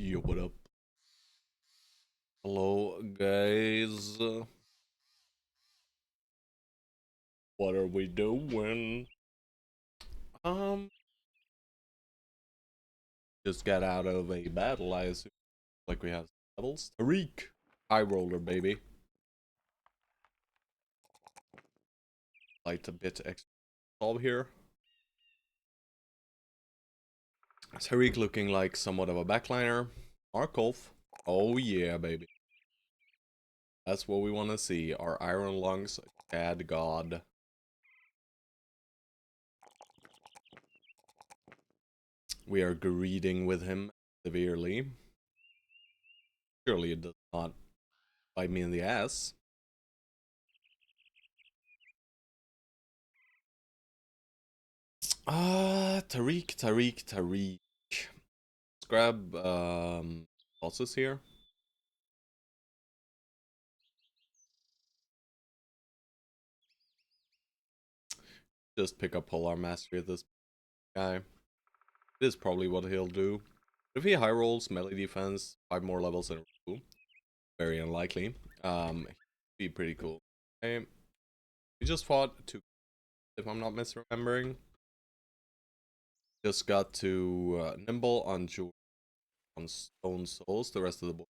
Yo, what up? Hello, guys. What are we doing? Um, just got out of a battle, I assume. Like we have levels. Tariq! High roller, baby. Light a bit extra solve here. Tariq looking like somewhat of a backliner. Markov. Oh yeah, baby. That's what we want to see. Our Iron Lungs, Chad God. We are greeting with him severely. Surely it does not bite me in the ass. Tariq. Let's grab bosses here. Just pick up Polar Mastery of this guy. It is probably what he'll do. If he high rolls melee defense, 5 more levels in a row, very unlikely. Be pretty cool. Okay. We just fought 2, if I'm not misremembering. Just got to Nimble on Jewel on Stone Souls. The rest of the board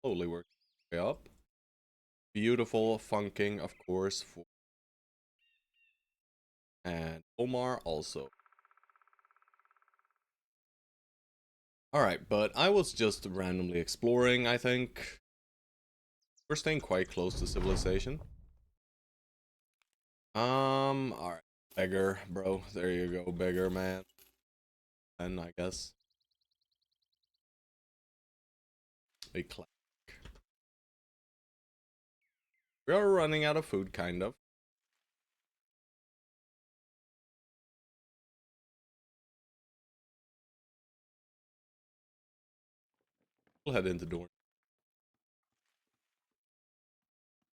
slowly works way up. Beautiful funking, of course, for and Omar also. Alright, but I was just randomly exploring, I think. We're staying quite close to civilization. Alright. Beggar, bro. There you go, beggar, man. And I guess. A clack. We are running out of food, kind of. We'll head into Dorn.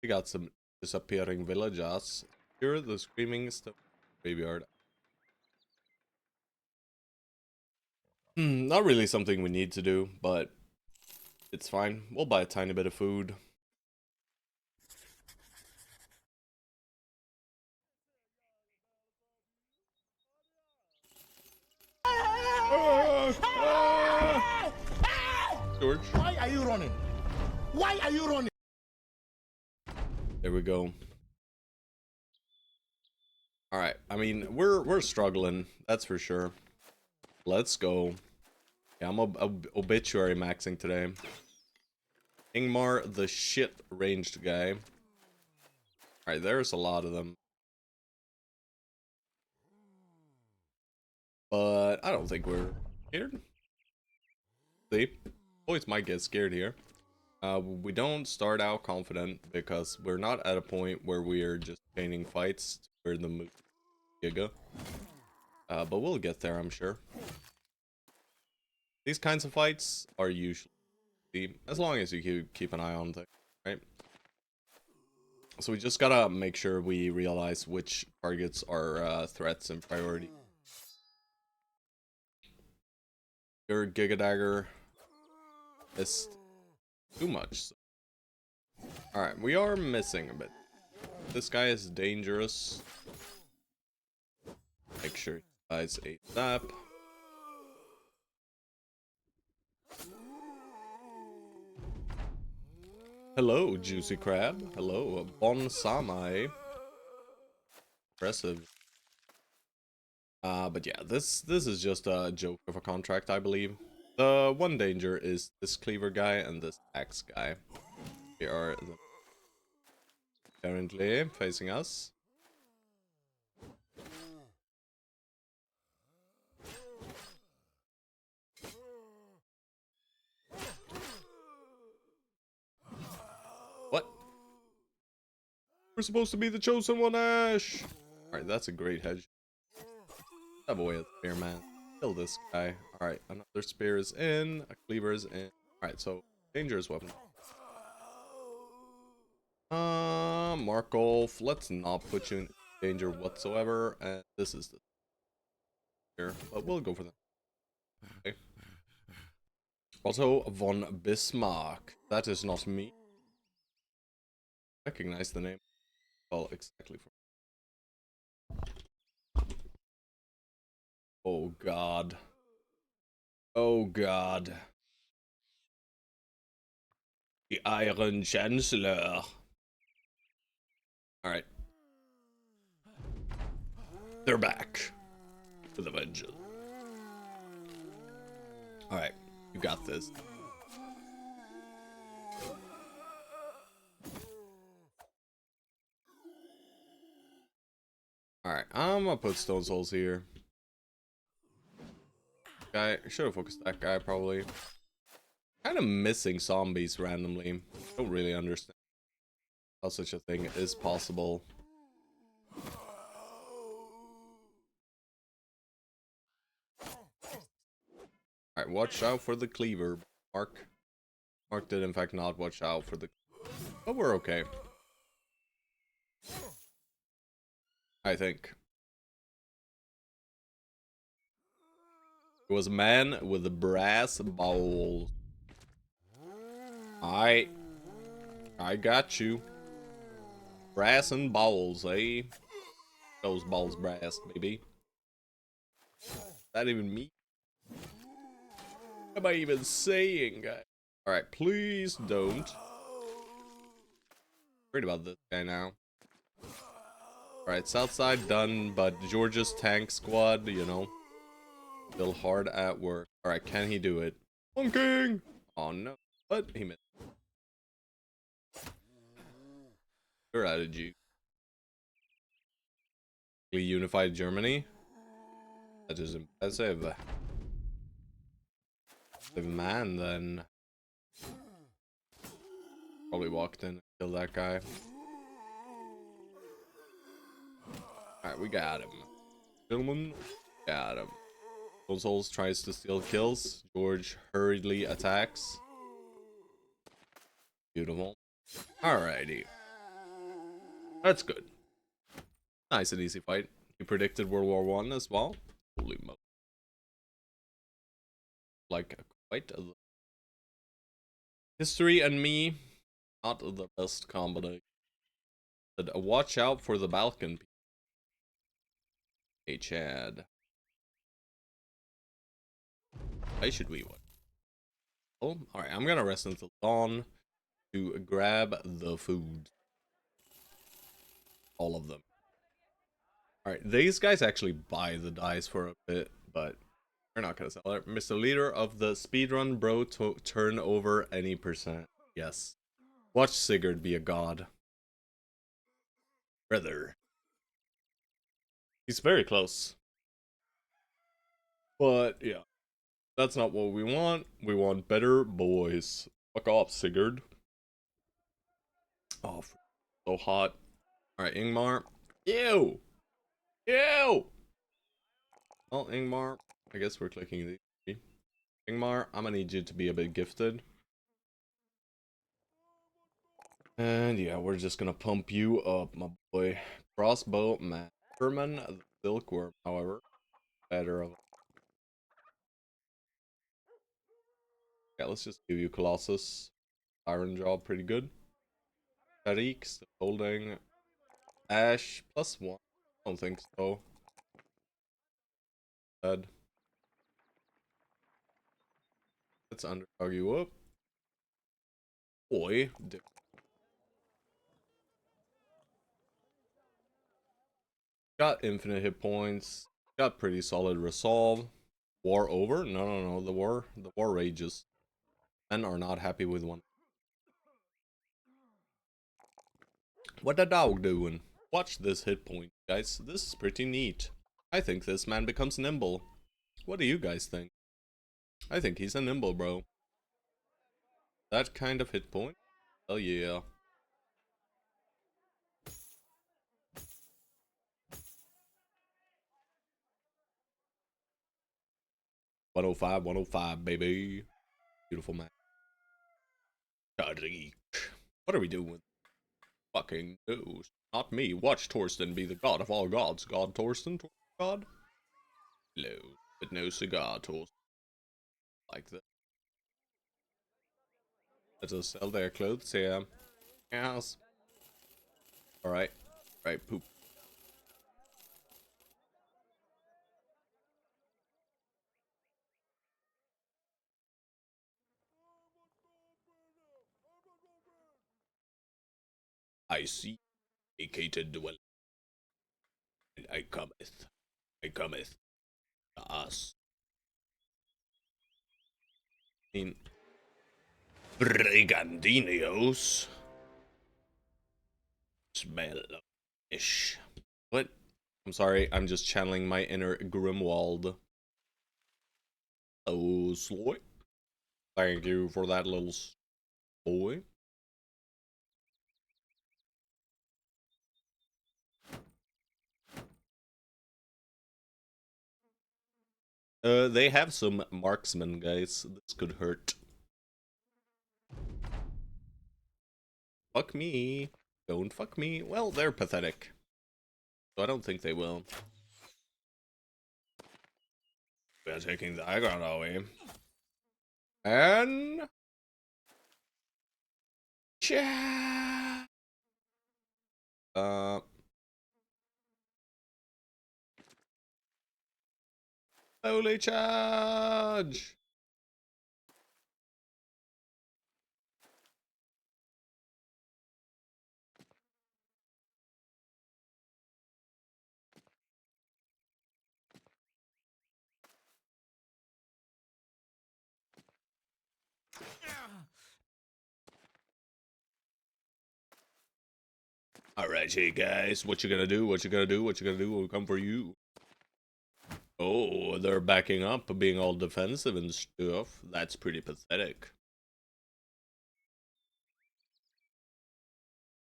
We got some disappearing villages. Here, the screaming stuff. Graveyard. Not really something we need to do, but it's fine. We'll buy a tiny bit of food. Stoerge. Why are you running? Why are you running? There we go. All right. I mean, we're struggling. That's for sure. Let's go. Yeah, I'm obituary maxing today. Ingmar, the shit ranged guy. All right, there's a lot of them, but I don't think we're scared. See, boys might get scared here. We don't start out confident because we're not at a point where we are just chaining fights. We're in the mood. Giga. But we'll get there, I'm sure. These kinds of fights are usually, as long as you keep an eye on things, right? So we just gotta make sure we realize which targets are threats and priority. Your Giga Dagger is too much. So. Alright, we are missing a bit. This guy is dangerous. Make sure he dies ASAP. Hello, Juicy Crab. Hello, Bon Samai. Impressive. But yeah, this is just a joke of a contract, I believe. The one danger is this cleaver guy and this axe guy. They are currently facing us. What? We're supposed to be the chosen one, Ash! Alright, that's a great hedge. That boy is spear, man. Kill this guy. Alright, another spear is in. A cleaver is in. Alright, so dangerous weapon. Markov, let's not put you in danger whatsoever. And this is the here, but we'll go for them. Okay. Otto von Bismarck. That is not me. Recognize the name. Well, exactly. Oh god. Oh god. The Iron Chancellor. Alright. They're back. With a vengeance. Alright. You got this. Alright. I'm gonna put Stone Souls here. Guy. Should have focused that guy, probably. Kind of missing zombies randomly. Don't really understand how such a thing is possible. Alright, watch out for the cleaver, Mark. Mark did in fact not watch out for the... But we're okay. I think. It was a man with a brass bowl. I got you. Brass and bowls, eh? Those balls brass, baby. Is that even me? What am I even saying, guys? Alright, please don't. Worried about this guy now. Alright, Southside done, but Georgia's tank squad, you know, still hard at work. Alright, can he do it? Funking! Oh no, but he missed. You're out of G. Unified Germany? That is impressive. The man then probably walked in and killed that guy. Alright, we got him. Gentlemen, got him. Souls tries to steal kills. George hurriedly attacks. Beautiful. Alrighty. That's good. Nice and easy fight. He predicted World War I as well. Holy moly. Like, quite a... History and me, not the best combination. But watch out for the Balkan. Hey, Chad. Why should we watch? Oh, alright, I'm gonna rest until dawn to grab the food. All of them. Alright, these guys actually buy the dice for a bit, but we're not gonna sell it. Mr. Leader of the speedrun bro turn over any percent. Yes. Watch Sigurd be a god. Brother. He's very close. But, yeah. That's not what we want. We want better boys. Fuck off, Sigurd. Oh, so hot. Alright, Ingmar. Ew! Ew! Well, Ingmar, I guess we're clicking these three. Ingmar, I'm gonna need you to be a bit gifted. And yeah, we're just gonna pump you up, my boy. Crossbow Masterman, the Silkworm, however. Better of... Yeah, let's just give you Colossus. Iron Jaw, pretty good. Tariq, still holding. Ash, +1. I don't think so. Dead. Let's underdog you up. Boy. Got infinite hit points. Got pretty solid resolve. War over? No, no, no. The war rages. Men are not happy with one. What the dog doing? Watch this hit point, guys. This is pretty neat. I think this man becomes nimble. What do you guys think? I think he's a nimble, bro. That kind of hit point? Hell yeah. #105, 105, baby. Beautiful man. Tariq. What are we doing? Fucking news. Not me. Watch Torsten be the god of all gods. God Torsten? God? Hello. But no cigar, Torsten. Like that. Let us sell their clothes here. Yes. Alright. Right, poop. I see vacated dwelling. And I cometh to us. In Brigandinios. Smell of fish. What? I'm sorry, I'm just channeling my inner Grimwald. Oh, Sloy. Thank you for that little Sloy. They have some marksmen, guys. This could hurt. Fuck me. Don't fuck me. Well, they're pathetic. So I don't think they will. We're taking the high ground, are we? And... Cha! Holy charge! Alright, hey guys, what you gonna do? What you gonna do? What you gonna do? We'll come for you. Oh, they're backing up, being all defensive and stuff. That's pretty pathetic.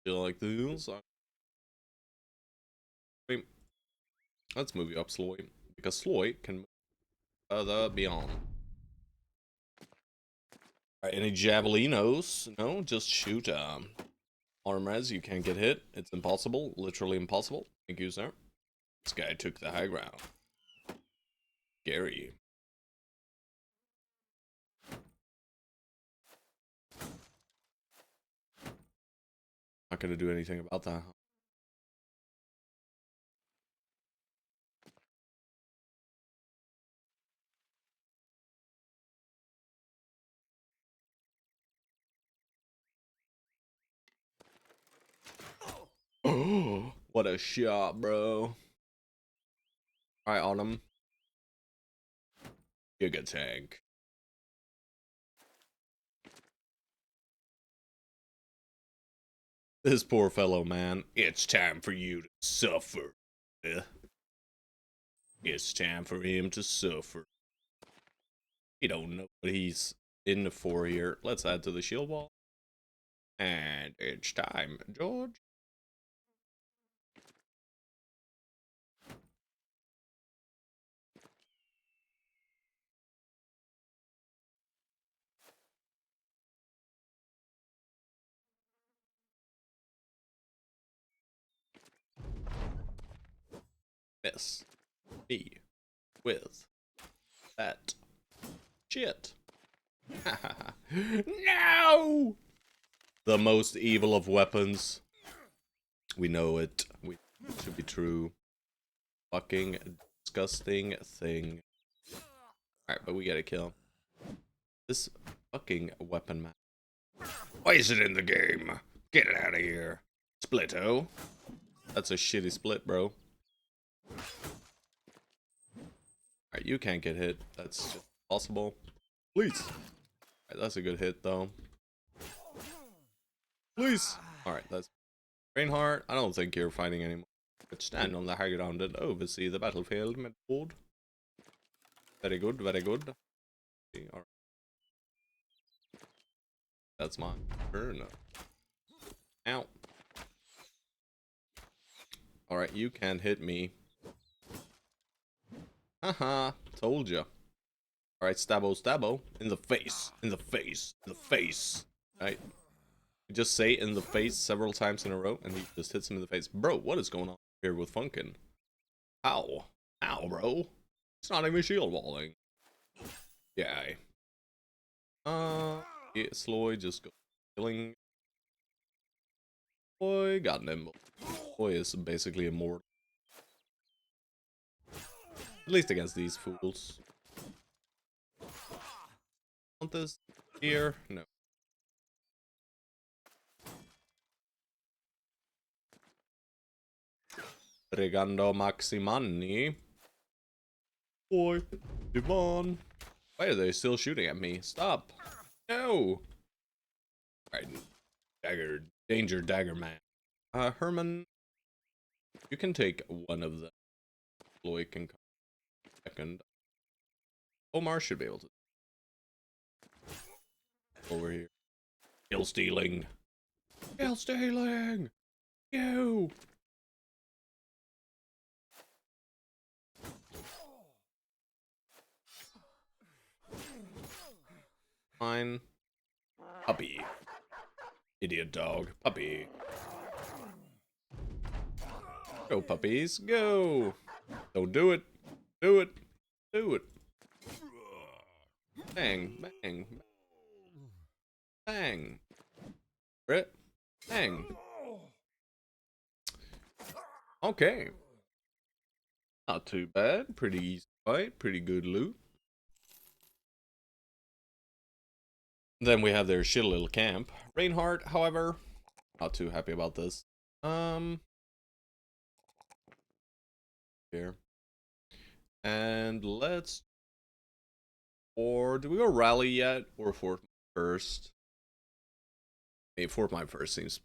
Feel like this? Let's move you up, Sloy. Because Sloy can move further beyond. Alright, any javelinos? No, just shoot. Arm res, you can't get hit. It's impossible. Literally impossible. Thank you, sir. This guy took the high ground. Scary. Not gonna do anything about that. Oh, what a shot, bro. Alright, on him. Giga tank. This poor fellow, man. It's time for you to suffer. It's time for him to suffer. He don't know what he's in for here. Let's add to the shield wall. And it's time, George. Miss me with that shit. No! The most evil of weapons. We know it. It should be true. Fucking disgusting thing. Alright, but we gotta kill this fucking weapon, man. Why is it in the game? Get it out of here. Splito. That's a shitty split, bro. Alright, you can't get hit. That's just possible. Please. Alright, that's a good hit, though. Please. Alright, that's Reinhardt. I don't think you're fighting anymore. But stand on the high ground and oversee the battlefield, my lord. Very good, very good. Alright. That's my turn. Ow. Alright, you can't hit me. Haha, told ya. Alright, stabbo. In the face. In the face. In the face. Right? You just say in the face several times in a row, and he just hits him in the face. Bro, what is going on here with Funkin? Ow. Ow, bro. It's not even shield walling. Yeah. Sloy just go killing. Boy got nimble. Boy is basically immortal. At least against these fools. Want this here? No. Regando Maximani. Boy, Devon. Why are they still shooting at me? Stop. No. Alright. Dagger. Danger Dagger Man. Herman. You can take one of them. Floyd can come second. Omar should be able to. Over here. Kill stealing. Kill stealing. You. Fine. Puppy. Idiot dog. Puppy. Go, puppies. Go. Don't do it. Do it. Do it. Bang. Bang. Bang. Brit. Bang. Okay. Not too bad. Pretty easy fight. Pretty good loot. Then we have their shitty little camp. Reinhardt, however, not too happy about this. Here. And let's... Or do we go rally yet? Or fort first? Hey, fort my first seems...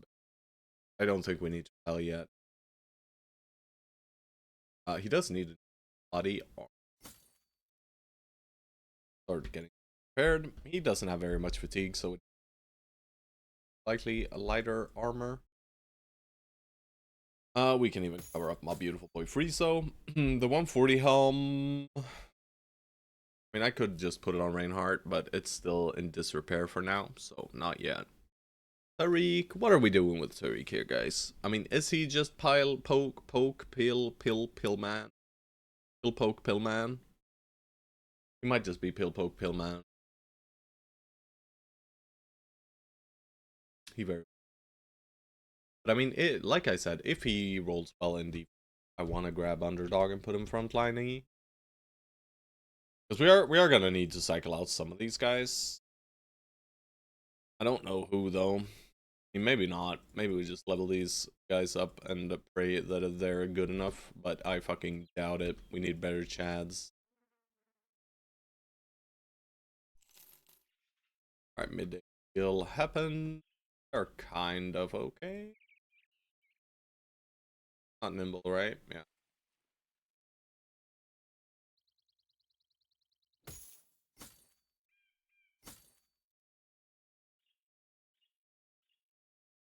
I don't think we need to rally yet. He does need a body armor. Start getting prepared. He doesn't have very much fatigue, so likely a lighter armor. We can even cover up my beautiful boy Friezo. The 140 helm. I mean, I could just put it on Reinhardt, but it's still in disrepair for now, so not yet. Tariq, what are we doing with Tariq here, guys? I mean, is he just poke, pill man? Pill, poke, pill man? He might just be pill, poke, pill man. He very... But I mean, like I said, if he rolls well in deep, I want to grab underdog and put him frontlining. Because we are gonna need to cycle out some of these guys. I don't know who though. I mean, maybe not. Maybe we just level these guys up and pray that they're good enough. But I fucking doubt it. We need better chads. Alright, midday kill happened. They're kind of okay. Not nimble, right? Yeah.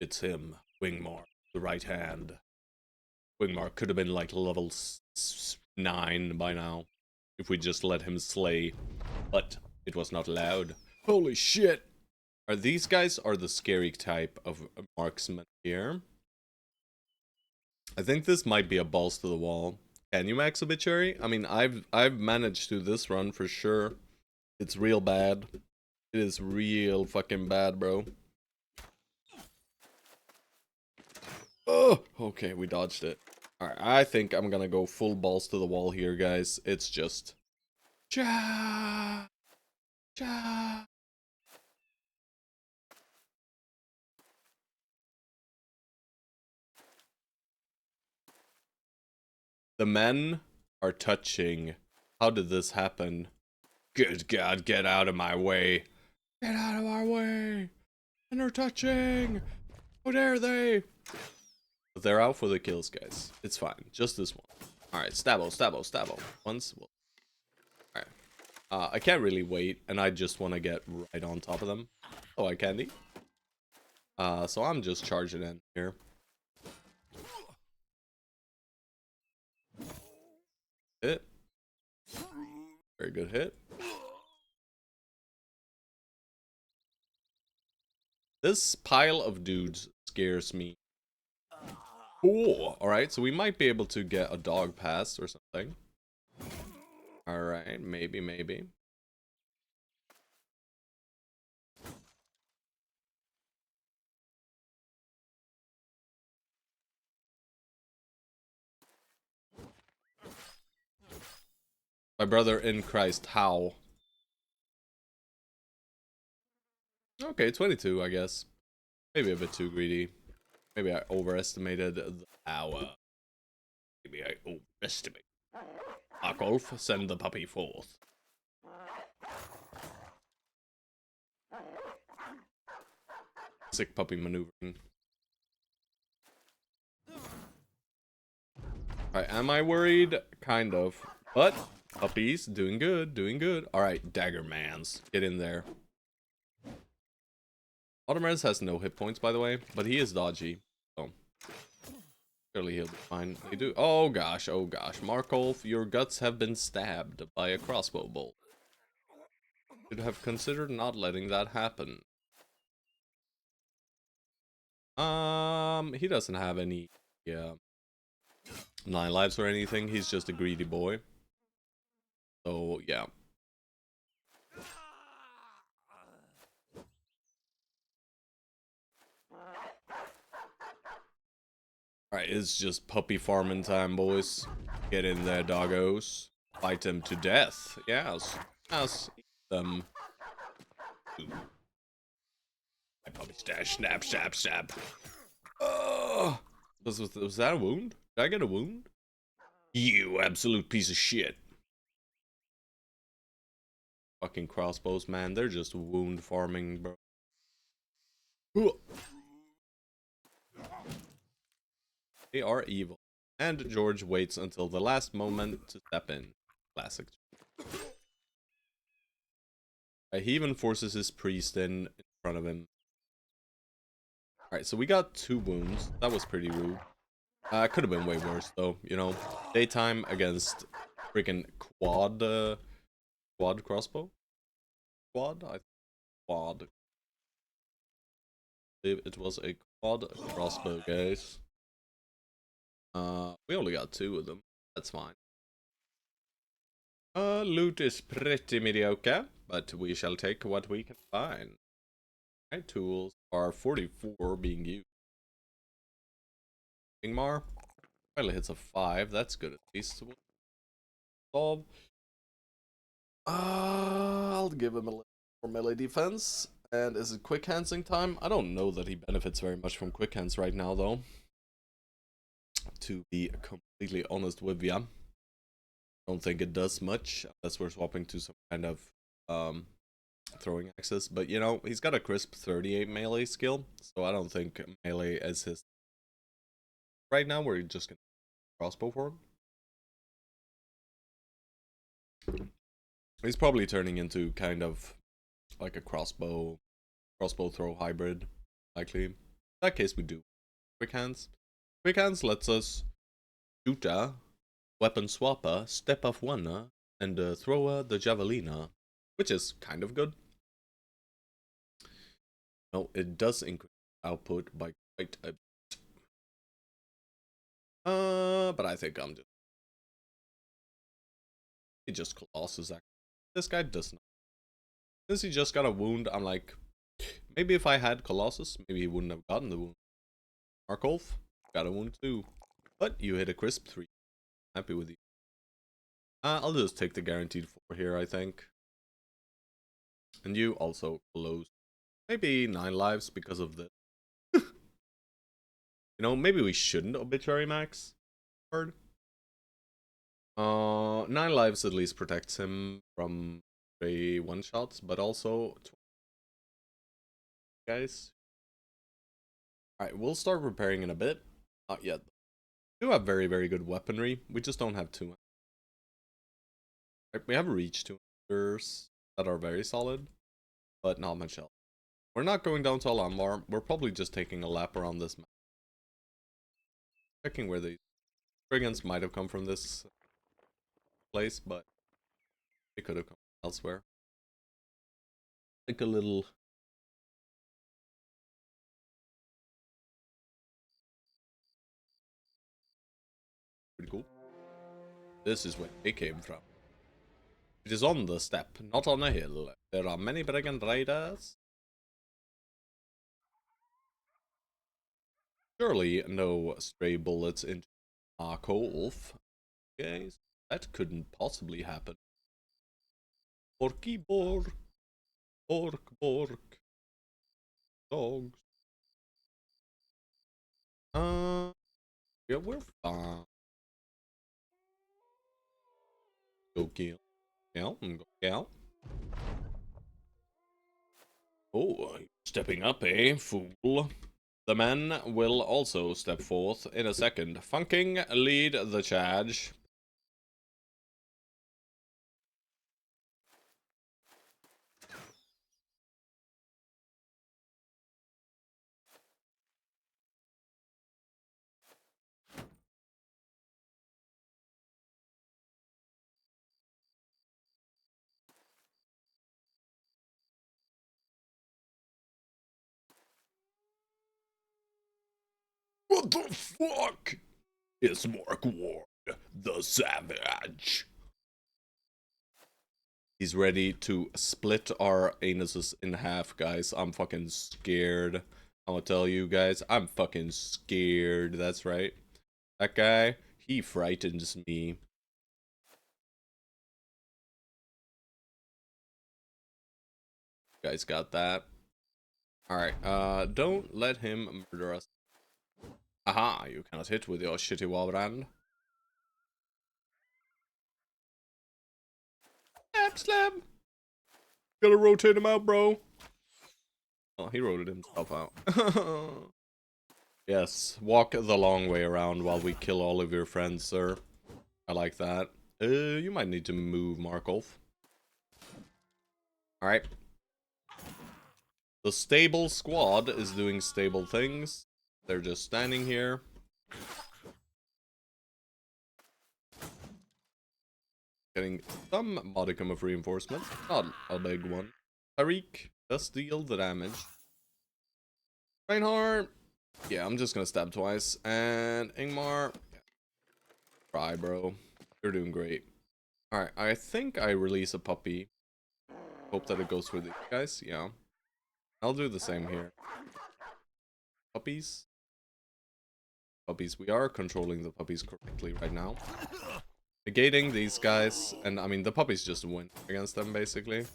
It's him, Wingmark, the right hand. Wingmark could have been like level 9 by now, if we just let him slay, but it was not allowed. Holy shit! These guys are the scary type of marksman here. I think this might be a balls to the wall. Can you max obituary? I mean, I've managed to this run for sure. It's real bad. It is real fucking bad, bro. Oh, okay, we dodged it. Alright, I think I'm gonna go full balls to the wall here, guys. It's just... Cha! Cha! The men are touching. How did this happen? Good God, get out of my way. Get out of our way. And they're touching. How dare they? But they're out for the kills, guys. It's fine. Just this one. Alright, stabbo, stabbo, stabbo. Once. Alright. I can't really wait, and I just want to get right on top of them. Oh, I candy. So I'm just charging in here. Hit. Very good hit. This pile of dudes scares me. Cool. Alright, so we might be able to get a dog pass or something. Alright, maybe. My brother in Christ, how? Okay, 22, I guess. Maybe a bit too greedy. Maybe I overestimated the power. Maybe I overestimated. Arkolf, send the puppy forth. Sick puppy maneuvering. Alright, am I worried? Kind of. But, puppies, doing good, doing good. Alright, Dagger Mans, get in there. Automers has no hit points, by the way, but he is dodgy. So, surely he'll be fine. They do. Oh gosh, oh gosh. Markolf, your guts have been stabbed by a crossbow bolt. Should have considered not letting that happen. He doesn't have any 9 lives or anything. He's just a greedy boy. So, yeah. Alright, it's just puppy farming time, boys. Get in there, doggos. Fight them to death. Yes. Yes. Eat them. My puppy stash. Snap, snap, snap. Oh! Was that a wound? Did I get a wound? You absolute piece of shit. Fucking crossbows, man. They're just wound farming, bro. They are evil. And George waits until the last moment to step in. Classic. He even forces his priest in front of him. Alright, so we got 2 wounds. That was pretty rude. Could have been way worse, though. You know, daytime against freaking quad crossbow? Quad. It was a quad crossbow, guys. We only got 2 of them. That's fine. Loot is pretty mediocre, but we shall take what we can find. My tools are 44 being used. Ingmar finally hits a 5. That's good at least. Solve. I'll give him a little more melee defense. And is it quick handsing time? I don't know that he benefits very much from quick hands right now, though. To be completely honest with ya. Don't think it does much unless we're swapping to some kind of throwing axes. But you know, he's got a crisp 38 melee skill, so I don't think melee is his. Right now, we're just gonna crossbow for him. He's probably turning into kind of like a crossbow throw hybrid, likely. In that case, we do quick hands. Quick hands lets us shoot a weapon swapper, step off one, and throw the javelina, which is kind of good. No, it does increase output by quite a bit. But I think I'm just... He just Colossus, actually. This guy does not. Since he just got a wound, I'm like... Maybe if I had Colossus, maybe he wouldn't have gotten the wound. Markolf got a wound too. But you hit a crisp 3. Happy with you. I'll just take the guaranteed 4 here, I think. And you also close. Maybe 9 lives because of this. You know, maybe we shouldn't obituary max. Hard. 9 lives at least protects him from stray one-shots, but also... Guys. Alright, we'll start repairing in a bit. Not yet. We do have very, very good weaponry. We just don't have too much. Right, we have reach to that are very solid, but not much else. We're not going down to Alambar. We're probably just taking a lap around this map. Checking where the brigands might have come from this place, but they could have come elsewhere. Like a little... Pretty cool. This is where they came from. It is on the steppe, not on a hill. There are many brigand raiders. Surely no stray bullets into Markolf. Guys, that couldn't possibly happen. Porky bork. Bork, bork. Dogs. Yeah, we're fine. Go kill. Go kill. Oh, stepping up, eh, fool? The men will also step forth in a second. Funking, lead the charge. What the fuck is Mark Ward, the Savage? He's ready to split our anuses in half, guys. I'm fucking scared. I'm gonna tell you guys, I'm fucking scared. That's right. That guy, he frightens me. You guys got that? Alright, don't let him murder us. Aha, you cannot hit with your shitty wallbrand. Slap, slap. Gotta rotate him out, bro. Oh, he rotated himself out. Yes, walk the long way around while we kill all of your friends, sir. I like that. You might need to move, Markov. Alright. The stable squad is doing stable things. They're just standing here. Getting some modicum of reinforcement. Not a big one. Tariq does deal the damage. Reinhardt. Yeah, I'm just gonna stab twice. And Ingmar. Try, bro. You're doing great. Alright, I think I release a puppy. Hope that it goes for these guys. Yeah. I'll do the same here. Puppies. Puppies. We are controlling the puppies correctly right now. Negating these guys. And, I mean, the puppies just win against them, basically.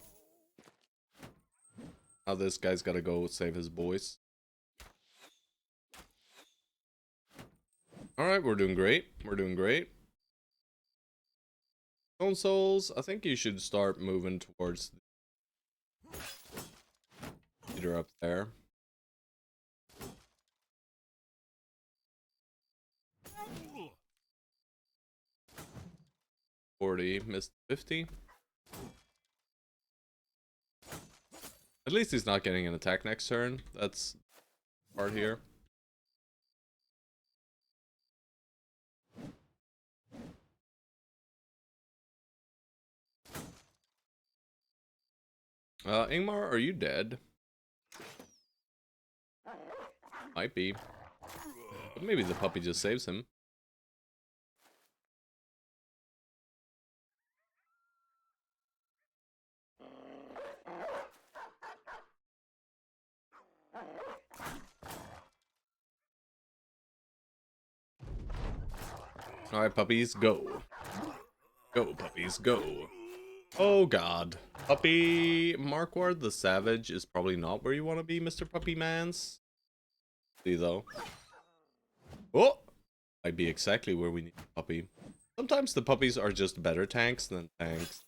Now this guy's gotta go save his boys. Alright, we're doing great. We're doing great. Stone Souls, I think you should start moving towards the leader up there. 40, missed 50. At least he's not getting an attack next turn. That's part here. Ingmar, are you dead? Might be. But maybe the puppy just saves him. Alright, puppies, go. Go, puppies, go. Oh god. Puppy Markward the Savage is probably not where you want to be, Mr. Puppy Mans. See though. Oh! Might be exactly where we need a puppy. Sometimes the puppies are just better tanks than tanks.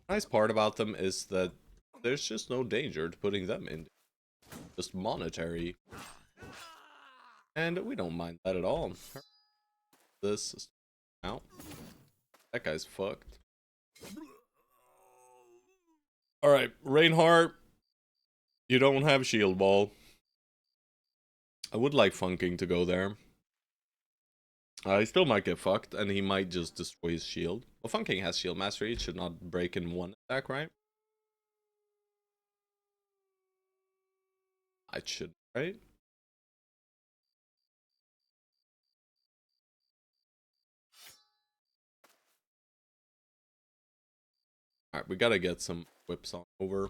Nice part about them is that there's just no danger to putting them in. Just monetary. And we don't mind that at all. This out. That guy's fucked. Alright, Reinhardt. You don't have shield ball. I would like Funking to go there. He still might get fucked, and he might just destroy his shield. Well, Funking has shield mastery. It should not break in one attack, right? It should, right? Alright, we gotta get some whips on over.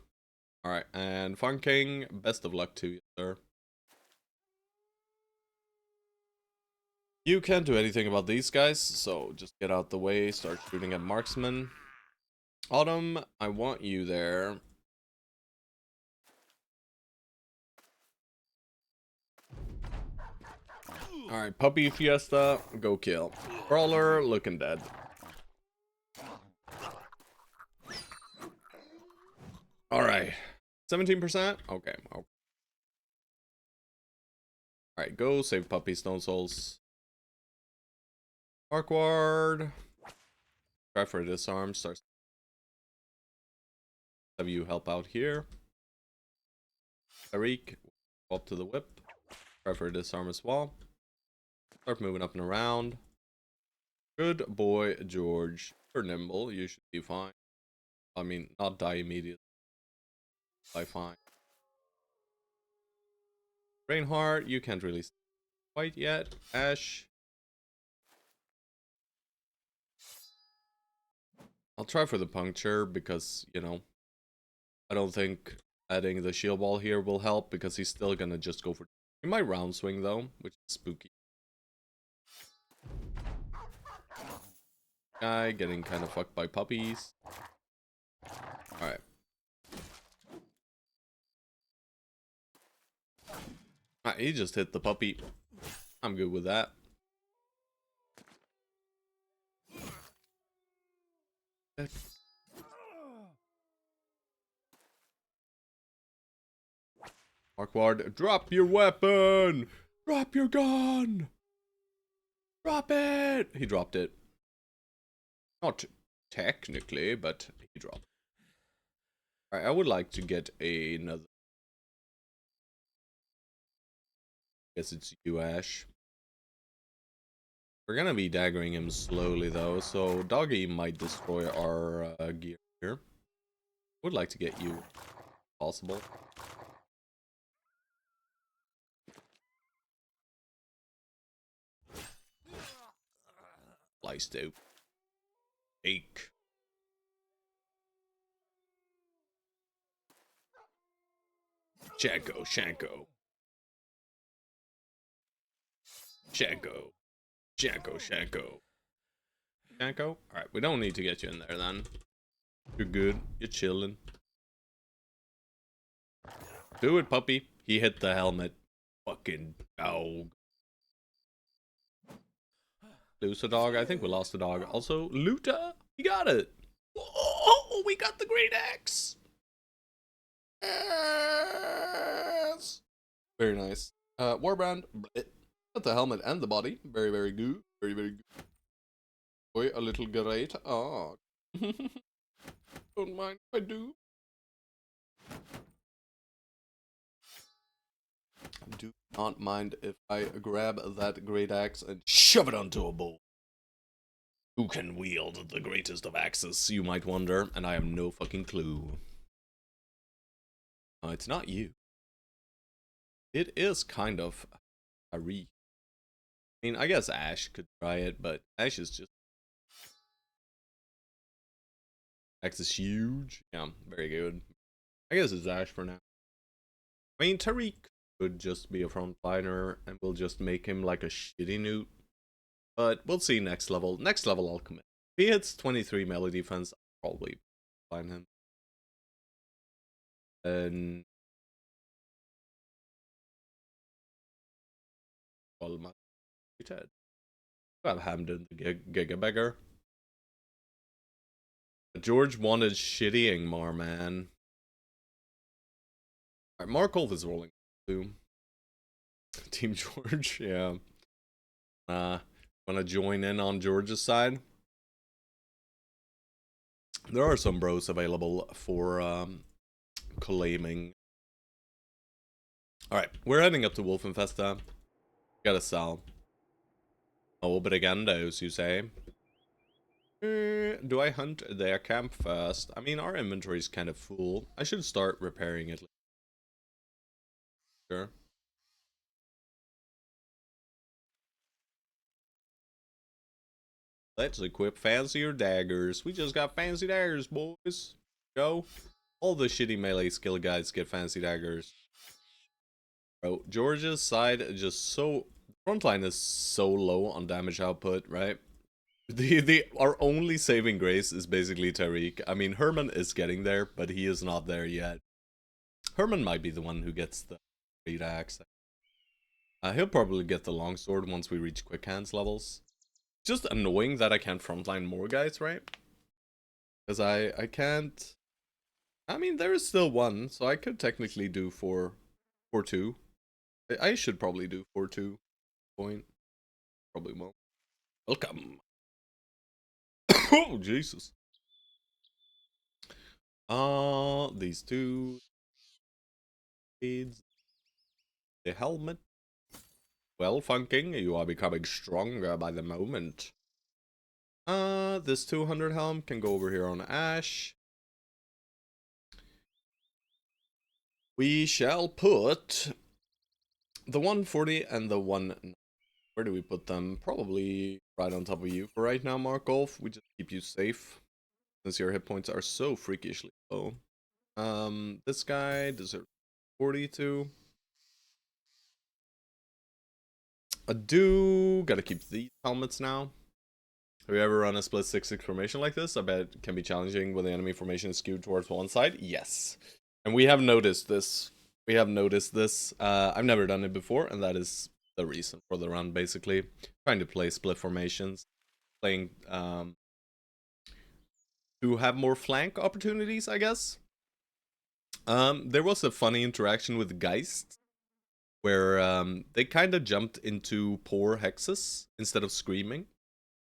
Alright, and Funking, best of luck to you, sir. You can't do anything about these guys, so just get out the way, start shooting at marksmen. Autumn, I want you there. Alright, Puppy Fiesta, go kill. Brawler, looking dead. Alright. 17%? Okay. Alright, go save Puppy Stone Souls. Markward. Try for disarm. Starts. Have you help out here. Tariq, up to the whip. Try for disarm as well. Start moving up and around. Good boy, George. You're nimble. You should be fine. I mean, not die immediately. Die fine. Reinhardt, you can't really fight yet. Ash. I'll try for the puncture because, you know, I don't think adding the shield wall here will help because he's still gonna just go for... He might round swing though, which is spooky. Guy getting kind of fucked by puppies. Alright. Alright, he just hit the puppy. I'm good with that. Markward, drop your weapon! Drop your gun! Drop it! He dropped it. Not technically, but he dropped. Alright, I would like to get another... Guess it's you, Ash. We're gonna be daggering him slowly though, so Doggy might destroy our gear here. Would like to get you, if possible. Sliced out. Ache. Shanko. Shanko. Alright, we don't need to get you in there then. You're good. You're chilling. Do it, puppy. He hit the helmet. Fucking dog. Lose a dog. I think we lost a dog. Also, Luta. We got it. Oh, we got the great axe. Yes. Very nice. Warbrand. Got the helmet and the body. Very, very good. Very, very good. Boy, a little great. Ah. Don't mind if I do. Do not mind if I grab that great axe and shove it onto a bowl. Who can wield the greatest of axes, you might wonder, and I have no fucking clue. It's not you. It is kind of a re. I mean, I guess Ash could try it, but Ash is just... Axe is huge. Yeah, very good. I guess it's Ash for now. I mean, Tariq could just be a frontliner, and we'll just make him like a shitty newt. But we'll see next level. Next level I'll commit. If he hits 23 melee defense, I'll probably find him. And... Well, my head. I've Hamden the Giga Beggar. George wanted shitty Ingmar, man. Alright, Markov is rolling too. Team George, yeah. Wanna join in on George's side? There are some bros available for claiming. Alright, we're heading up to Wolfenfesta. Gotta sell. Oh, brigandos, you say? Do I hunt their camp first? I mean, our inventory is kind of full. I should start repairing it. Sure. Let's equip fancier daggers. We just got fancy daggers, boys. Go. All the shitty melee skill guys get fancy daggers. Bro, George's side is just so... Frontline is so low on damage output, right? Our only saving grace is basically Tariq. I mean, Herman is getting there, but he is not there yet. Herman might be the one who gets the great axe. He'll probably get the longsword once we reach quick hands levels. Just annoying that I can't frontline more guys, right? Because I can't. I mean, there is still one, so I could technically do 4-2. I should probably do 4-2 point. Probably won't. Welcome. Oh Jesus. These two aids. The helmet. Well, Funking, you are becoming stronger by the moment. This 200 helm can go over here on Ash. We shall put the 140 and the 1. Where do we put them? Probably right on top of you for right now, Markov. We just keep you safe since your hit points are so freakishly low. This guy deserves 42. I do gotta keep these helmets now. Have you ever run a split 6-6 formation like this? I bet it can be challenging when the enemy formation is skewed towards one side. Yes. And we have noticed this. I've never done it before, and that is the reason for the run, basically. Trying to play split formations. Playing to have more flank opportunities, I guess. There was a funny interaction with Geist, where they kind of jumped into poor hexes instead of screaming.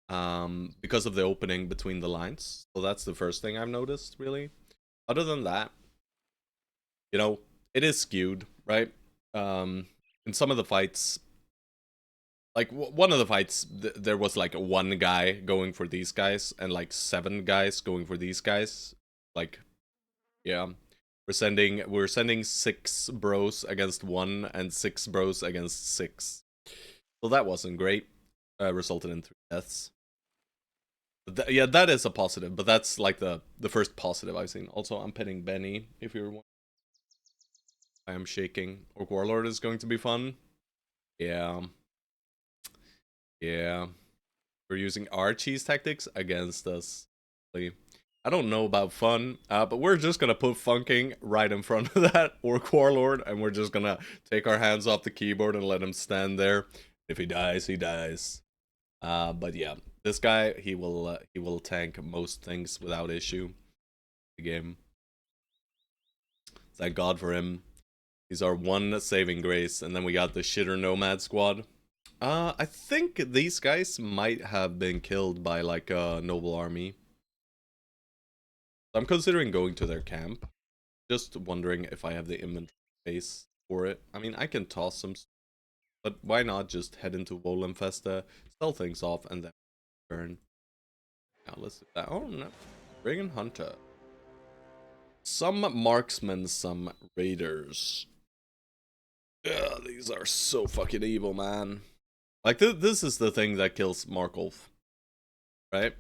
Because of the opening between the lines. So that's the first thing I've noticed, really. Other than that, you know, it is skewed, right? In some of the fights, like one of the fights, there was like one guy going for these guys and like 7 guys going for these guys. Like, yeah, we're sending 6 bros against 1 and 6 bros against 6. So that wasn't great. Resulted in 3 deaths. Yeah, that is a positive, but that's like the first positive I've seen. Also, I'm petting Benny, if you're wondering. I am shaking. Orc Warlord is going to be fun. Yeah. Yeah. We're using our cheese tactics against us. I don't know about fun, but we're just gonna put Funking right in front of that Orc Warlord, and we're just gonna take our hands off the keyboard and let him stand there. If he dies, he dies. But yeah, this guy, he will tank most things without issue. The game. Thank God for him. He's our one saving grace, and then we got the shitter nomad squad. I think these guys might have been killed by like a noble army. I'm considering going to their camp. Just wondering if I have the inventory space for it. I mean, I can toss some, but why not just head into Wolenfesta, sell things off, and then turn. Now let's do that. Oh no, Brigand Hunter. Some marksmen, some raiders. Yeah, these are so fucking evil, man. Like, this is the thing that kills Markolf. Right?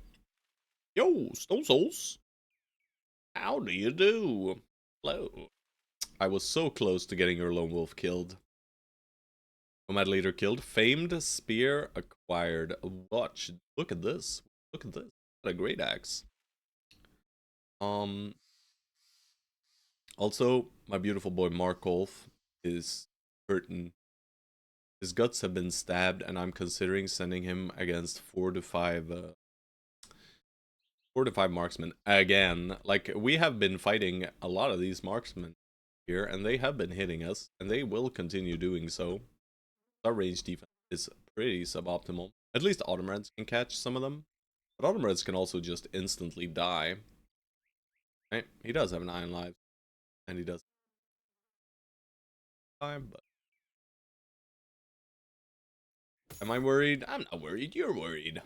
Yo, Stone Souls. How do you do? Hello. I was so close to getting your lone wolf killed. Nomad leader killed. Famed spear acquired. Watch. Look at this. Look at this. What a great axe. Also, my beautiful boy Markolf is hurting. His guts have been stabbed, and I'm considering sending him against 4 to 5 marksmen again. Like, we have been fighting a lot of these marksmen here, and they have been hitting us, and they will continue doing so. Our range defense is pretty suboptimal. At least Automreds can catch some of them, but Automreds can also just instantly die. Right? He does have 9 lives, and he does time, but am I worried? I'm not worried. You're worried.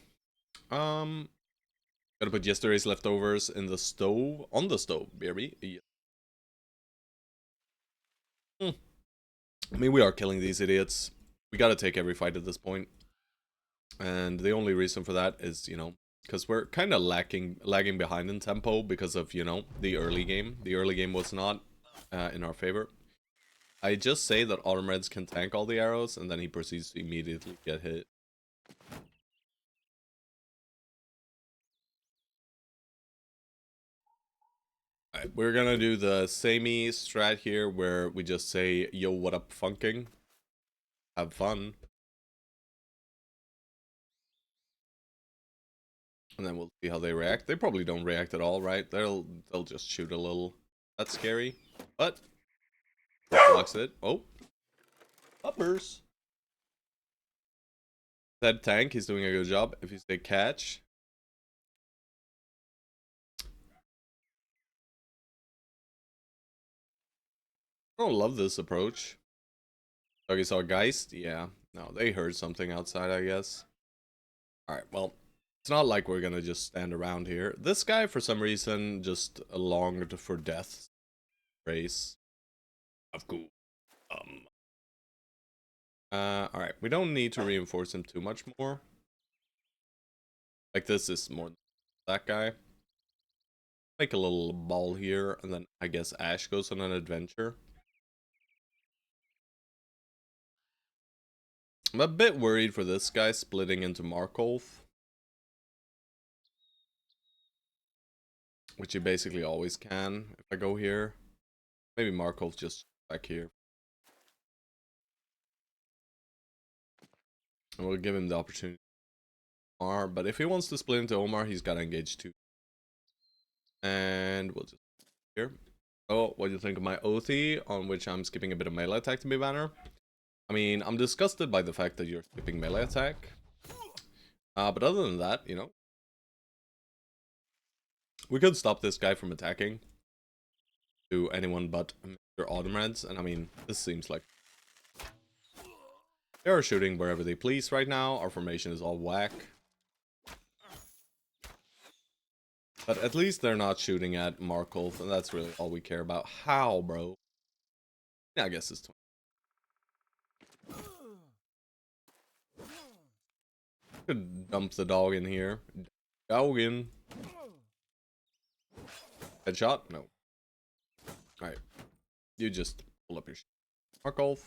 Gotta put yesterday's leftovers in the stove. On the stove, baby. Yeah. I mean, we are killing these idiots. We gotta take every fight at this point. And the only reason for that is, you know, because we're kind of lagging behind in tempo because of, you know, the early game. The early game was not in our favor. I just say that Autumn can tank all the arrows, and then he proceeds to immediately get hit. Alright, we're gonna do the samey strat here where we just say, yo, what up, funking? Have fun. And then we'll see how they react. They probably don't react at all, right? They'll just shoot a little. That's scary. But blocks it. Oh. Uppers. That tank, he's doing a good job. If you say catch. I don't love this approach. Okay, saw a Geist? Yeah. No, they heard something outside, I guess. Alright, well, it's not like we're gonna just stand around here. This guy, for some reason, just longed for death. Race. Of course. Alright, we don't need to reinforce him too much more. Like, this is more that guy. Make a little ball here, and then I guess Ash goes on an adventure. I'm a bit worried for this guy splitting into Markov. Which you basically always can if I go here. Maybe Markov just back here. And we'll give him the opportunity. Omar, but if he wants to split into Omar, he's got to engage too. And we'll just here. Oh, what do you think of my Othi, on which I'm skipping a bit of melee attack to be banner? I mean, I'm disgusted by the fact that you're skipping melee attack. But other than that, you know, we could stop this guy from attacking to anyone but Mr. Autumnreds, and I mean, this seems like they are shooting wherever they please right now. Our formation is all whack. But at least they're not shooting at Markov, and that's really all we care about. How, bro? Yeah, I guess it's 20. Could dump the dog in here. Dog in. Headshot? No. Alright. You just pull up your shit. Markov.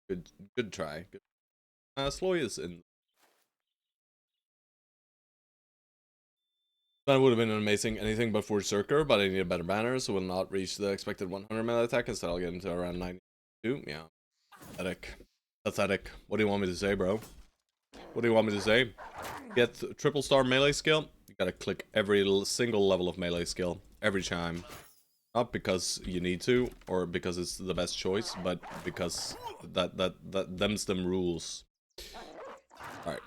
Good try. Good. Sloy is in. That would have been an amazing anything but for Circer, but I need a better banner, so will not reach the expected 100 melee attack. Instead, I'll get into around 92. Yeah. Pathetic. Pathetic. What do you want me to say, bro? What do you want me to say? Get triple star melee skill? You gotta click every single level of melee skill. Every time. Not because you need to, or because it's the best choice, but because them's them rules. Alright.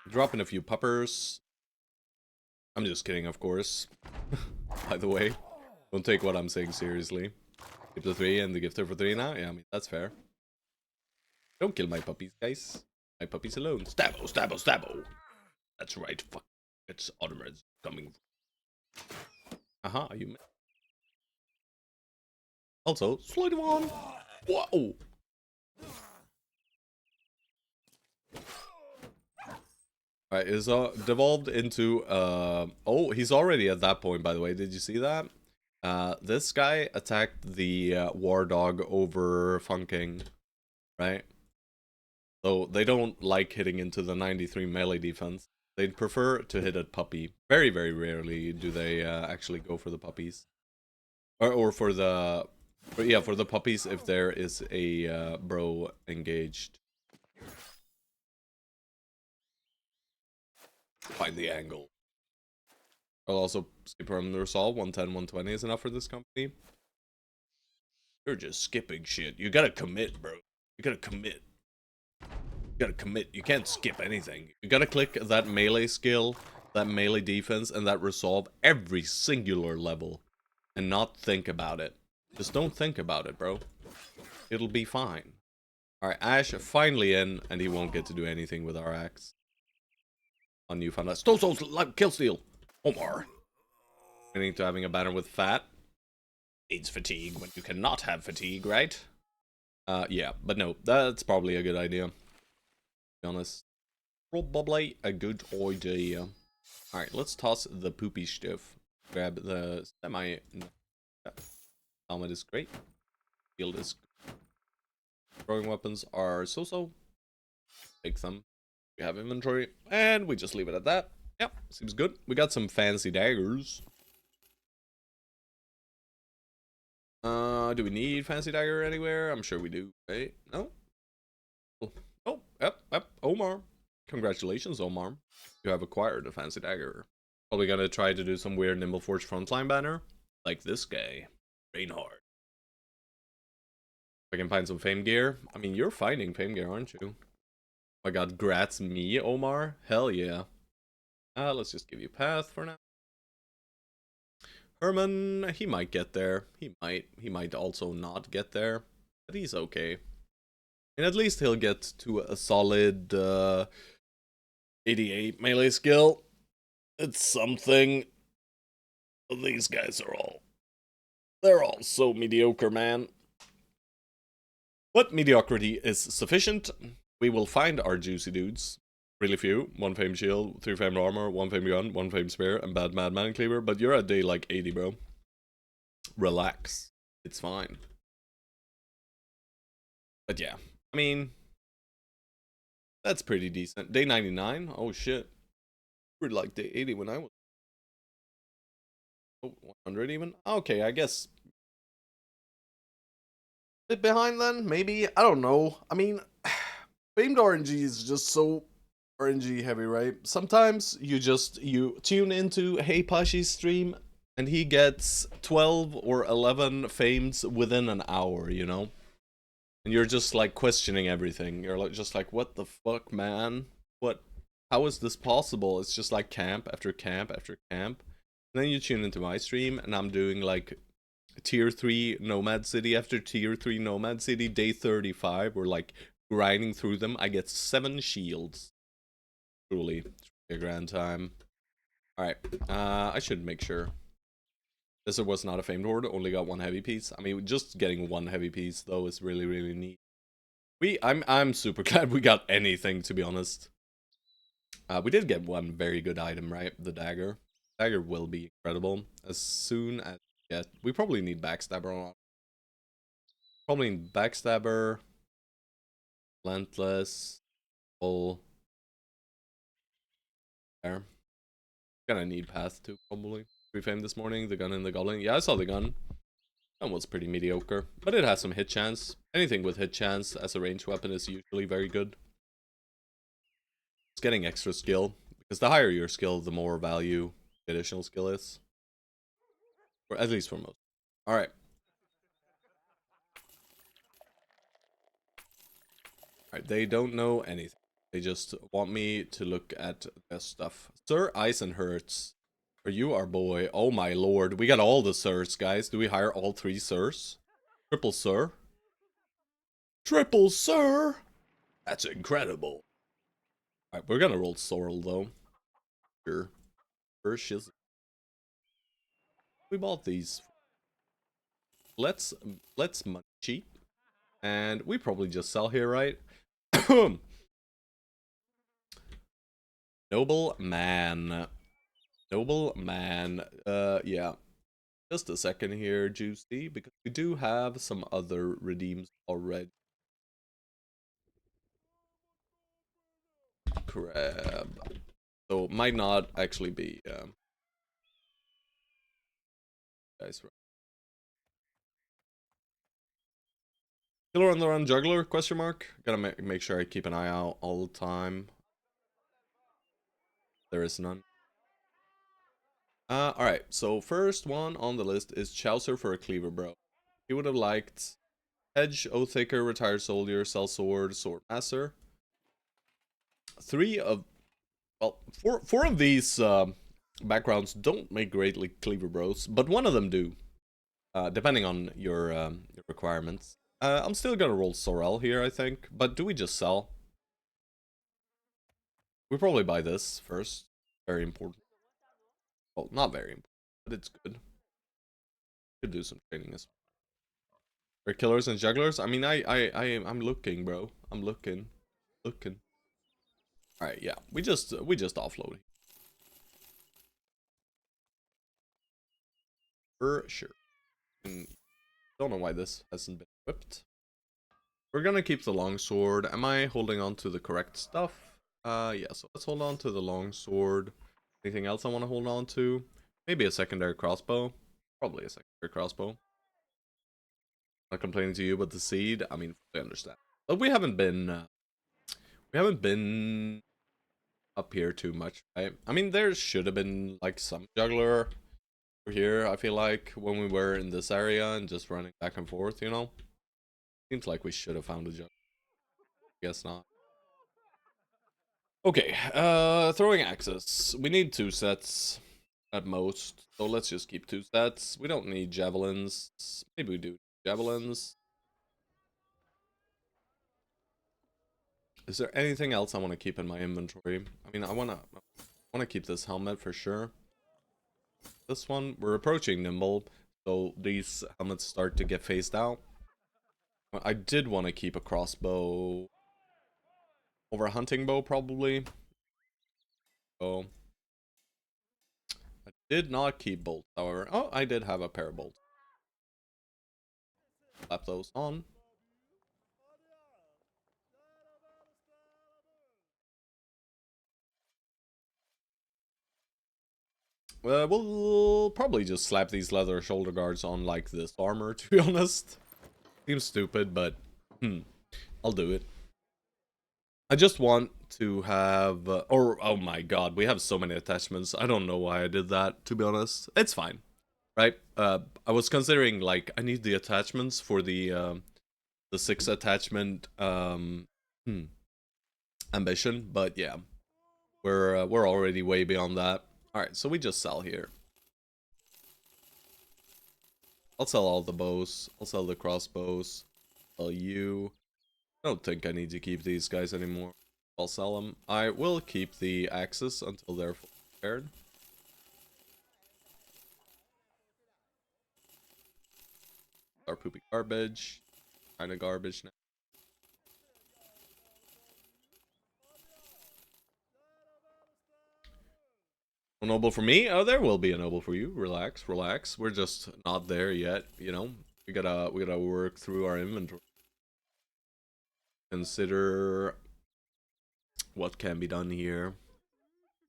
Dropping a few puppers. I'm just kidding, of course. By the way. Don't take what I'm saying seriously. Give the 3 and the gifter for 3 now? Yeah, I mean, that's fair. Don't kill my puppies, guys. My puppies alone. Stabbo, stabbo, stabbo. That's right, fuck. It's Autumnreds coming. Aha, you... Also, slide one. Whoa! Alright, is devolved into oh, he's already at that point, by the way. Did you see that? This guy attacked the war dog over funking, right? So they don't like hitting into the 93 melee defense. They'd prefer to hit at puppy. Very, very rarely do they actually go for the puppies. Or for the... yeah, for the puppies if there is a bro engaged. Find the angle. I'll also skip around the resolve. 110, 120 is enough for this company. You're just skipping shit. You gotta commit, bro. You gotta commit. You gotta commit. You can't skip anything. You gotta click that melee skill, that melee defense, and that resolve every singular level. And not think about it. Just don't think about it, bro. It'll be fine. Alright, Ash finally in, and he won't get to do anything with our axe. On Newfoundland. Stosos, kill steal! Omar. Getting to having a banner with fat. Needs fatigue when you cannot have fatigue, right? Yeah, but no, that's probably a good idea. To be honest. Probably a good idea. Alright, let's toss the poopy stuff. Grab the semi... Helmet is great. Shield is good. Throwing weapons are so-so. Take them. We have inventory, and we just leave it at that. Yep, seems good. We got some fancy daggers. Do we need fancy dagger anywhere? I'm sure we do, right? No? Oh, yep. Omar. Congratulations, Omar. You have acquired a fancy dagger. Probably gonna try to do some weird Nimble Forge frontline banner. Like this guy. Reinhardt. If I can find some fame gear. I mean, you're finding fame gear, aren't you? Oh my god, grats me, Omar. Hell yeah. Let's just give you path for now. Herman, he might get there. He might also not get there. But he's okay. And at least he'll get to a solid 88 melee skill. It's something. These guys are they're all so mediocre, man. But mediocrity is sufficient. We will find our juicy dudes. Really few. 1 fame shield, 3 fame armor, 1 fame gun, 1 fame spear, and bad madman cleaver. But you're at day like 80, bro. Relax. It's fine. But yeah, I mean, that's pretty decent. Day 99? Oh shit. We're like day 80 when I was. Oh, 100 even? Okay, I guess. Bit behind then? Maybe? I don't know. I mean, famed RNG is just so RNG heavy, right? Sometimes you tune into Hey Pashi's stream and he gets 12 or 11 fames within an hour, you know? And you're just like questioning everything. You're like just like, what the fuck, man? How is this possible? It's just like camp after camp after camp. And then you tune into my stream and I'm doing like tier 3 Nomad City after tier 3 Nomad City, day 35. We're like grinding through them. I get 7 shields. Truly a grand time. Alright, I should make sure. This was not a famed horde, only got 1 heavy piece. I mean, just getting 1 heavy piece though is really, really neat. I'm super glad we got anything, to be honest. We did get 1 very good item, right? The dagger. Dagger will be incredible as soon as we get. We probably need backstabber on. Probably need backstabber, relentless, full. There. Gonna need path too, probably. We famed this morning, the gun and the goblin. Yeah, I saw the gun. That was pretty mediocre, but it has some hit chance. Anything with hit chance as a ranged weapon is usually very good. It's getting extra skill, because the higher your skill, the more value the additional skill is. Or at least for most. Alright. Alright, they don't know anything. They just want me to look at their stuff. Sir Eisenhertz. Are you our boy? Oh my lord. We got all the sirs, guys. Do we hire all 3 sirs? Triple sir? Triple sir? That's incredible. Alright, we're gonna roll Sorrel though. Sure. First shiz. We bought these. Let's money cheat. And we probably just sell here, right? Noble man. Noble man. Yeah. Just a second here, Juicy, because we do have some other redeems already. Crab. So might not actually be guys. Killer on the run juggler? Question mark. Gotta make sure I keep an eye out all the time. There is none. Alright, so first one on the list is Chaucer for a cleaver, bro. He would have liked Hedge, Oathtaker, Retired Soldier, Sell Sword, Sword Master. 4 of these backgrounds don't make great cleaver bros, but one of them do, depending on your requirements. I'm still gonna roll Sorrel here, I think, but do we just sell? We probably buy this first. Very important. Well, not very important, but it's good. Could do some training as well. For killers and jugglers, I mean, I'm looking, bro. I'm looking. All right, yeah, we just offload for sure. And don't know why this hasn't been equipped. We're gonna keep the longsword. Am I holding on to the correct stuff? Yeah, so let's hold on to the longsword. Anything else I want to hold on to? Maybe a secondary crossbow. Probably a secondary crossbow. Not complaining to you, but the seed, I mean, I understand. But we haven't been up here too much, right? I mean, there should have been like some juggler here, I feel like, when we were in this area and just running back and forth, you know? Seems like we should have found a juggler. Guess not. Okay, throwing axes. We need 2 sets at most, so let's just keep 2 sets. We don't need javelins. Maybe we do javelins. Is there anything else I want to keep in my inventory? I mean, I wanna keep this helmet for sure. This one, we're approaching Nimble, so these helmets start to get phased out. I did want to keep a crossbow over a hunting bow, probably. So, I did not keep bolts, however. Oh, I did have a pair of bolts. Slap those on. We'll probably just slap these leather shoulder guards on like this armor, to be honest. Seems stupid, but I'll do it. I just want to have, oh my god, we have so many attachments. I don't know why I did that, to be honest. It's fine, right? I was considering like I need the attachments for the 6 attachment ambition, but yeah, we're already way beyond that. All right, so we just sell here. I'll sell all the bows. I'll sell the crossbows. Sell you. I don't think I need to keep these guys anymore. I'll sell them. I will keep the axes until they're fully repaired. Our poopy garbage. Kinda garbage now. A noble for me? Oh, there will be a noble for you. Relax, relax. We're just not there yet, you know? We gotta work through our inventory. Consider what can be done here.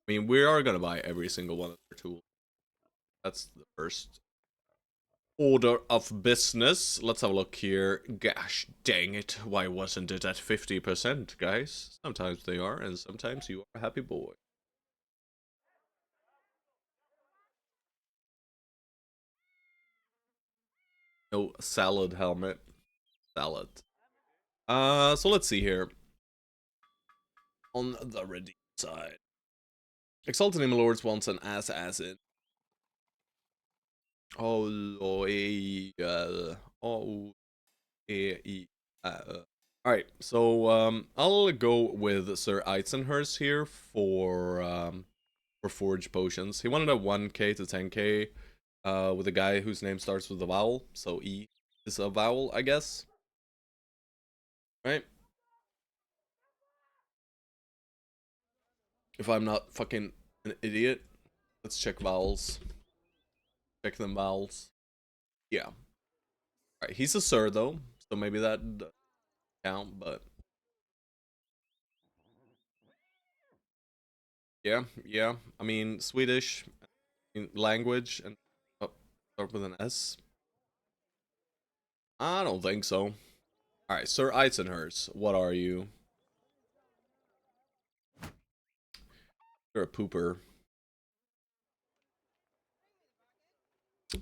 I mean, we are gonna buy every single one of their tools. That's the first order of business. Let's have a look here. Gosh dang it. Why wasn't it at 50%, guys? Sometimes they are, and sometimes you are a happy boy. No salad helmet. Salad. So let's see here. On the redeem side. Exalted Name Lords wants an assassin. Oh, Alright, so I'll go with Sir Eitzenhurst here for Forge Potions. He wanted a 1k to 10k with a guy whose name starts with a vowel, so E is a vowel, I guess. Right? If I'm not fucking an idiot, let's check vowels. Check them vowels. Yeah. Alright, he's a Sir though, so maybe that count, but yeah. I mean, Swedish language and start with an S. I don't think so. Alright, Sir Eisenhurst, what are you? You're a pooper.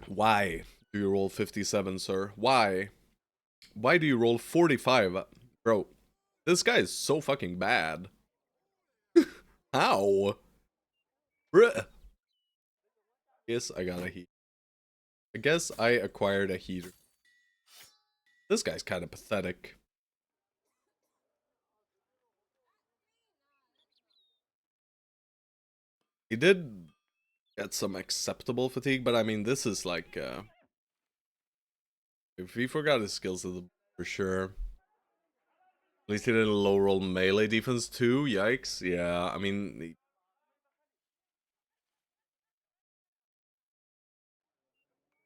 Why do you roll 57, sir? Why? Why do you roll 45? Bro, this guy is so fucking bad. How? Bruh. Yes, I got a heat. I guess I acquired a heater. This guy's kind of pathetic. He did get some acceptable fatigue, but I mean, this is like, if he forgot his skills for sure. At least he did a low roll melee defense too, yikes. Yeah, I mean,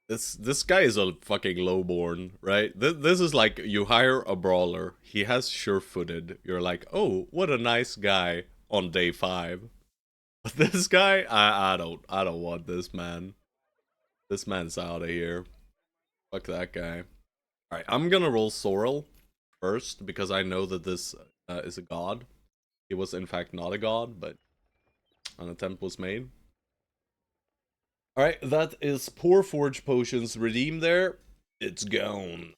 this guy is a fucking lowborn, right? This is like you hire a brawler, he has sure-footed. You're like, oh, what a nice guy on day 5. But this guy, I don't want this man. This man's out of here. Fuck that guy. Alright, I'm gonna roll Sorrel first, because I know that this is a god. He was in fact not a god, but an attempt was made. Alright, that is Poor Forge Potions redeemed there. It's gone.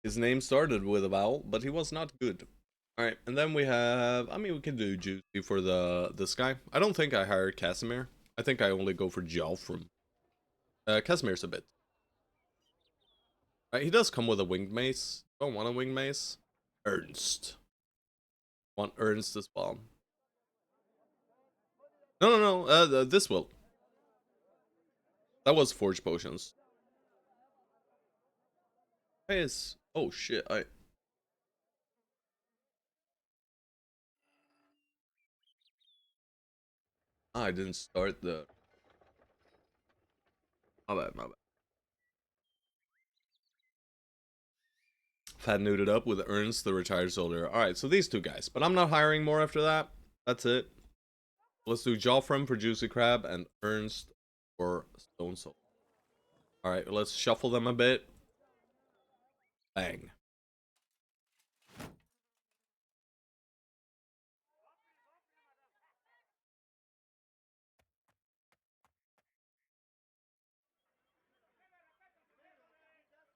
His name started with a vowel, but he was not good. Alright, and then we have... I mean, we can do Juicy for this guy. I don't think I hired Casimir. I think I only go for Jofram. Casimir's a bit. He does come with a winged mace. Don't want a winged mace. Ernst. Want Ernst as well. No. This will. That was Forge Potions. Is... Oh shit, I didn't start the... My bad, my bad. Fat nuded up with Ernst, the retired soldier. Alright, so these two guys. But I'm not hiring more after that. That's it. Let's do Jofram for Juicy Crab and Ernst for Stone Soul. Alright, let's shuffle them a bit. Bang.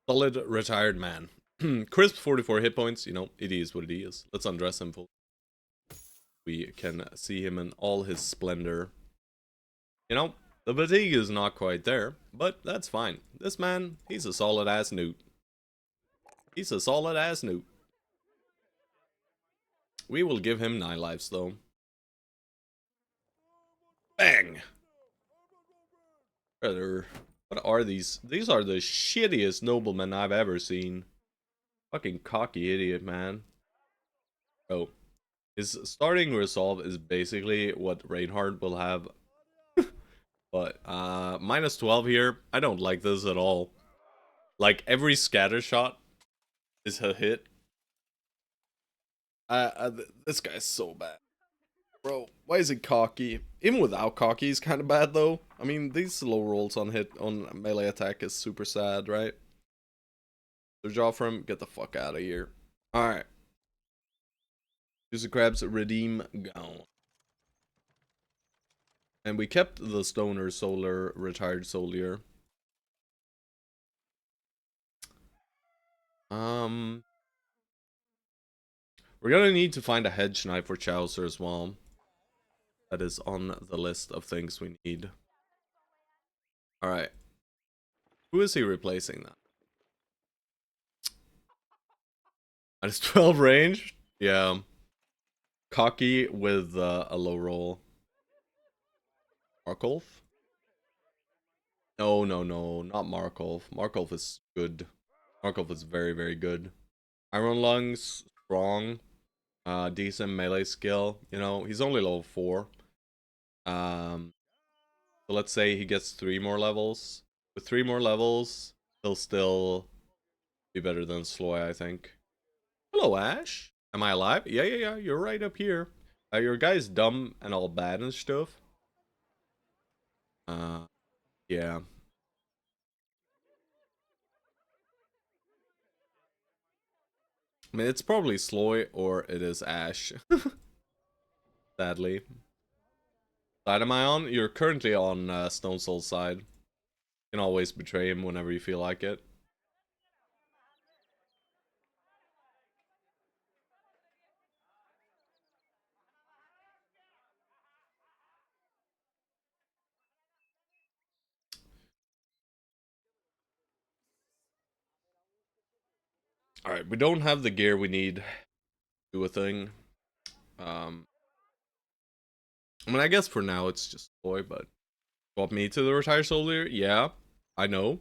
Solid retired man. Crisp 44 hit points. You know, it is what it is. Let's undress him full. We can see him in all his splendor. You know, the fatigue is not quite there, but that's fine. This man, he's a solid ass newt. He's a solid ass newt. We will give him 9 lives though. Bang! Brother, what are these? These are the shittiest noblemen I've ever seen. Fucking cocky idiot, man. Oh, his starting resolve is basically what Reinhardt will have. But, minus 12 here. I don't like this at all. Like, every scatter shot is a hit. This guy's so bad. Bro, why is he cocky? Even without cocky, he's kind of bad, though. I mean, these slow rolls on melee attack is super sad, right? So, Joffrey, get the fuck out of here. Alright. Juicy Crab's redeem gone. And we kept the Stoner Solar retired soldier. We're gonna need to find a hedge knife for Chaucer as well. That is on the list of things we need. Alright. Who is he replacing then? Minus 12 range? Yeah. Cocky with a low roll. Markolf? No, not Markolf. Markolf is good. Markolf is very, very good. Iron Lungs, strong. Decent melee skill. You know, he's only level 4. So let's say he gets 3 more levels. With 3 more levels, he'll still be better than Sloy, I think. Hello, Ash. Am I alive? Yeah. You're right up here. Your guy's dumb and all bad and stuff. Yeah. I mean, it's probably Sloy or it is Ash. Sadly. Side am I on? You're currently on Stone Soul's side. You can always betray him whenever you feel like it. Alright, we don't have the gear we need to do a thing. I mean, I guess for now it's just Sloy, but swap me to the retired soldier? Yeah, I know.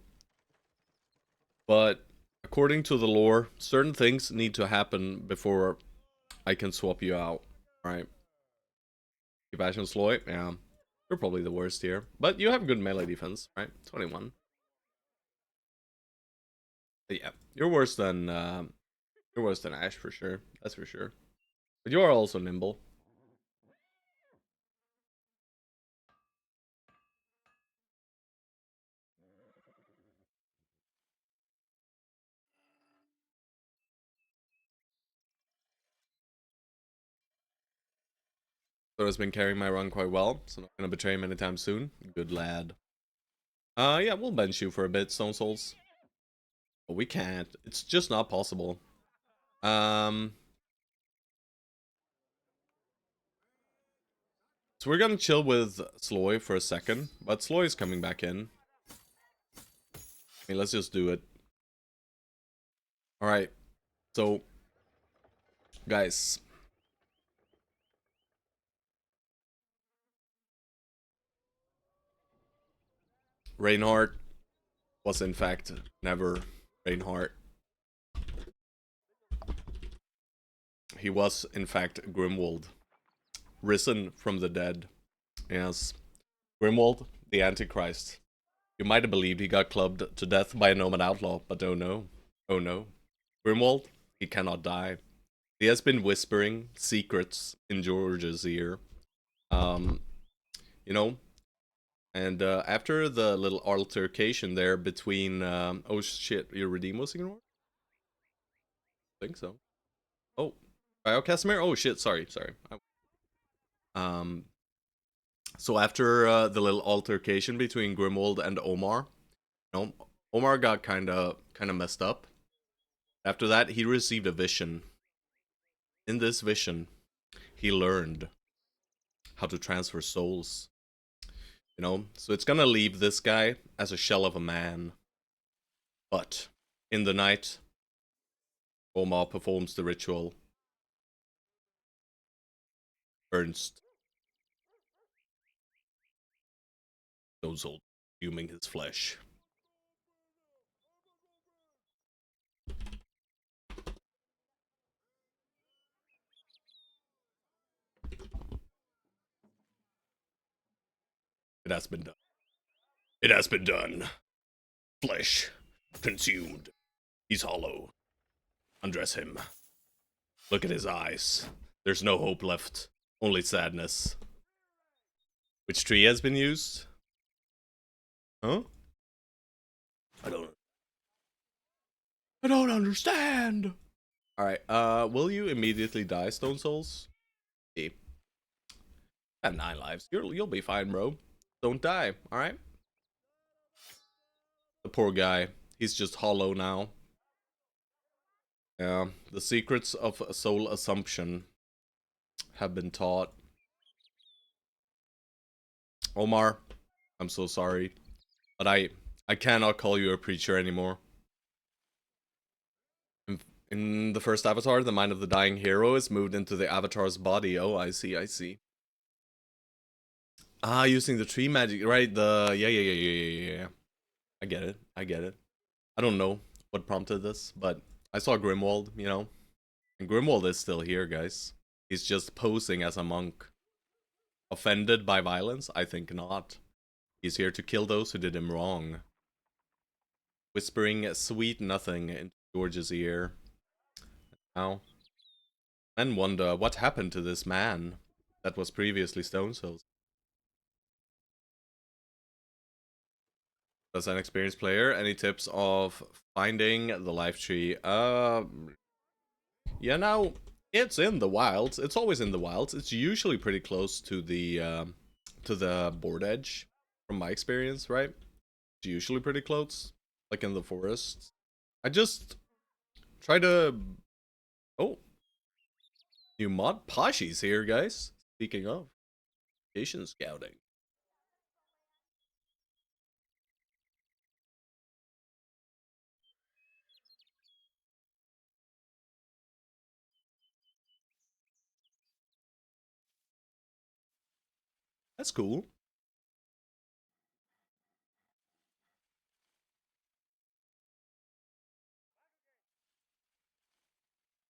But according to the lore, certain things need to happen before I can swap you out, right? Compassion Sloy, yeah. You're probably the worst here. But you have good melee defense, right? 21. But yeah, you're worse than Ash for sure. That's for sure. But you are also nimble. So has been carrying my run quite well, so not gonna betray him anytime soon. Good lad. Yeah, we'll bench you for a bit, Stone Souls. But we can't. It's just not possible. So we're gonna chill with Sloy for a second, but Sloy is coming back in. I mean, let's just do it. Alright, so, guys. Reinhardt was in fact never Reinhardt. He was in fact Grimwald, risen from the dead. Yes, Grimwald, the Antichrist. You might have believed he got clubbed to death by a Nomad outlaw, but oh no. Oh no. Grimwald, he cannot die. He has been whispering secrets in George's ear. You know, and after the little altercation there between, oh shit, your redeem was ignored? I think so. Oh, Casimir? Oh shit, sorry. Um, so after the little altercation between Grimwald and Omar, you know, Omar got kind of messed up. After that, he received a vision. In this vision, he learned how to transfer souls. You know, so it's gonna leave this guy as a shell of a man. But in the night, Omar performs the ritual. Ernst, those old fuming his flesh. It has been done. It has been done. Flesh consumed. He's hollow. Undress him. Look at his eyes. There's no hope left. Only sadness. Which tree has been used? Huh? I don't. I don't understand. All right. Will you immediately die, Stone Souls? See. Have 9 lives. You'll be fine, bro. Don't die. All right. The poor guy. He's just hollow now. Yeah. The secrets of soul assumption have been taught. Omar, I'm so sorry, but I cannot call you a preacher anymore. In the first avatar, the mind of the dying hero is moved into the avatar's body. Oh, I see, I see. Ah, using the tree magic, right? Yeah. I get it, I get it. I don't know what prompted this, but I saw Grimwald, you know, and Grimwald is still here, guys. He's just posing as a monk. Offended by violence? I think not. He's here to kill those who did him wrong. Whispering sweet nothing into George's ear. Now, men wonder what happened to this man that was previously Stone Souls. As an experienced player, any tips of finding the life tree? Yeah, now it's in the wilds. It's always in the wilds. It's usually pretty close to the board edge, from my experience, right? It's usually pretty close, like in the forest. I just try to. Oh, new mod Pashi's here, guys. Speaking of location scouting, that's cool.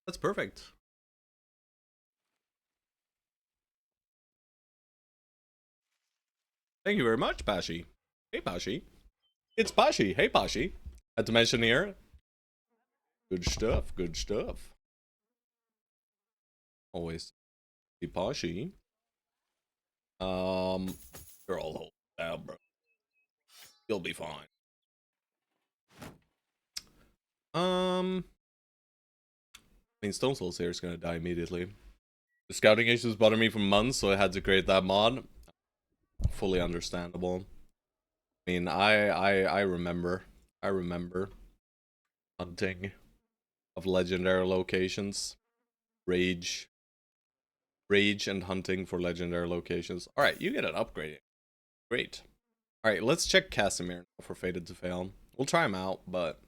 That's perfect. Thank you very much, Pashi. Hey, Pashi. It's Pashi. Hey, Pashi. Had to mention here. Good stuff. Good stuff. Always. Hey, Pashi. You're all hold down, bro. You'll be fine. I mean, Stone Souls here is gonna die immediately. The scouting issues bother me for months, so I had to create that mod. Fully understandable. I mean, I remember. I remember hunting of legendary locations. Rage. Rage and hunting for legendary locations. Alright, you get an upgrade. Great. Alright, let's check Casimir for Fated to Fail. We'll try him out, but...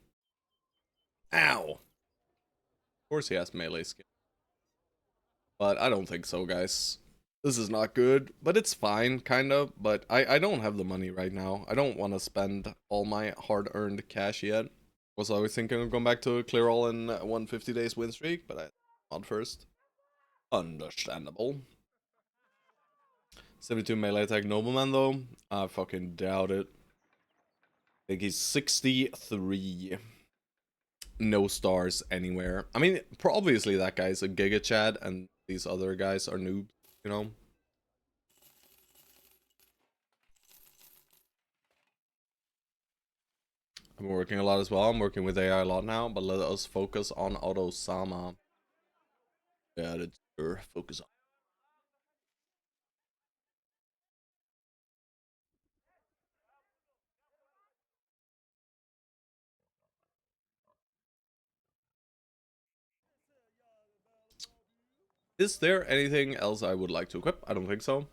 Ow! Of course he has melee skill. But I don't think so, guys. This is not good, but it's fine, kind of. But I don't have the money right now. I don't want to spend all my hard-earned cash yet. Was always thinking of going back to a clear all in 150 days win streak, but I mod first. Understandable. 72 melee attack nobleman though? I fucking doubt it. I think he's 63. No stars anywhere. I mean, obviously that guy's a Giga Chad and these other guys are noobs, you know? I'm working a lot as well. I'm working with AI a lot now, but let us focus on Auto-sama. Yeah, that's sure. Focus on. Is there anything else I would like to equip? I don't think so.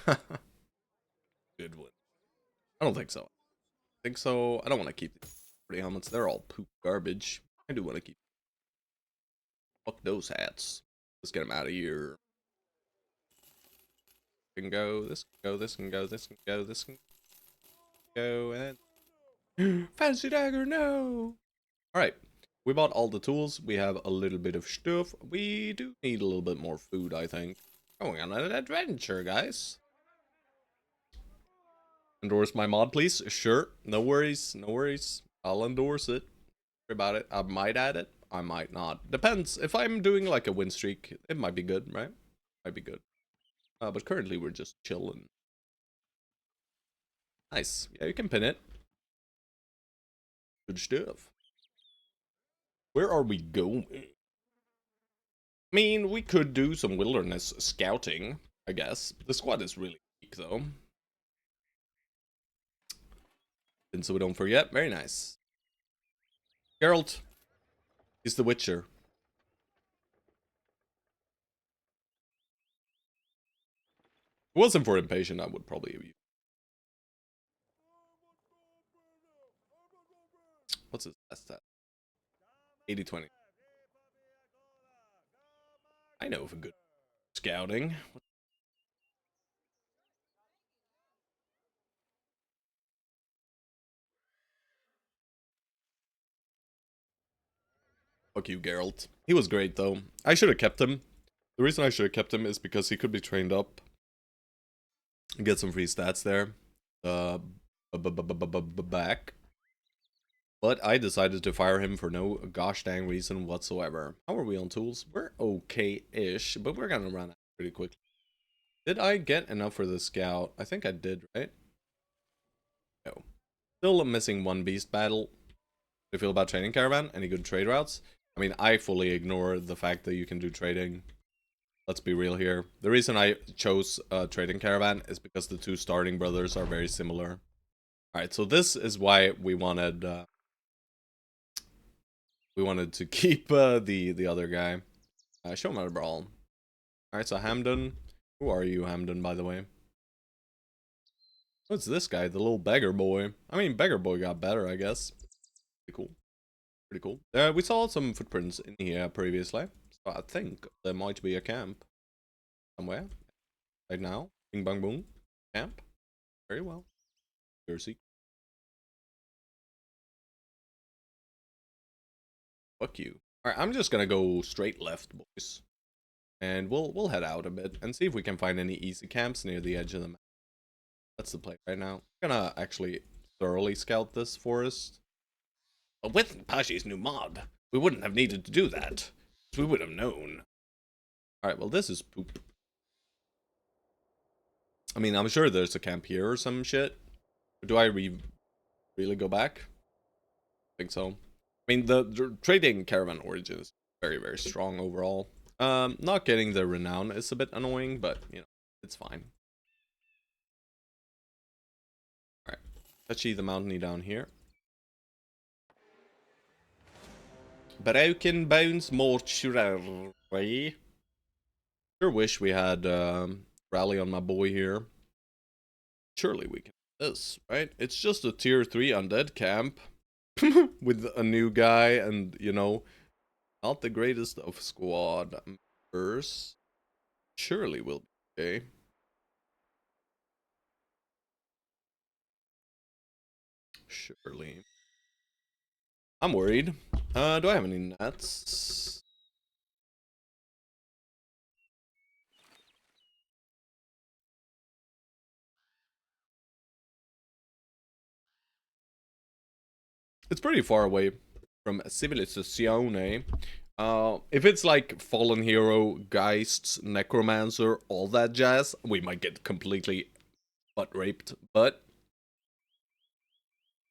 Good one. I don't think so. I think so. I don't want to keep these pretty helmets. They're all poop garbage. I do want to keep. Fuck those hats. Let's get them out of here. Can go. This can go. This can go. This can go. This can go. And fancy dagger. No. All right. We bought all the tools. We have a little bit of stuff. We do need a little bit more food, I think. Going on an adventure, guys. Endorse my mod, please. Sure. No worries. No worries. I'll endorse it. Worry about it. I might add it. I might not. Depends. If I'm doing like a win streak, it might be good, right? Might be good. But currently we're just chilling. Nice. Yeah, you can pin it. Good stuff. Where are we going? I mean, we could do some wilderness scouting, I guess. The squad is really weak, though. And so we don't forget. Very nice. Geralt. He's the Witcher. If it wasn't for Impatient, I would probably have used. What's his best stat? 80-20. I know of a good scouting. Fuck you, Geralt. He was great, though. I should have kept him. The reason I should have kept him is because he could be trained up and get some free stats there. Back. But I decided to fire him for no gosh dang reason whatsoever. How are we on tools? We're okay-ish, but we're gonna run out pretty quickly. Did I get enough for the scout? I think I did, right? No. Still missing one beast battle. How do you feel about trading Caravan? Any good trade routes? I mean, I fully ignore the fact that you can do trading. Let's be real here. The reason I chose trading Caravan is because the two starting brothers are very similar. Alright, so this is why we wanted to keep the other guy. Show him how to brawl. Alright, so Hamden. Who are you, Hamden, by the way? What's this guy? The little beggar boy. I mean, beggar boy got better, I guess. Pretty cool. Pretty cool. We saw some footprints in here previously. So I think there might be a camp somewhere. Right now. Bing bang boom. Camp. Very well. Jersey. Fuck you. Alright, I'm just gonna go straight left, boys. And we'll head out a bit and see if we can find any easy camps near the edge of the map. That's the play right now. I'm gonna actually thoroughly scout this forest. But with Pashi's new mod, we wouldn't have needed to do that. We would have known. Alright, well this is poop. I mean, I'm sure there's a camp here or some shit. Do I really go back? I think so. I mean, the trading Caravan origin is very, very strong overall. Not getting the renown is a bit annoying, but it's fine. Alright. Touchy the mountainy down here. Broken Bones Mortuary. Sure wish we had rally on my boy here. Surely we can do this, right? It's just a tier 3 undead camp with a new guy and, not the greatest of squad members. Surely we'll be okay. Surely. I'm worried. Do I have any nets? It's pretty far away from Civilizazione. If it's like Fallen Hero, Geists, Necromancer, all that jazz, we might get completely butt raped, but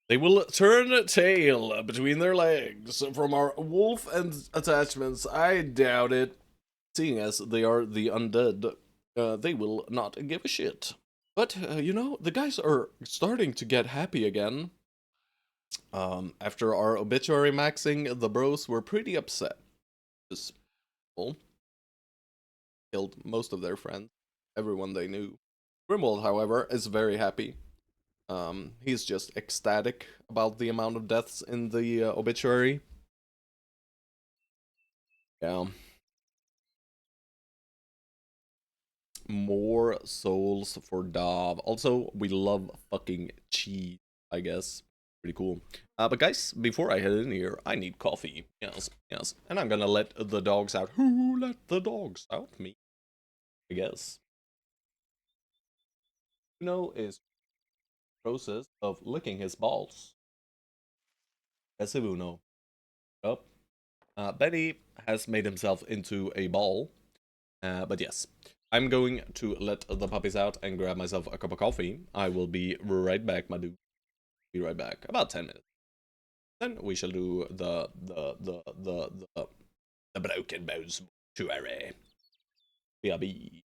they will turn a tail between their legs from our wolf and attachments. I doubt it. Seeing as they are the undead, they will not give a shit. But, the guys are starting to get happy again. After our obituary maxing, the bros were pretty upset. Just killed most of their friends, everyone they knew. Grimwald, however, is very happy. He's just ecstatic about the amount of deaths in the obituary. Yeah. More souls for Dav. Also, we love fucking cheese, I guess. Pretty cool. But guys, before I head in here, I need coffee. Yes, yes. And I'm gonna let the dogs out. Who let the dogs out? Me, I guess. Is process of licking his balls. That's Uno. Yup. Benny has made himself into a ball. But yes, I'm going to let the puppies out and grab myself a cup of coffee. I will be right back, my dude. Be right back. About 10 minutes. Then we shall do the broken bones mortuary. BRB.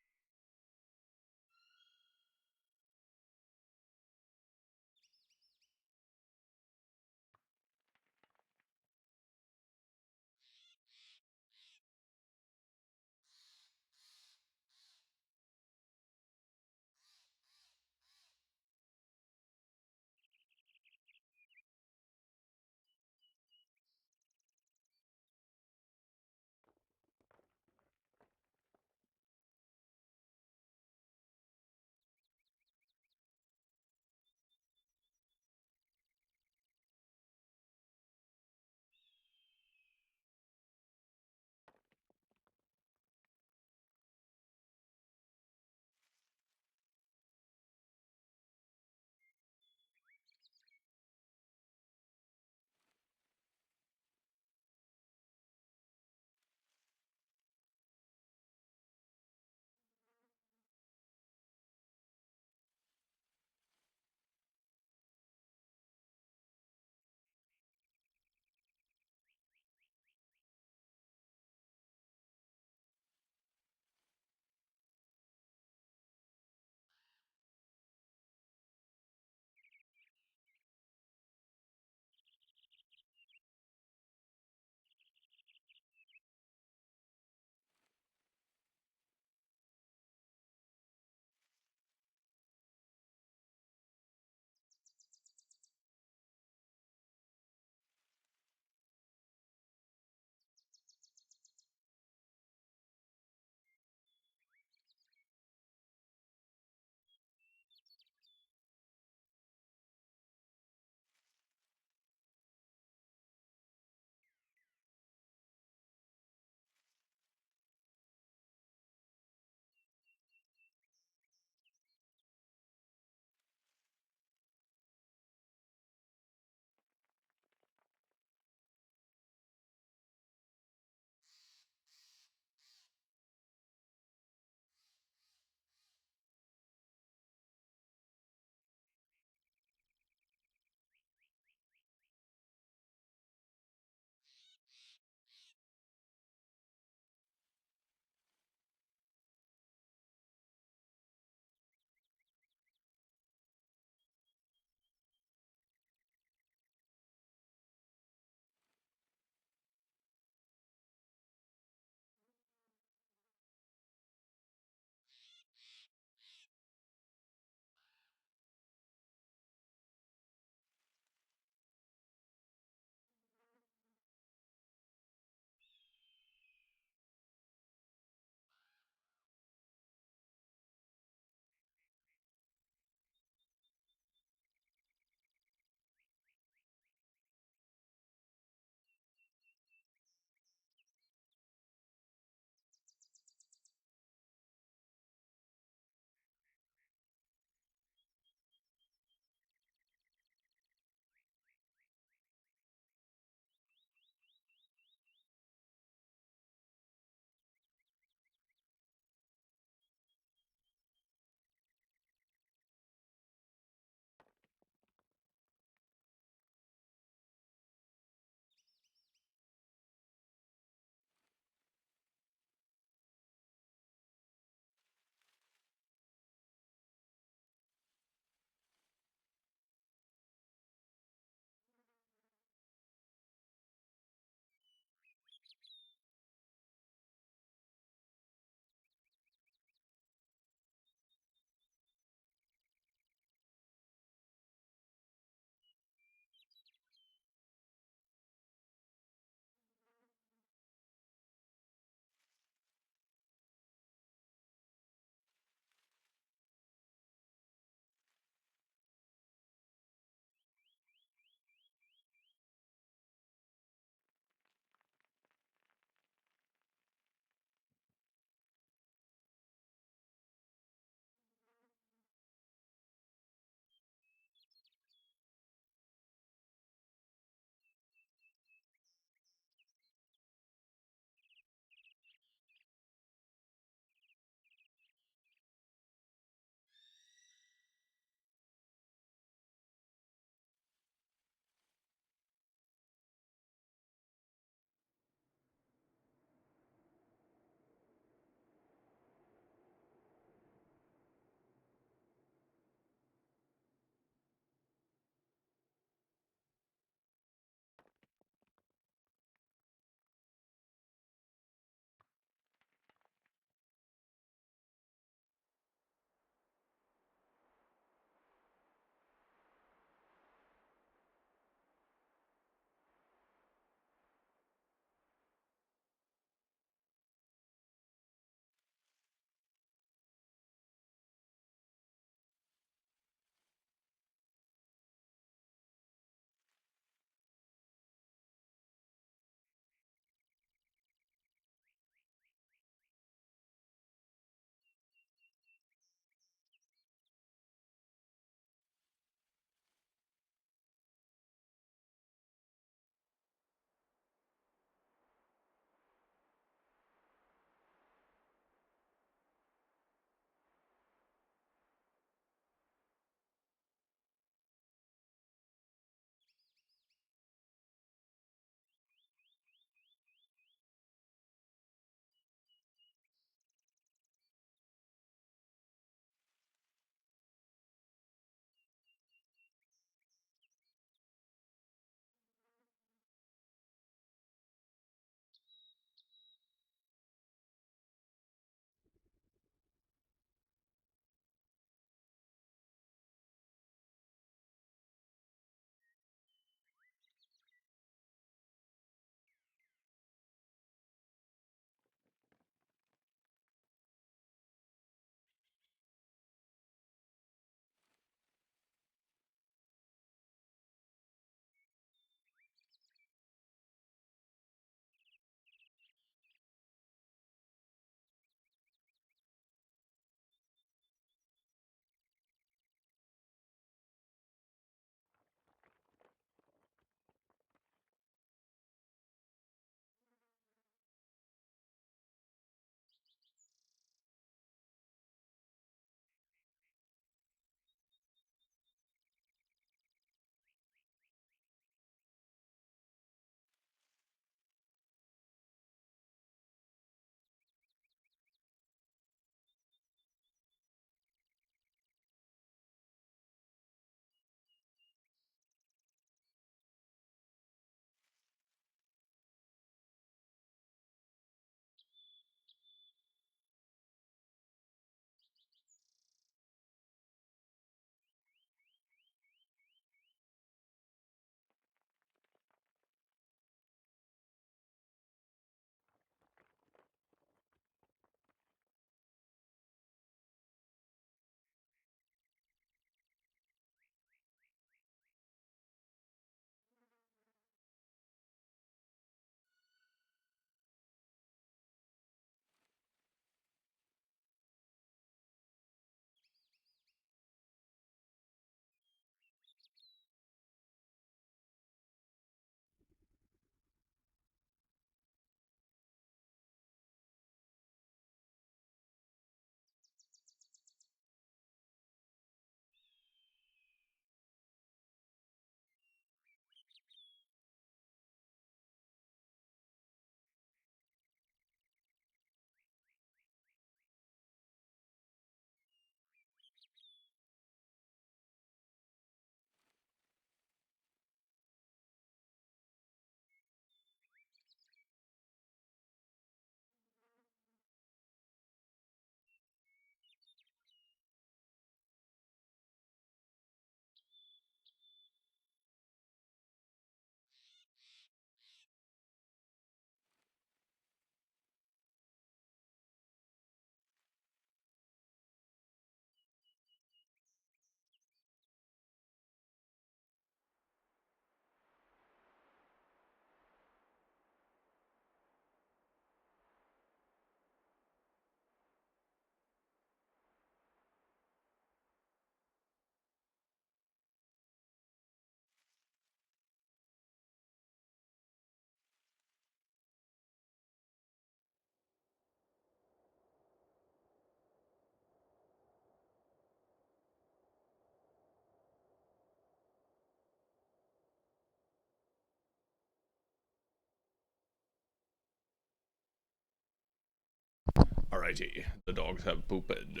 Alrighty, the dogs have pooped.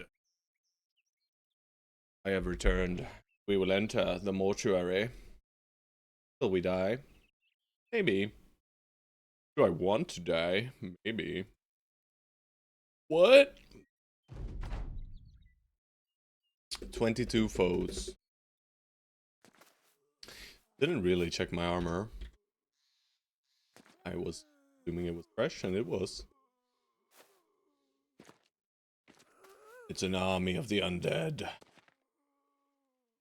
I have returned. We will enter the mortuary. Till we die. Maybe. Do I want to die? Maybe. What? 22 foes. Didn't really check my armor. I was assuming it was fresh, and it was. It's an army of the undead.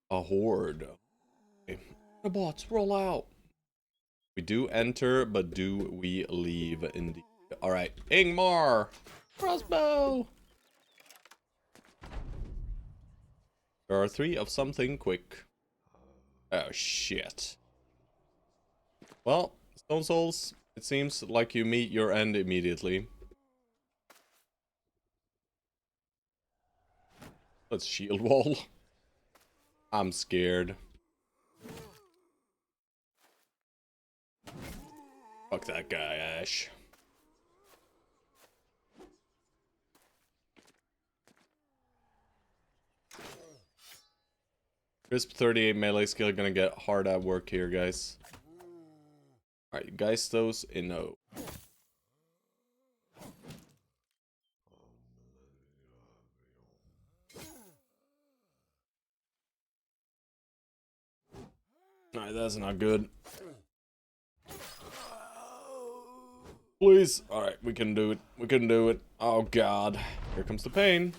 A horde. Okay. The bots, roll out. We do enter, but do we leave indeed? Alright, Ingmar! Crossbow! There are 3 of something quick. Oh, shit. Well, Stone Souls, it seems like you meet your end immediately. Let's shield wall. I'm scared. Fuck that guy, Ash. Crisp 38 melee skill gonna get hard at work here, guys. Alright, Geistos in no. Alright, that's not good. Please. Alright, we can do it. We can do it. Oh god. Here comes the pain.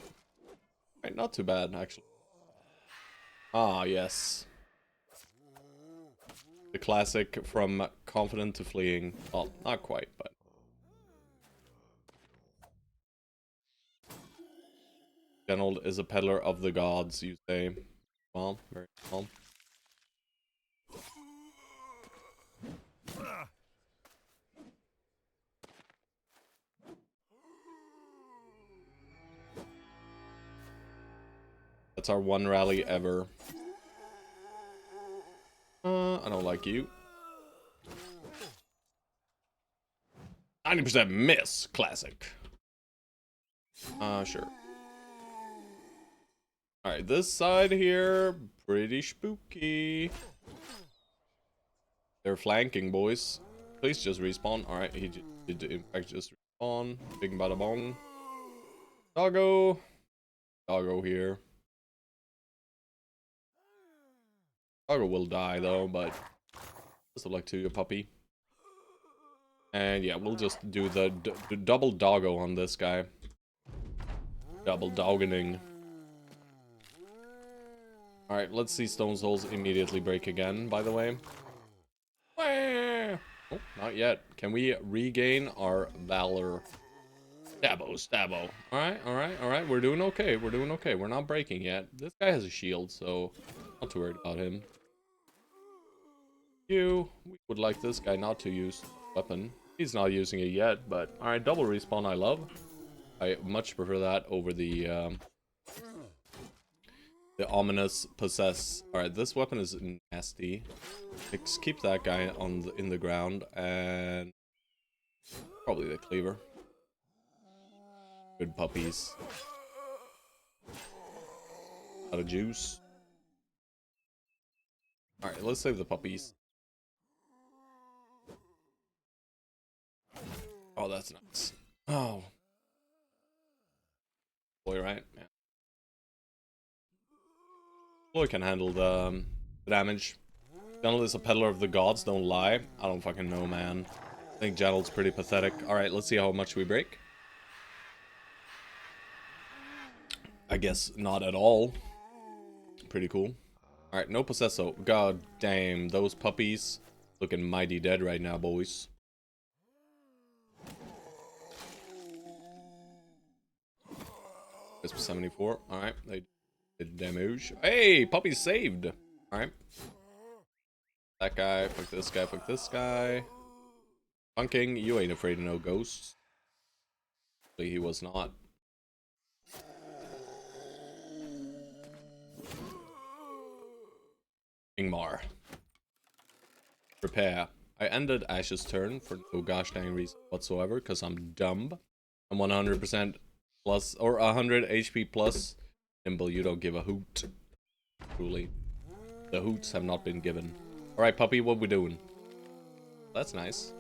Alright, not too bad, actually. Ah, yes. The classic from confident to fleeing. Well, not quite, but. General is a peddler of the gods, you say. Well, very well. That's our one rally ever. I don't like you. 90% miss. Classic. Sure. Alright, this side here, pretty spooky. They're flanking, boys. Please just respawn. Alright, he did in fact just respawn. Big bada bong. Doggo. Doggo here. Doggo will die though, but best of luck to you, puppy. And yeah, we'll just do the double doggo on this guy. Double doggening. Alright, let's see Stone Souls immediately break again, by the way. Oh, not yet. Can we regain our valor? Stabbo, stabbo. Alright, alright, alright. We're doing okay. We're doing okay. We're not breaking yet. This guy has a shield, so not too worried about him. We would like this guy not to use weapon. He's not using it yet, but alright, double respawn I love. I much prefer that over the ominous possess. Alright, this weapon is nasty. Let's keep that guy on in the ground, and probably the cleaver. Good puppies. Out of juice. Alright, let's save the puppies. Oh, that's nice. Oh. Boy, right? Yeah. Boy can handle the damage. General is a peddler of the gods, don't lie. I don't fucking know, man. I think General's pretty pathetic. Alright, let's see how much we break. I guess not at all. Pretty cool. Alright, no possesso. God damn, those puppies looking mighty dead right now, boys. Crisp 74. Alright, they did damage. Hey, puppies saved. Alright. That guy, fuck this guy, fuck this guy. Funking, you ain't afraid of no ghosts. He was not. Ingmar. Prepare. I ended Ash's turn for no gosh dang reason whatsoever, because I'm dumb. I'm 100% plus, or 100 HP plus. Nimble, you don't give a hoot. Truly. The hoots have not been given. Alright, puppy, what we doing? That's nice.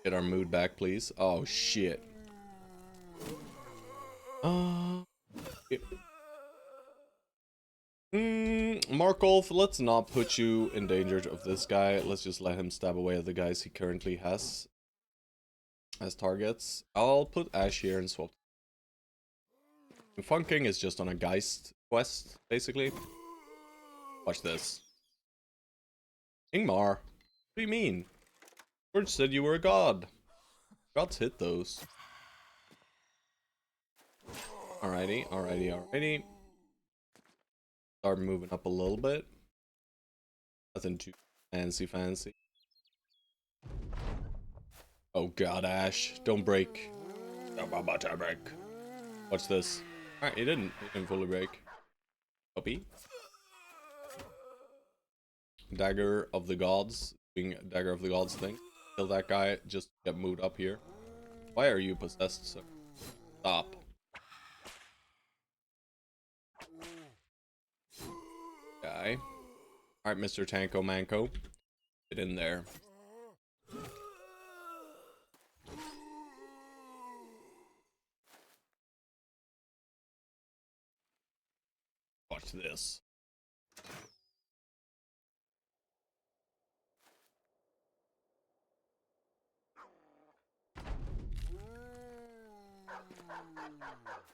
Get our mood back, please. Oh, shit. Yeah. Markov, let's not put you in danger of this guy. Let's just let him stab away at the guys he currently has as targets. I'll put Ash here and swap. Funking is just on a Geist quest, basically. Watch this. Ingmar, what do you mean? Stoerge said you were a god. Gods hit those. Alrighty, alrighty, alrighty. Start moving up a little bit. Nothing too fancy. Oh god, Ash, don't break. I'm about to break. Watch this. Alright, he didn't fully break. Puppy. Dagger of the gods. Doing Dagger of the gods thing. Kill that guy, just get moved up here. Why are you possessed, sir? Stop. Guy. Alright, Mr. Tanko Manko. Get in there. Watch this.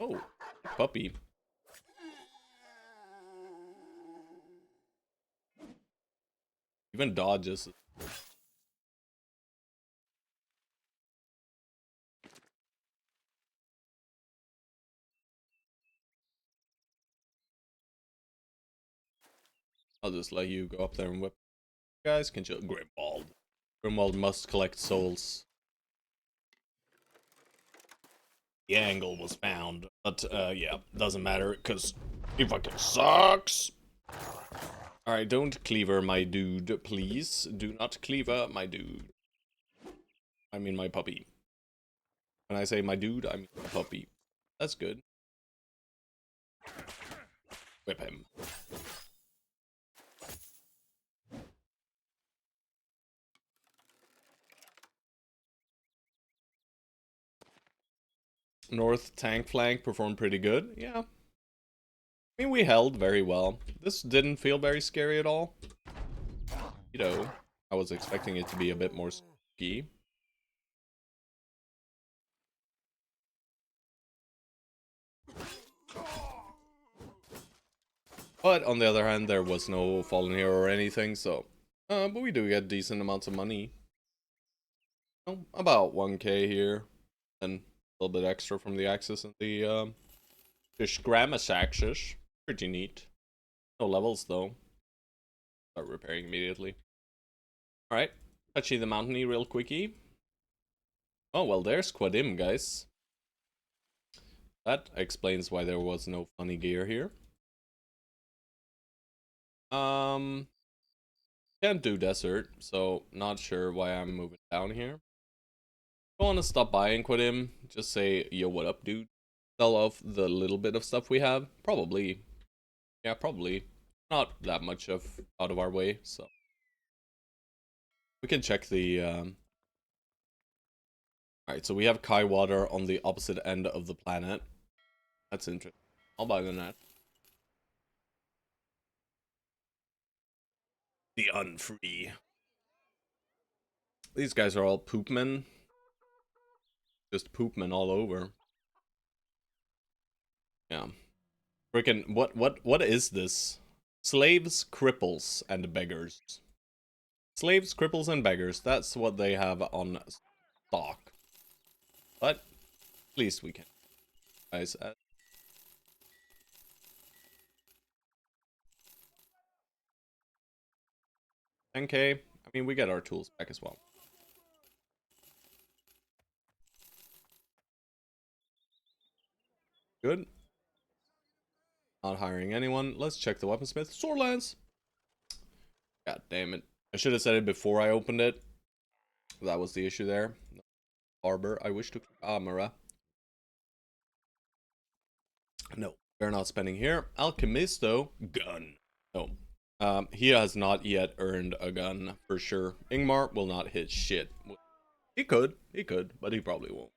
Oh, puppy. Even dodges. I'll just let you go up there and whip. You guys can chill. Grimwald. Grimwald must collect souls. The angle was found, but yeah, doesn't matter because he fucking sucks. Alright, don't cleaver my dude, please. Do not cleaver my dude. I mean my puppy. When I say my dude, I mean my puppy. That's good. Whip him. North tank flank performed pretty good. Yeah. I mean, we held very well. This didn't feel very scary at all. You know, I was expecting it to be a bit more spooky. But on the other hand, there was no fallen hero or anything, so... but we do get decent amounts of money. Oh, about 1k here. And a little bit extra from the axis and the Schrammus axis. Pretty neat. No levels, though. Start repairing immediately. Alright. Touchy the mountainy real quickie. Oh, well, there's Quadim, guys. That explains why there was no funny gear here. Can't do desert, so not sure why I'm moving down here. Don't want to stop by and quit him. Just say, yo, what up, dude? Sell off the little bit of stuff we have? Probably. Yeah, probably. Not that much of out of our way, so. We can check the, Alright, so we have Kai Water on the opposite end of the planet. That's interesting. I'll buy the net. The unfree. These guys are all poopmen. Just poopmen all over. Yeah. Freaking, what is this? Slaves, cripples, and beggars. Slaves, cripples, and beggars. That's what they have on stock. But, at least we can. Guys, 10k. I mean, we get our tools back as well. Good. Not hiring anyone. Let's check the weaponsmith. Swordlands! God damn it. I should have said it before I opened it. That was the issue there. Harbor. I wish to Amara. No, we're not spending here. Alchemisto gun. No. He has not yet earned a gun for sure. Ingmar will not hit shit. He could, but he probably won't.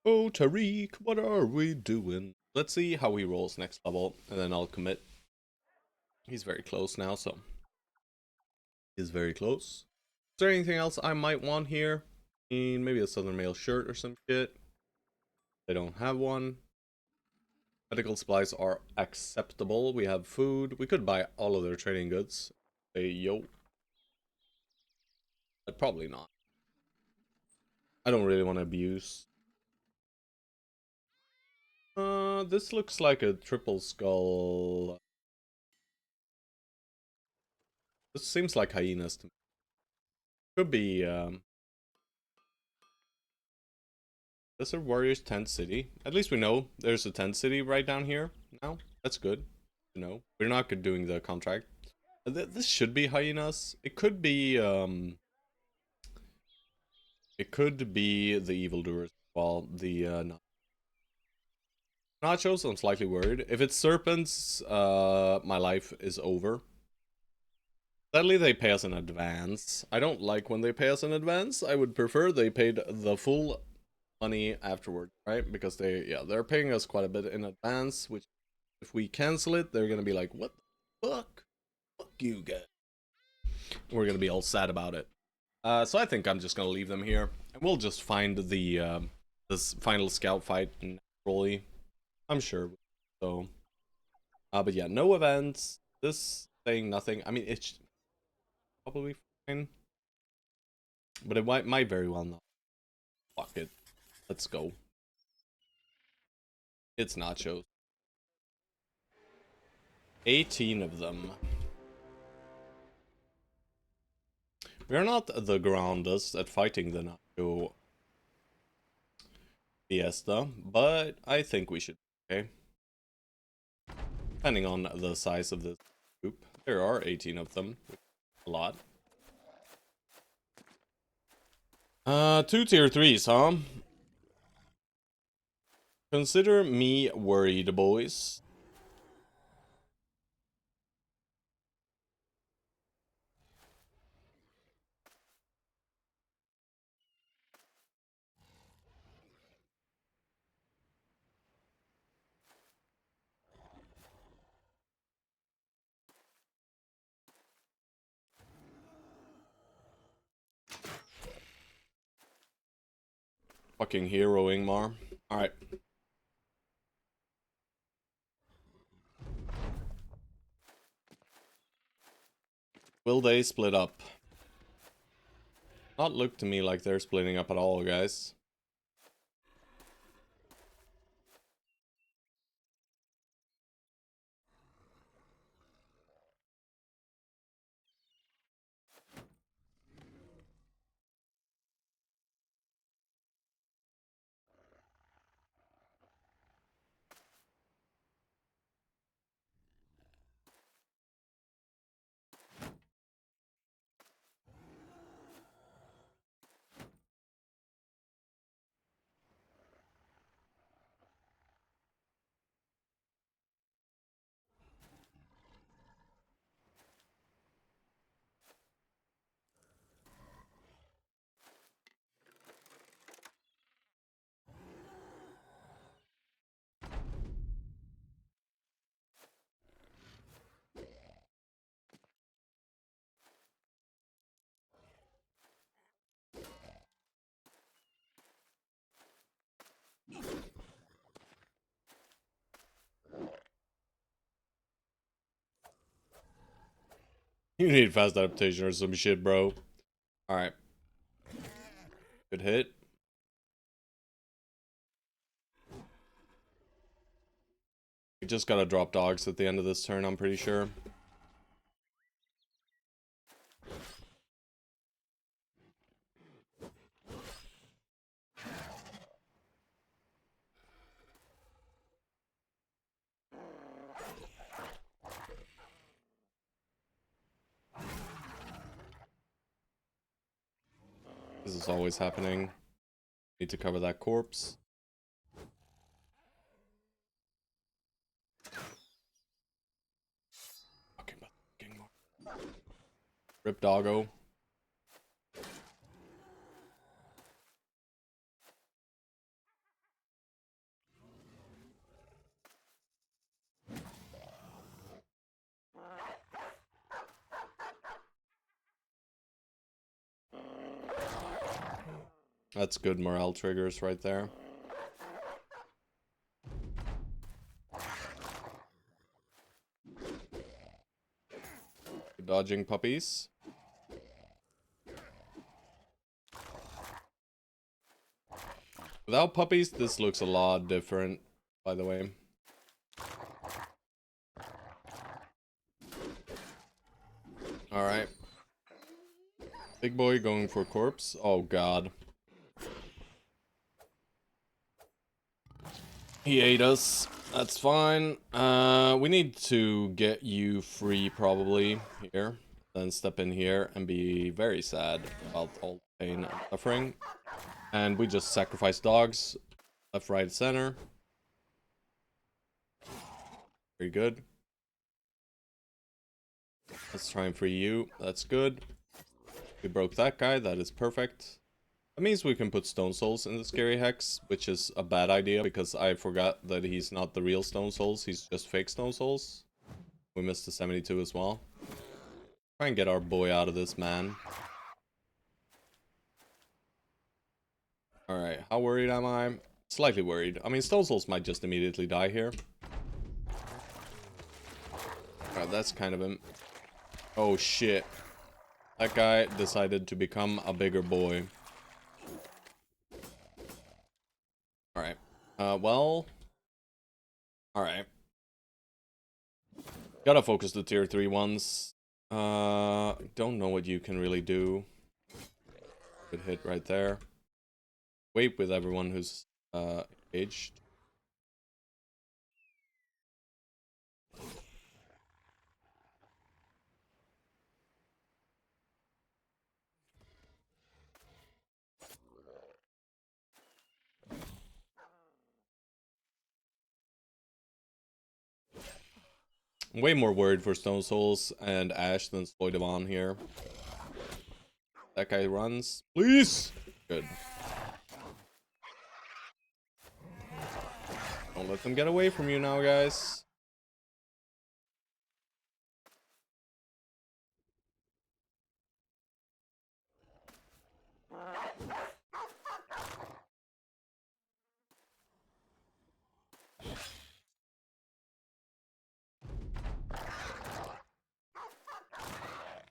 Oh, Tariq, what are we doing? Let's see how he rolls next level, and then I'll commit. He's very close now, so. He's very close. Is there anything else I might want here? I mean, maybe a Southern Mail shirt or some shit. They don't have one. Medical supplies are acceptable. We have food. We could buy all of their trading goods. Hey, yo. But probably not. I don't really want to abuse. This looks like a triple skull. This seems like hyenas to me. Could be, Desert Warriors tent city. At least we know there's a tent city right down here now. That's good to know. We're not good doing the contract. This should be hyenas. It could be the evildoers. Well, the nachos. I'm slightly worried. If it's serpents, my life is over. Sadly, they pay us in advance. I don't like when they pay us in advance. I would prefer they paid the full money afterward, right? Because they're paying us quite a bit in advance, which if we cancel it, they're gonna be like, what the fuck? Fuck you guys. We're gonna be all sad about it. So I think I'm just gonna leave them here, and we'll just find the this final scout fight naturally. I'm sure. So, but yeah, no events. This saying nothing. I mean, it's probably fine, but it might very well not. Fuck it. Let's go. It's nachos. 18 of them. We are not the grandest at fighting the Nacho Fiesta, but I think we should be okay. Depending on the size of this group. There are 18 of them. A lot. 2 tier 3s, huh? Consider me worried, boys. Fucking hero, Ingmar. Alright. Will they split up? Not look to me like they're splitting up at all, guys. You need fast adaptation or some shit, bro. Alright. Good hit. We just gotta drop dogs at the end of this turn, I'm pretty sure. This is always happening. Need to cover that corpse. Okay, but getting more. Rip doggo. That's good morale triggers right there. Dodging puppies. Without puppies, this looks a lot different, by the way. Alright. Big boy going for corpse. Oh god. He ate us. That's fine. We need to get you free probably here. Then step in here and be very sad about all the pain and suffering. And we just sacrifice dogs. Left, right, center. Very good. Let's try and free you. That's good. We broke that guy. That is perfect. That means we can put Stone Souls in the Scary Hex, which is a bad idea because I forgot that he's not the real Stone Souls. He's just fake Stone Souls. We missed the 72 as well. Try and get our boy out of this, man. Alright, how worried am I? Slightly worried. I mean, Stone Souls might just immediately die here. Alright, that's kind of him. Oh shit. That guy decided to become a bigger boy. Alright. Well. Alright. Gotta focus the tier 3 ones. Don't know what you can really do. Good hit right there. Wait with everyone who's engaged. Way more worried for Stone Souls and Ash than Sloydevon here. That guy runs. Please! Good. Don't let them get away from you now, guys.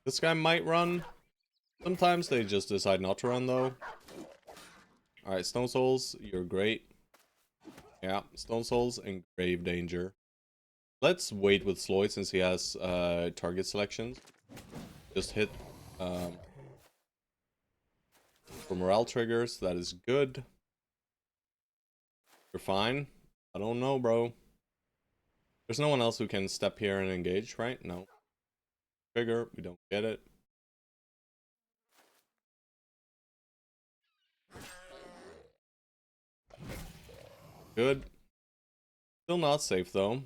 This guy might run. Sometimes they just decide not to run, though. Alright, Stone Souls, you're great. Yeah, Stone Souls in grave danger. Let's wait with Sloyd since he has target selections. Just hit for morale triggers. That is good. You're fine. I don't know, bro. There's no one else who can step here and engage, right? No. Trigger, we don't get it. Good. Still not safe, though.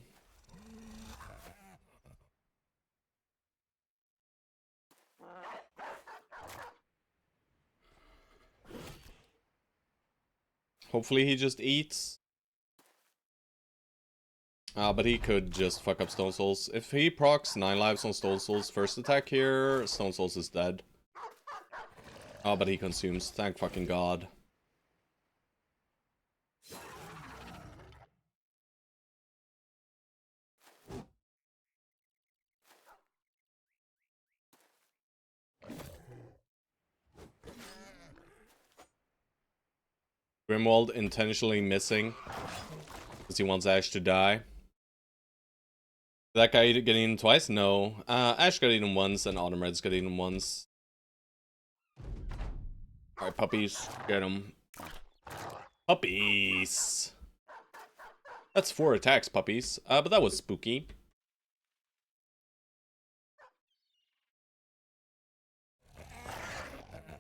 Hopefully he just eats. But he could just fuck up Stone Souls. If he procs 9 lives on Stone Souls first attack here, Stone Souls is dead. Oh, but he consumes. Thank fucking god. Grimwald intentionally missing because he wants Ash to die. That guy get eaten twice? No. Ash got eaten once and Autumn Reds got eaten once. Alright, puppies. Get them. Puppies! That's 4 attacks, puppies. But that was spooky.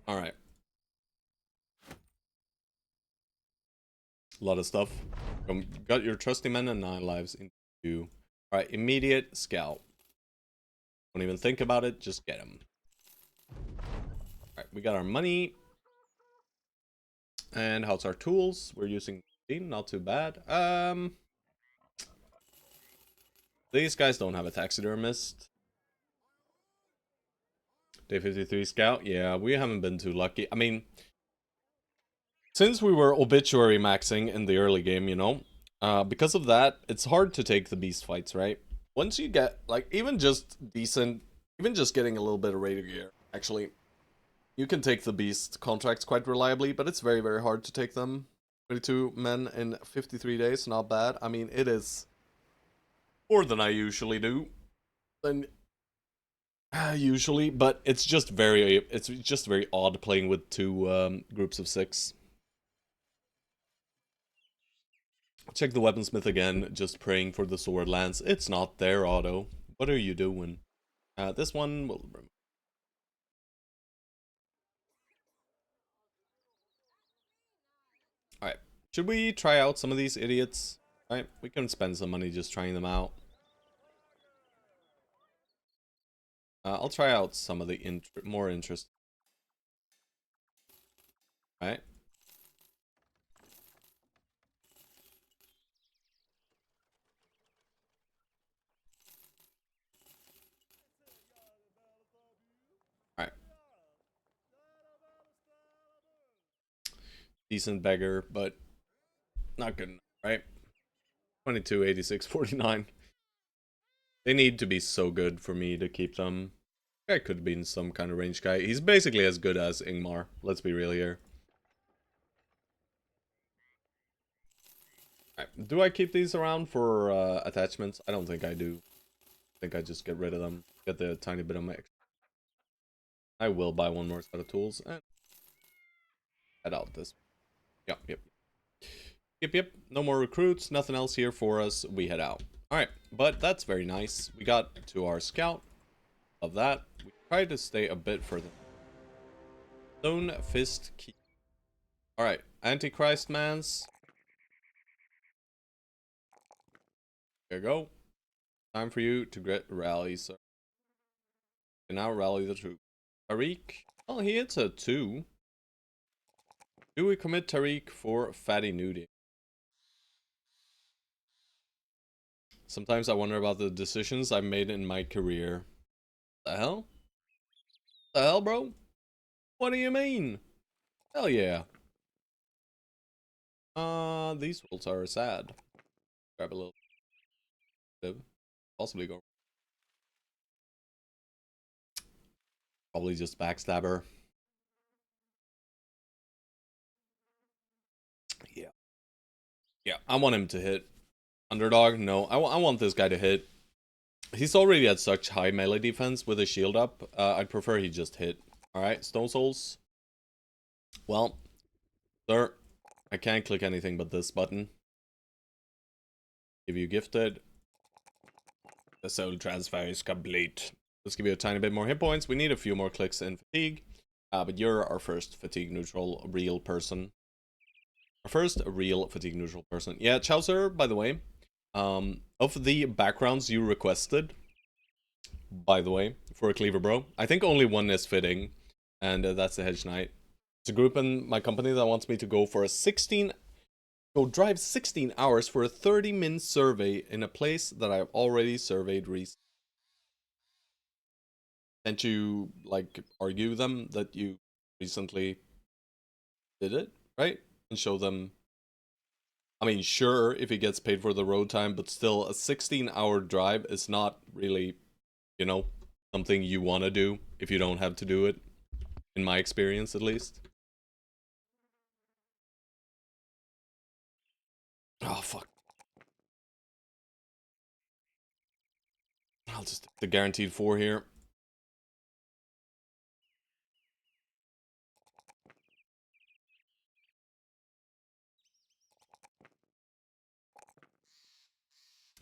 Alright. A lot of stuff. Got your trusty men and 9 lives into. Alright, immediate scout. Don't even think about it, just get him. Alright, we got our money. And how's our tools? We're using not too bad. These guys don't have a taxidermist. Day 53 scout. Yeah, we haven't been too lucky. I mean, since we were obituary maxing in the early game, you know, because of that, it's hard to take the beast fights, right? Once you get, like, even just decent, even just getting a little bit of raider gear, actually, you can take the beast contracts quite reliably, but it's very, very hard to take them. 22 men in 53 days, not bad. I mean, it is more than I usually do. Than usually, but it's just very odd playing with two groups of 6. Check the weaponsmith again, just praying for the sword lance. It's not there, Otto. What are you doing? This one will. Alright. Should we try out some of these idiots? Alright, we can spend some money just trying them out. I'll try out some of the more interesting. Alright. Alright. Decent beggar, but not good enough, right? 22, 86, 49. They need to be so good for me to keep them. Guy could have been some kind of range guy. He's basically as good as Ingmar. Let's be real here. Right. Do I keep these around for attachments? I don't think I do. I think I just get rid of them. Get the tiny bit of my extra. I will buy one more set of tools and head out this. Yep, yep. Yep, yep. No more recruits. Nothing else here for us. We head out. Alright, but that's very nice. We got to our scout. Of that. We try to stay a bit further. Stone Fist Key. Alright, Antichrist Mans. There you go. Time for you to get rally, sir. And now rally the troops. Tariq. Oh, he hits a 2. Do we commit Tariq for fatty nudie? Sometimes I wonder about the decisions I made in my career. The hell? The hell, bro? What do you mean? Hell yeah. These wolves are sad. Grab a little. Possibly go. Probably just backstabber. Yeah. Yeah, I want him to hit. Underdog? No, I want this guy to hit. He's already at such high melee defense with his shield up. I'd prefer he just hit. Alright, Stone Souls. Well, sir, I can't click anything but this button. Give you gifted. The soul transfer is complete. Let's give you a tiny bit more hit points. We need a few more clicks in fatigue. But you're our first fatigue neutral real person. Our first real fatigue neutral person. Yeah, Chaucer, by the way. Of the backgrounds you requested, by the way, for a cleaver bro, I think only one is fitting, and that's the Hedge Knight. It's a group in my company that wants me to go for a drive 16 hours for a 30-minute survey in a place that I've already surveyed recently. Can't you, like, argue them that you recently did it, right? And show them. I mean, sure, if he gets paid for the road time, but still, a 16-hour drive is not really, you know, something you want to do if you don't have to do it, in my experience at least. Oh, fuck. I'll just take the guaranteed 4 here.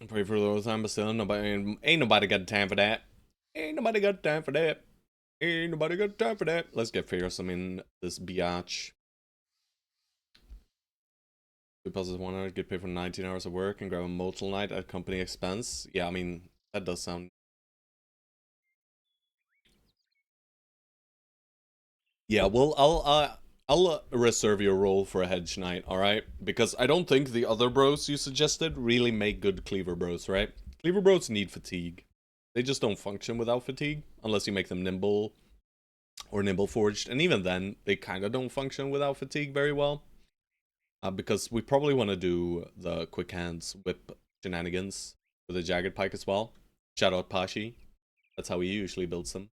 Pray for the road time, but still, ain't nobody got time for that. Ain't nobody got time for that. Ain't nobody got time for that. Let's get fearsome in this biatch. Deposit 100, get paid for 19 hours of work, and grab a motel night at company expense. Yeah, I mean, that does sound... Yeah, well, I'll reserve your role for a hedge night, alright? Because I don't think the other bros you suggested really make good cleaver bros, right? Cleaver bros need fatigue. They just don't function without fatigue, unless you make them nimble or nimble forged, and even then, they kind of don't function without fatigue very well. Because we probably want to do the quick hands whip shenanigans with the jagged pike as well. Shout out Pashi. That's how he usually builds them.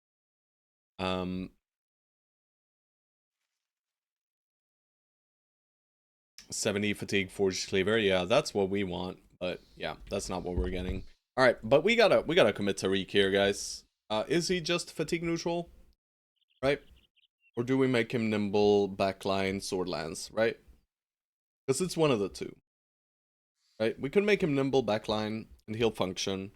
70 fatigue forged cleaver. Yeah, that's what we want. But yeah, that's not what we're getting. All right, but we gotta commit Tariq here, guys. Is he just fatigue neutral, right? Or do we make him nimble backline sword lance, right? Because it's one of the two, right? We could make him nimble backline and he'll function,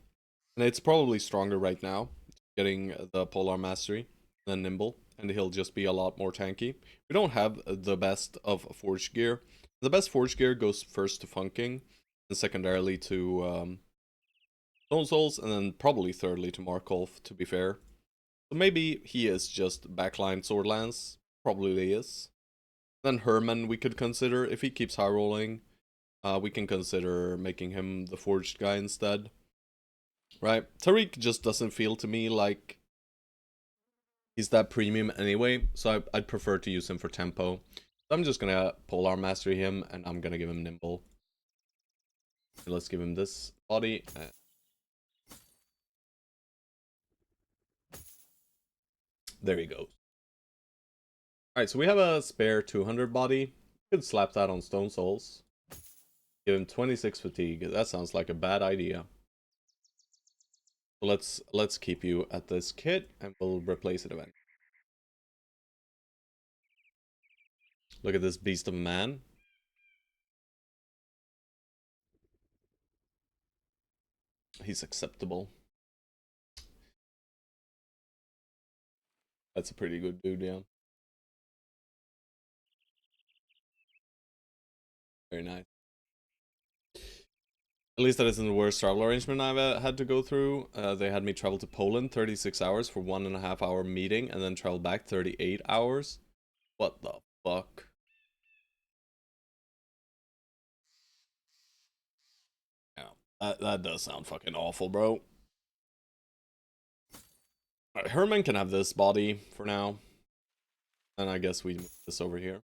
and it's probably stronger right now, getting the polar mastery than nimble, and he'll just be a lot more tanky. We don't have the best of forged gear. The best forged gear goes first to funking, and secondarily to Stone Souls, and then probably thirdly to Markolf, to be fair. So maybe he is just backline sword lance. Probably is. Then Herman we could consider. If he keeps high rolling, we can consider making him the forged guy instead. Right? Tariq just doesn't feel to me like he's that premium anyway, so I'd prefer to use him for tempo. So I'm just gonna polar mastery him, and I'm gonna give him nimble. And let's give him this body. There he goes. Alright, so we have a spare 200 body. Could slap that on Stone Souls. Give him 26 fatigue. That sounds like a bad idea. So let's keep you at this kit, and we'll replace it eventually. Look at this beast of a man. He's acceptable. That's a pretty good dude, yeah. Very nice. At least that isn't the worst travel arrangement I've had to go through. They had me travel to Poland 36 hours for 1.5 hour meeting, and then travel back 38 hours. What the fuck? Yeah, that does sound fucking awful, bro. Alright, Herman can have this body for now. And I guess we move this over here.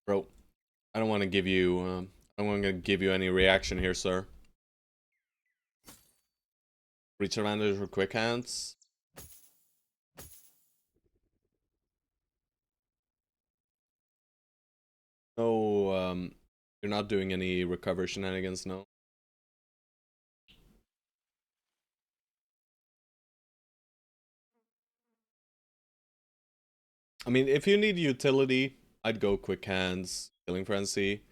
Bro, I don't want to give you, I don't want to give you any reaction here, sir. Reach advantage or quick hands. No, you're not doing any recover shenanigans, no? I mean, if you need utility, I'd go quick hands, killing frenzy.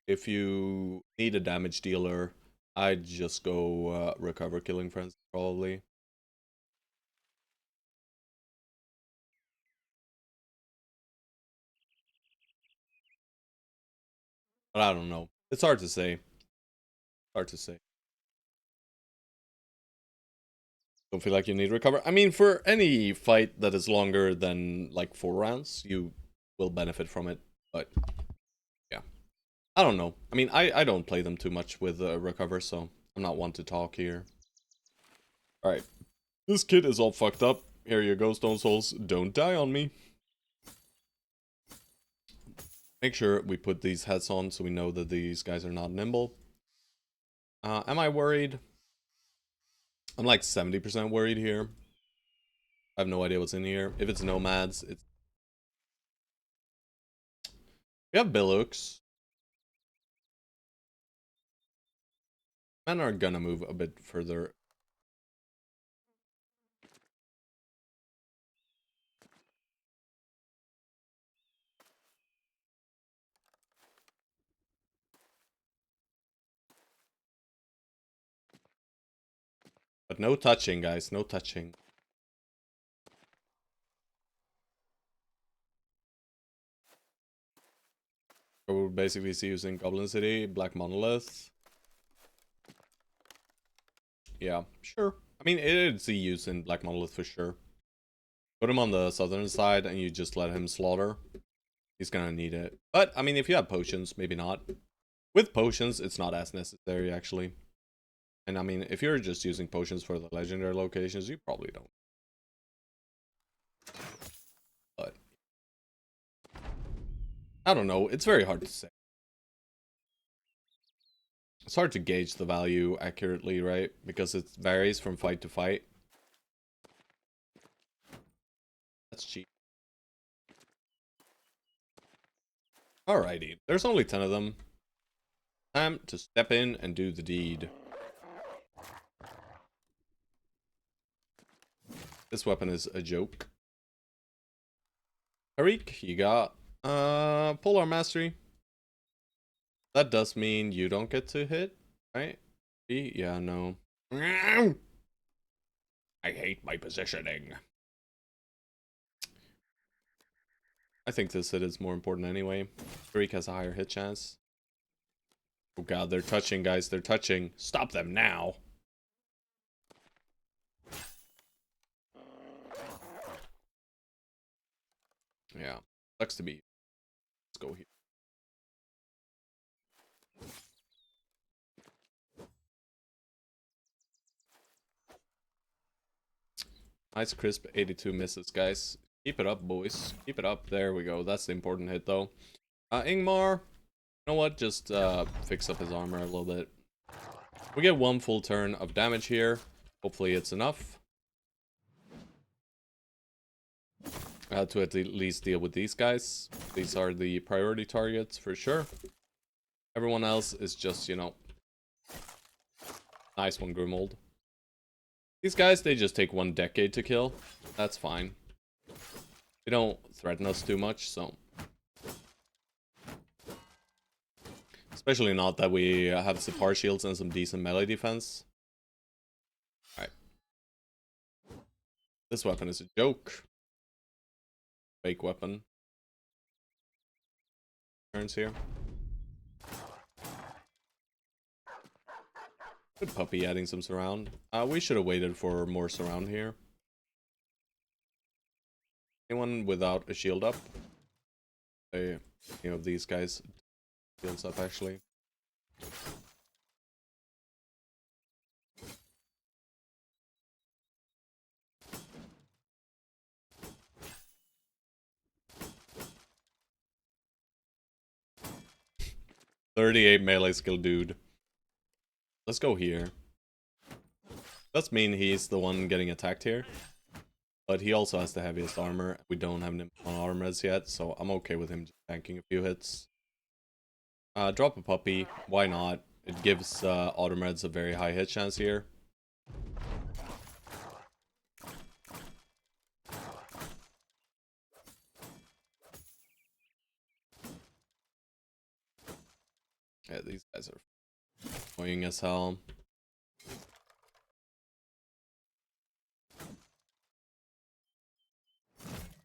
If you need a damage dealer, I'd just go recover killing frenzy, probably. But I don't know. It's hard to say. Hard to say. Don't feel like you need recover. I mean, for any fight that is longer than like 4 rounds, you will benefit from it. But yeah, I don't know. I mean, I don't play them too much with recover, so I'm not one to talk here. All right, this kid is all fucked up. Here you go, Stone Souls. Don't die on me. Make sure we put these hats on so we know that these guys are not nimble. Am I worried? I'm like 70% worried here. I have no idea what's in here. If it's nomads, it's... We have billooks. Men are gonna move a bit further. but no touching, guys. No touching. So we're basically using Goblin City, Black Monolith. Yeah, sure. I mean, it's a use in Black Monolith for sure. Put him on the southern side and you just let him slaughter. He's gonna need it. But, I mean, if you have potions, maybe not. With potions, it's not as necessary, actually. And, I mean, if you're just using potions for the legendary locations, you probably don't. But, I don't know. It's very hard to say. It's hard to gauge the value accurately, right? Because it varies from fight to fight. That's cheap. Alrighty, there's only 10 of them. Time to step in and do the deed. This weapon is a joke. Tariq, you got Polar Mastery. That does mean you don't get to hit, right? Yeah, no. I hate my positioning. I think this hit is more important anyway. Tariq has a higher hit chance. Oh god, they're touching, guys. They're touching. Stop them now. Yeah, sucks to be. Let's go here. Nice crisp 82 misses, guys. Keep it up, boys. Keep it up. There we go. That's the important hit, though. Ingmar, you know what? Just fix up his armor a little bit. We get one full turn of damage here. Hopefully it's enough. To at least deal with these guys. These are the priority targets for sure. Everyone else is just, you know... Nice one, Grimold. These guys, they just take 1 decade to kill. That's fine. They don't threaten us too much, so... Especially not that we have some par shields and some decent melee defense. Alright. This weapon is a joke. Fake weapon. Turns here. Good puppy adding some surround. We should have waited for more surround here. Anyone without a shield up? Any of these guys shields up actually. .38 melee skill dude. Let's go here. Does mean he's the one getting attacked here. But he also has the heaviest armor. We don't have him on armors yet, so I'm okay with him just tanking a few hits. Drop a puppy. Why not? It gives Automeds a very high hit chance here. Yeah, these guys are annoying as hell.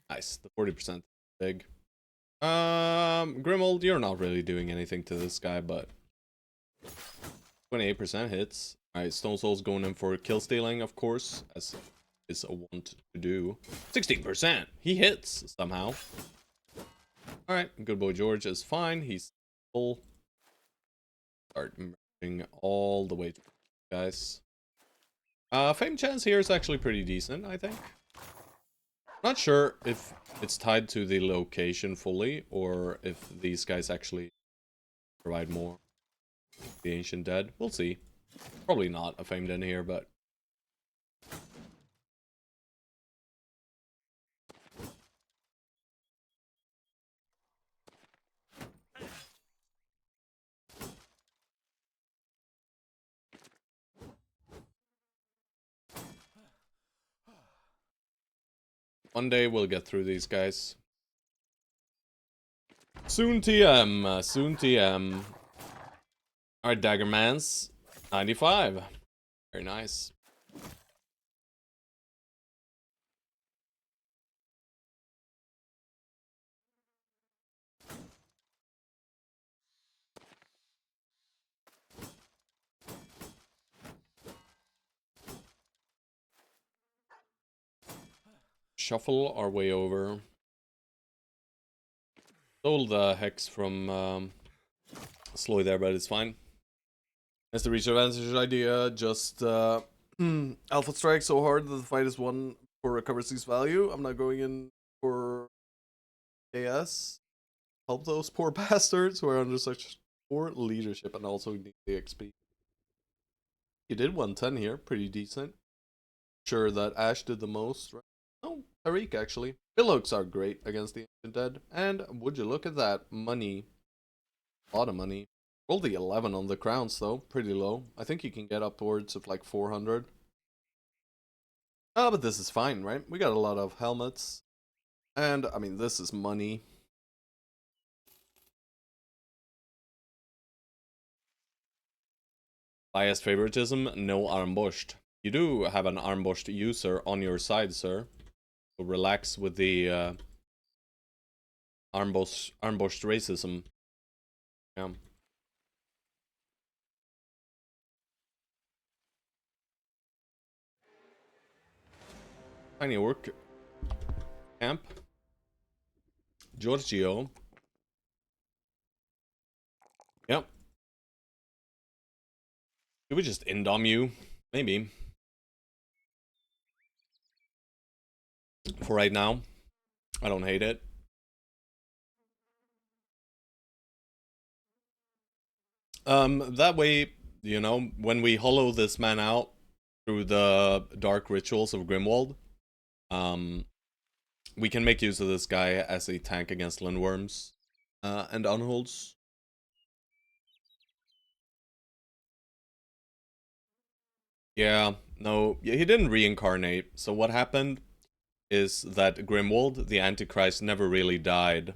Nice, the 40% big. Grimold, you're not really doing anything to this guy, but 28% hits. Alright, Stone Soul's going in for kill stealing, of course, as is a want to do. 16%! He hits somehow. Alright, good boy George is fine. He's full. Start moving all the way to guys. Fame chance here is actually pretty decent, I think. Not sure if it's tied to the location fully, or if these guys actually provide more. The Ancient Dead. We'll see. Probably not a famed in here, but... One day we'll get through these guys. Soon TM. Soon TM. Alright, Daggermans. 95. Very nice. shuffle our way over. Stole the hex from Sloy there, but it's fine. That's the reach advantage idea. Just Alpha Strike so hard that the fight is won for recover 6 value. I'm not going in for AS. Help those poor bastards who are under such poor leadership and also need the XP. You did 110 here, pretty decent. Sure that Ash did the most, right? No, Tariq actually. Billooks are great against the Ancient Dead. And would you look at that? Money. A lot of money. Roll the 11 on the crowns though, pretty low. I think you can get upwards of like 400. Oh, but this is fine, right? We got a lot of helmets. And, I mean, this is money. Biased favoritism, no ambushed. You do have an ambushed user on your side, sir. So relax with the ambushed racism. Yeah. Tiny work camp. Giorgio. Yep. Did we just indom you? Maybe. For right now. I don't hate it. That way, you know, when we hollow this man out through the dark rituals of Grimwald, we can make use of this guy as a tank against Lindworms and Unholds. Yeah, no, he didn't reincarnate. So what happened is that Grimwald, the Antichrist, never really died.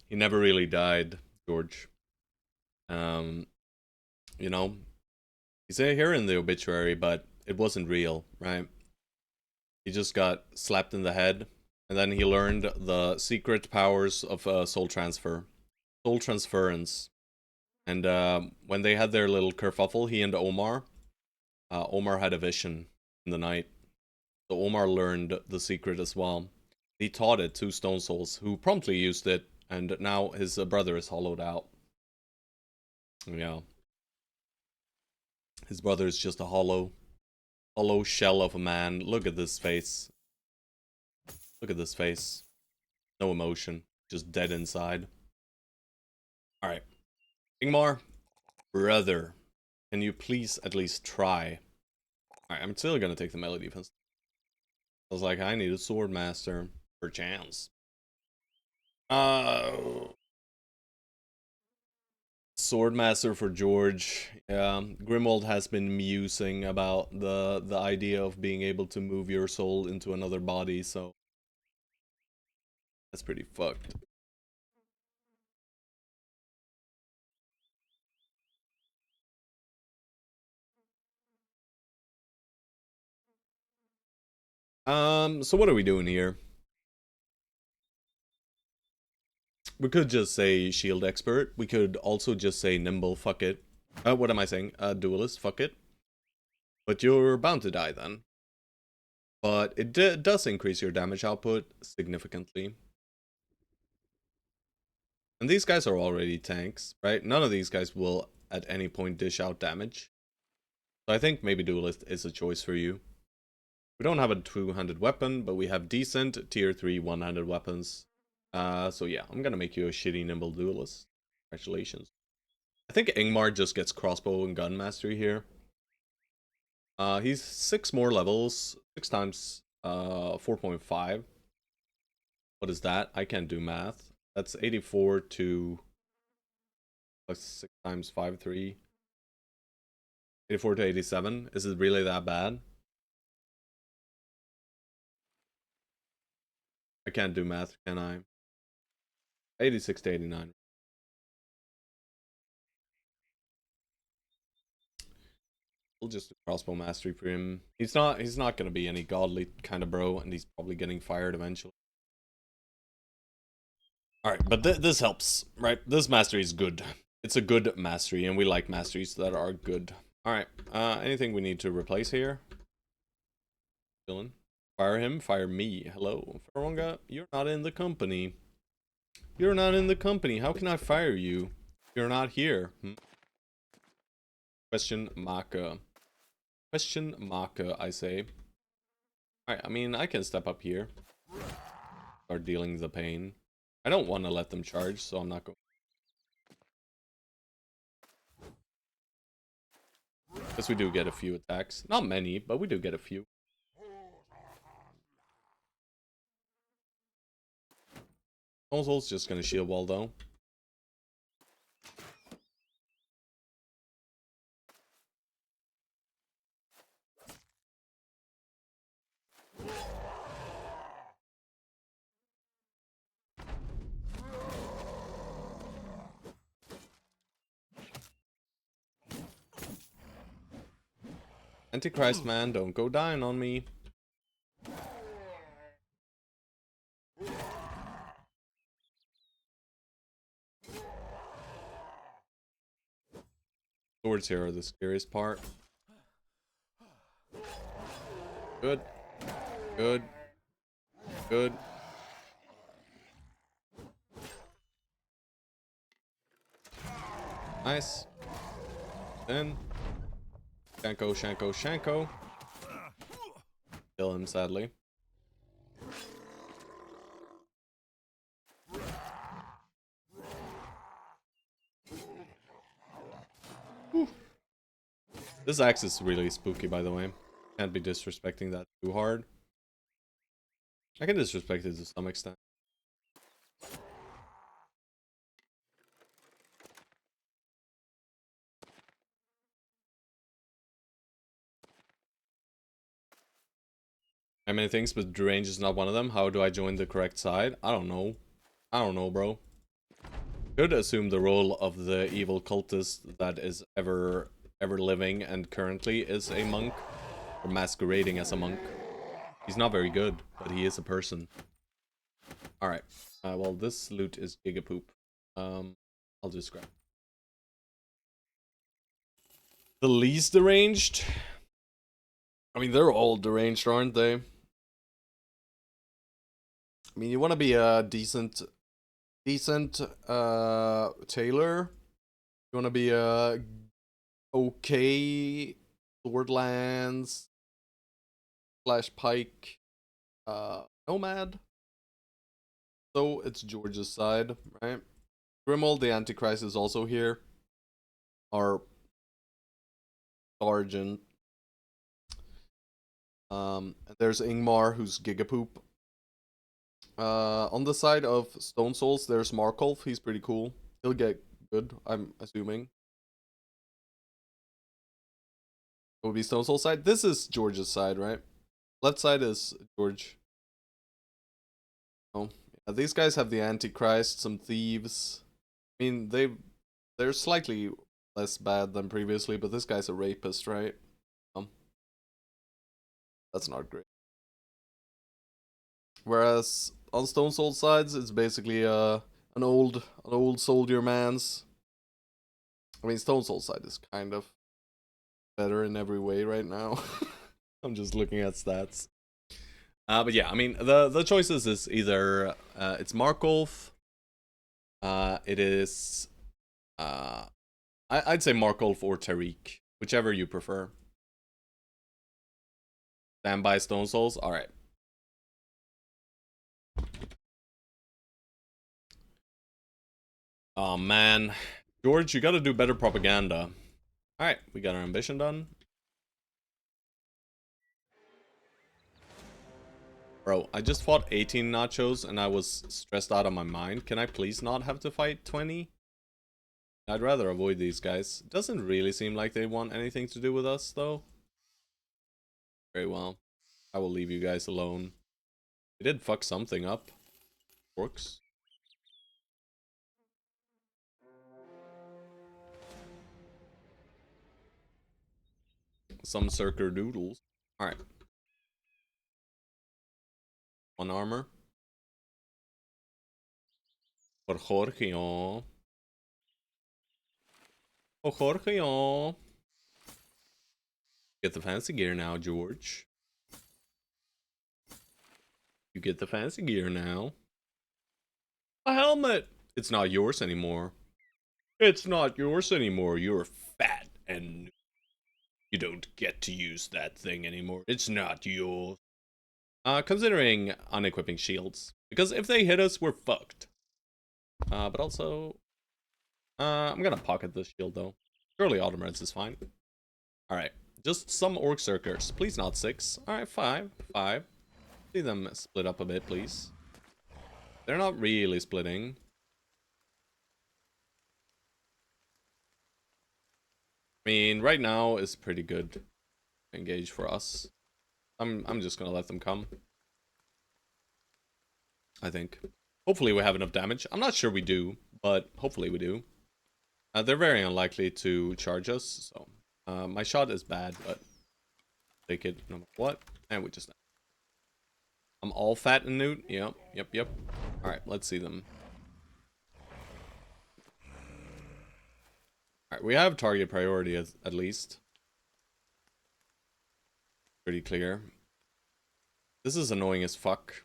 He never really died, George. You know, he's here in the obituary, but it wasn't real, right? He just got slapped in the head, and then he learned the secret powers of soul transfer, soul transference. And when they had their little kerfuffle, he and Omar, Omar had a vision in the night. So Omar learned the secret as well. He taught it to Stone Souls, who promptly used it, and now his brother is hollowed out. Yeah. His brother is just a hollow shell of a man. Look at this face. Look at this face. No emotion. Just dead inside. Alright. Ingmar, brother, can you please at least try? Alright, I'm still gonna take the melee defense. I was like, I need a sword master for chance. Swordmaster for George. Yeah, Grimwald has been musing about the idea of being able to move your soul into another body, so that's pretty fucked. So what are we doing here? We could just say shield expert. We could also just say nimble, fuck it. What am I saying? Duelist, fuck it. But you're bound to die then. But it does increase your damage output significantly. And these guys are already tanks, right? None of these guys will at any point dish out damage. So I think maybe Duelist is a choice for you. We don't have a two-handed weapon, but we have decent tier 3 one-handed weapons. So yeah, I'm gonna make you a shitty nimble Duelist. Congratulations. I think Ingmar just gets crossbow and gun mastery here. He's 6 more levels. 6 times 4.5. What is that? I can't do math. That's 84 to plus 6 times 5, 3. 84 to 87. Is it really that bad? I can't do math, can I? 86 to 89. We'll just do crossbow mastery for him. He's not gonna be any godly kind of bro, and he's probably getting fired eventually. Alright, but this helps, right? This mastery is good. It's a good mastery, and we like masteries that are good. Alright, anything we need to replace here? Dylan? Fire him, fire me. Hello. Faronga, you're not in the company. You're not in the company. How can I fire you? You're not here. Question marker. Question marker, I say. Alright, I mean, I can step up here. Start dealing the pain. I don't want to let them charge, so I'm not going. Because we do get a few attacks. Not many, but we do get a few. Console's just gonna shield wall though. Antichrist man, don't go dying on me. Swords here are the scariest part. Good. Good. Good. Nice. Then. Shanko, Shanko, Shanko. Kill him, sadly. Whew. This axe is really spooky, by the way. Can't be disrespecting that too hard. I can disrespect it to some extent. I many things, but range is not one of them. How do I join the correct side? I don't know. I don't know, bro. Could assume the role of the evil cultist that is ever living and currently is a monk, or masquerading as a monk. He's not very good, but he is a person. Alright. Well, this loot is gigapoop. I'll just grab. The least deranged? I mean, they're all deranged, aren't they? I mean, you want to be a decent tailor. You want to be a okay swordlands / pike nomad. So it's George's side, right? Grimold the Antichrist is also here. Our sergeant. And there's Ingmar, who's gigapoop. On the side of Stone Souls, there's Markolf. He's pretty cool. He'll get good, I'm assuming. It would be Stone Soul side. This is George's side, right? Left side is George. Oh, yeah, these guys have the Antichrist, some thieves. I mean, they're slightly less bad than previously, but this guy's a rapist, right? That's not great. Whereas on Stone Soul sides, it's basically an old soldier man's. I mean, Stone Soul side is kind of better in every way right now. I'm just looking at stats. But yeah, I mean, the choices is either it's Markolf. It is I'd say Markolf or Tariq, whichever you prefer. Stand by Stone Souls. All right. Oh man, George, you got to do better propaganda. All right, we got our ambition done. Bro, I just fought 18 nachos and I was stressed out of my mind. Can I please not have to fight 20? I'd rather avoid these guys. Doesn't really seem like they want anything to do with us, though. Very well. I will leave you guys alone. They did fuck something up. Works. Some circular doodles. Alright. One armor. For Jorge. Oh, Jorge. Get the fancy gear now, George. You get the fancy gear now. A helmet! It's not yours anymore. It's not yours anymore. You're fat and you don't get to use that thing anymore. It's not yours. Considering unequipping shields. Because if they hit us, we're fucked. But also... I'm gonna pocket this shield, though. Surely Autumn Reds is fine. Alright. Just some Orc Circers. Please not 6. Alright, 5. 5. See them split up a bit, please. They're not really splitting. I mean, right now is pretty good engage for us. I'm just gonna let them come. I think. Hopefully we have enough damage. I'm not sure we do, but hopefully we do. They're very unlikely to charge us, so my shot is bad, but take it no matter what. And we just... I'm all fat and nude. Yep. Alright, let's see them. Alright, we have target priority at least. Pretty clear. This is annoying as fuck.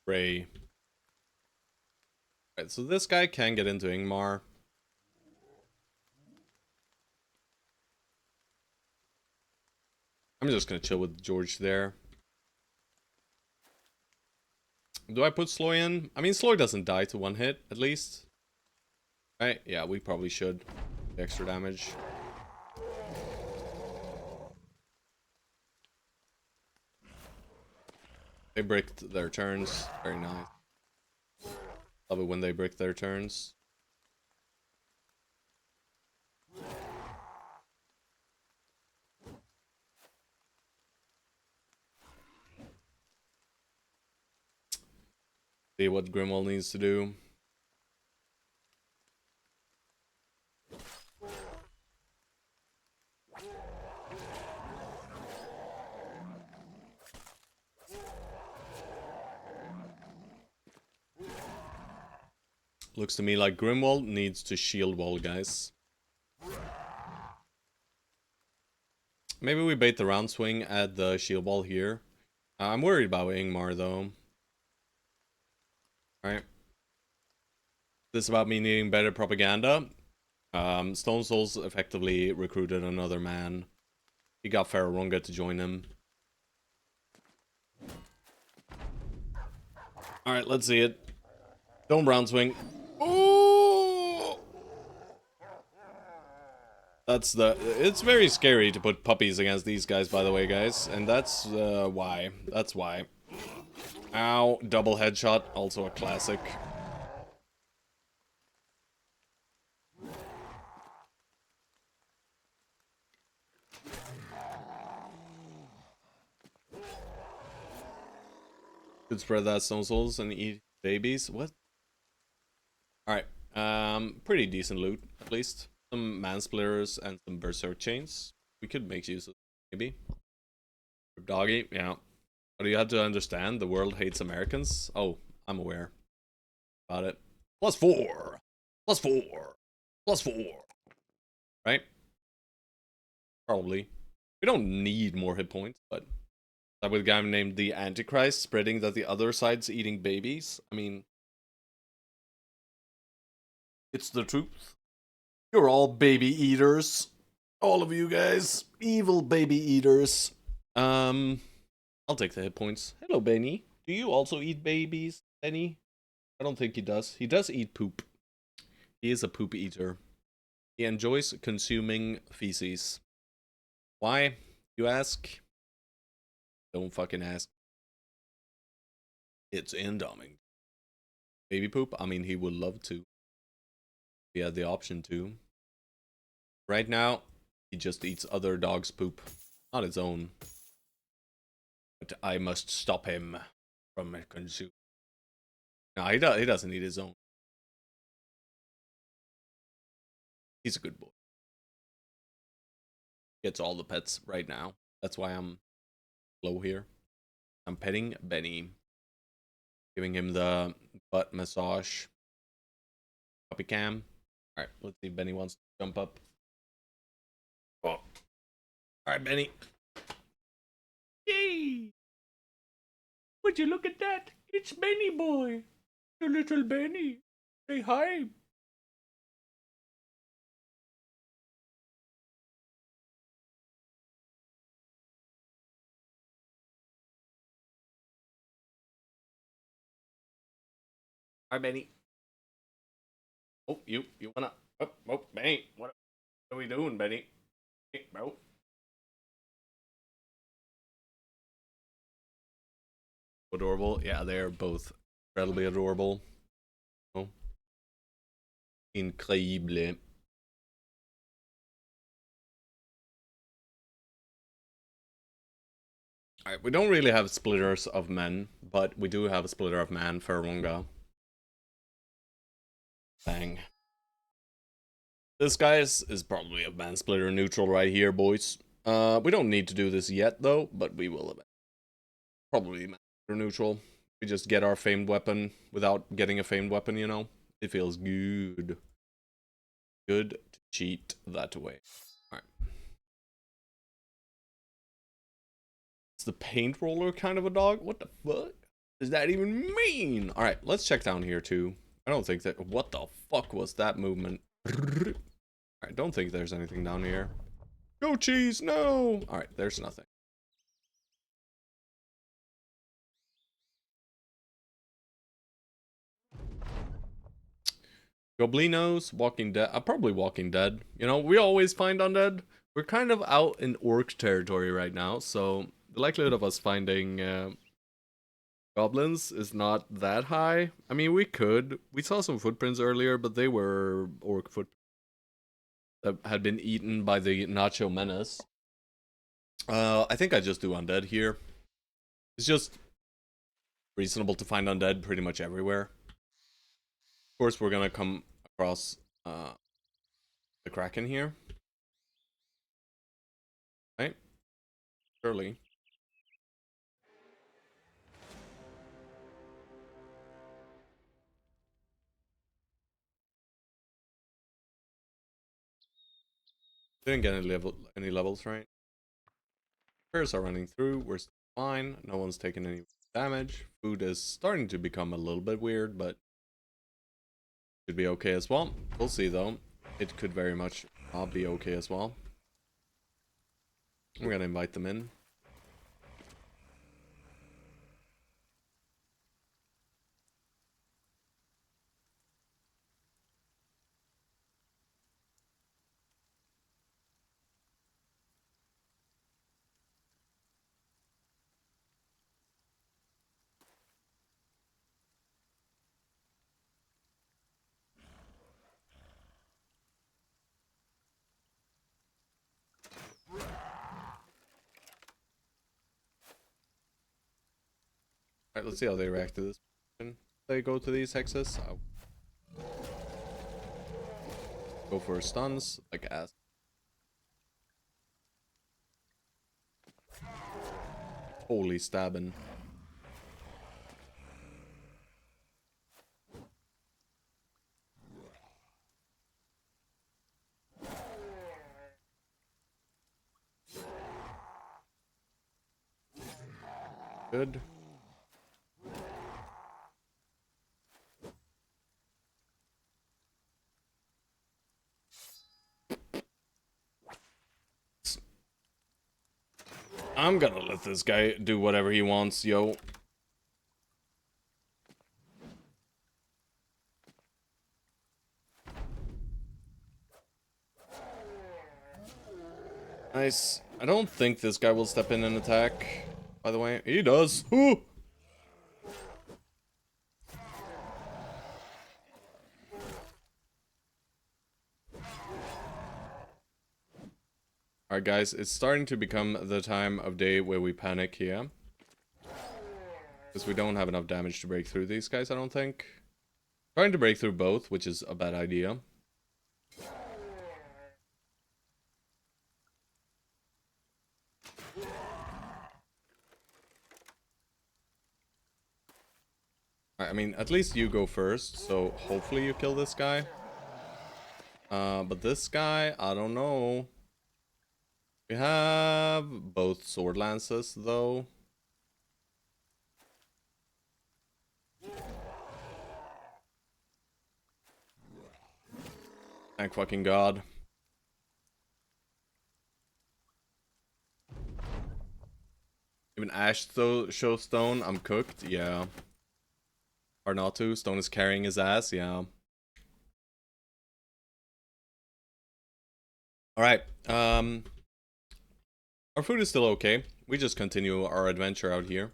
Ray. Right, so this guy can get into Ingmar. I'm just gonna chill with George there. Do I put Sloy in? I mean, Sloy doesn't die to one hit, at least. Right? Yeah, we probably should. Extra damage. They bricked their turns. Very nice. Love it when they brick their turns. See what Grimwald needs to do. Looks to me like Grimwald needs to shield wall, guys. Maybe we bait the round swing at the shield wall here. I'm worried about Ingmar, though. Alright. This is about me needing better propaganda. Stone Souls effectively recruited another man. He got Farronga to join him. Alright, let's see it. Don't round swing. Oh! That's the... It's very scary to put puppies against these guys, by the way, guys. And that's why. That's why. Ow. Double headshot. Also a classic. Could spread that Stone Souls and eat babies. What? Alright. Pretty decent loot, at least. Some Mansplitters and some Berserk Chains. We could make use of maybe. Doggy, yeah. But you have to understand, the world hates Americans. Oh, I'm aware about it. +4! +4! +4! Right? Probably. We don't need more hit points, but... That with a guy named the Antichrist spreading that the other side's eating babies. I mean... It's the truth. You're all baby eaters. All of you guys. Evil baby eaters. I'll take the hit points. Hello, Benny. Do you also eat babies, Benny? I don't think he does. He does eat poop. He is a poop eater. He enjoys consuming feces. Why, you ask? Don't fucking ask. It's endowing. Baby poop? I mean, he would love to. He had the option to. Right now, he just eats other dogs' poop, not his own. But I must stop him from consuming. No, he doesn't eat his own. He's a good boy. Gets all the pets right now. That's why I'm low here. I'm petting Benny. Giving him the butt massage. Puppy cam. Alright, let's see if Benny wants to jump up. Oh. Alright, Benny. Yay! Would you look at that? It's Benny boy. The little Benny. Say hi. Hi, Benny. Oh, you wanna? Oh, Benny. What are we doing, Benny? Hey, bro. Adorable. Yeah, they're both incredibly adorable. Oh. Increíble. Alright, we don't really have splitters of men, but we do have a splitter of man for Runga. Bang. This guy is probably a man splitter neutral right here, boys. We don't need to do this yet, though, but we will probably man splitter neutral. We just get our famed weapon without getting a famed weapon, you know? It feels good. Good to cheat that way. Alright. Is the paint roller kind of a dog? What the fuck does that even mean? Alright, let's check down here too. I don't think that... What the fuck was that movement? I don't think there's anything down here. Go cheese, no! Alright, there's nothing. Goblinos, Walking Dead. Probably Walking Dead. You know, we always find undead. We're kind of out in orc territory right now, so the likelihood of us finding goblins is not that high. I mean, we could. We saw some footprints earlier, but they were orc footprints that had been eaten by the Nacho Menace. I think I just do undead here. It's just reasonable to find undead pretty much everywhere. Of course, we're gonna come across the Kraken here. Right? Surely. Didn't get any levels, right? Prayers are running through. We're still fine. No one's taking any damage. Food is starting to become a little bit weird, but should be okay as well. We'll see though. It could very much not be okay as well. We're gonna invite them in. Alright, let's see how they react to this. They go to these hexes. I'll go for stuns, like ass. Holy stabbing. Good. I'm gonna let this guy do whatever he wants, yo. Nice. I don't think this guy will step in and attack, by the way. He does. Ooh. Alright guys, it's starting to become the time of day where we panic here. Because we don't have enough damage to break through these guys, I don't think. Trying to break through both, which is a bad idea. I mean, at least you go first, so hopefully you kill this guy. But this guy, I don't know. We have both sword lances, though. Thank fucking God. Even Ash shows Stone, I'm cooked, yeah. Hard not to, Stone is carrying his ass, yeah. Alright, our food is still okay. We just continue our adventure out here.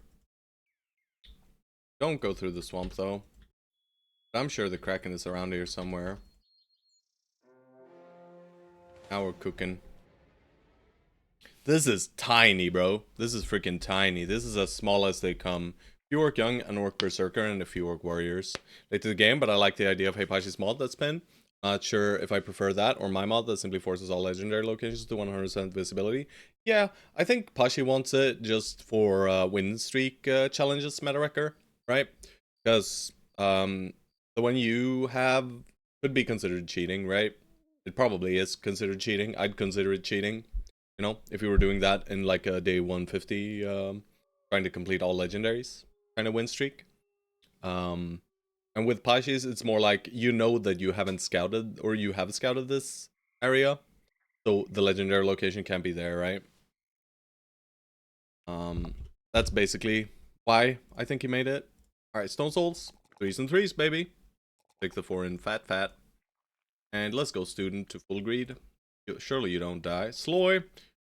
Don't go through the swamp, though. I'm sure the Kraken is around here somewhere. Now we're cooking. This is tiny, bro. This is freaking tiny. This is as small as they come. Few Orc Young, an Orc Berserker, and a few Orc Warriors. Late to the game, but I like the idea of Heipashi's mod that's been. Not sure if I prefer that or my mod that simply forces all legendary locations to 100% visibility. Yeah, I think Pashi wants it just for win streak challenges, meta wrecker, right? Because the one you have could be considered cheating, right? It probably is considered cheating. I'd consider it cheating. You know, if you were doing that in like a day 150, trying to complete all legendaries kind of win streak. And with Pashis, it's more like you know that you haven't scouted or you have scouted this area, so the legendary location can't be there, right? That's basically why I think he made it. All right, Stone Souls, 3s and 3s, baby. Take the 4 in fat, and let's go, student, to full greed. Surely you don't die, Sloy.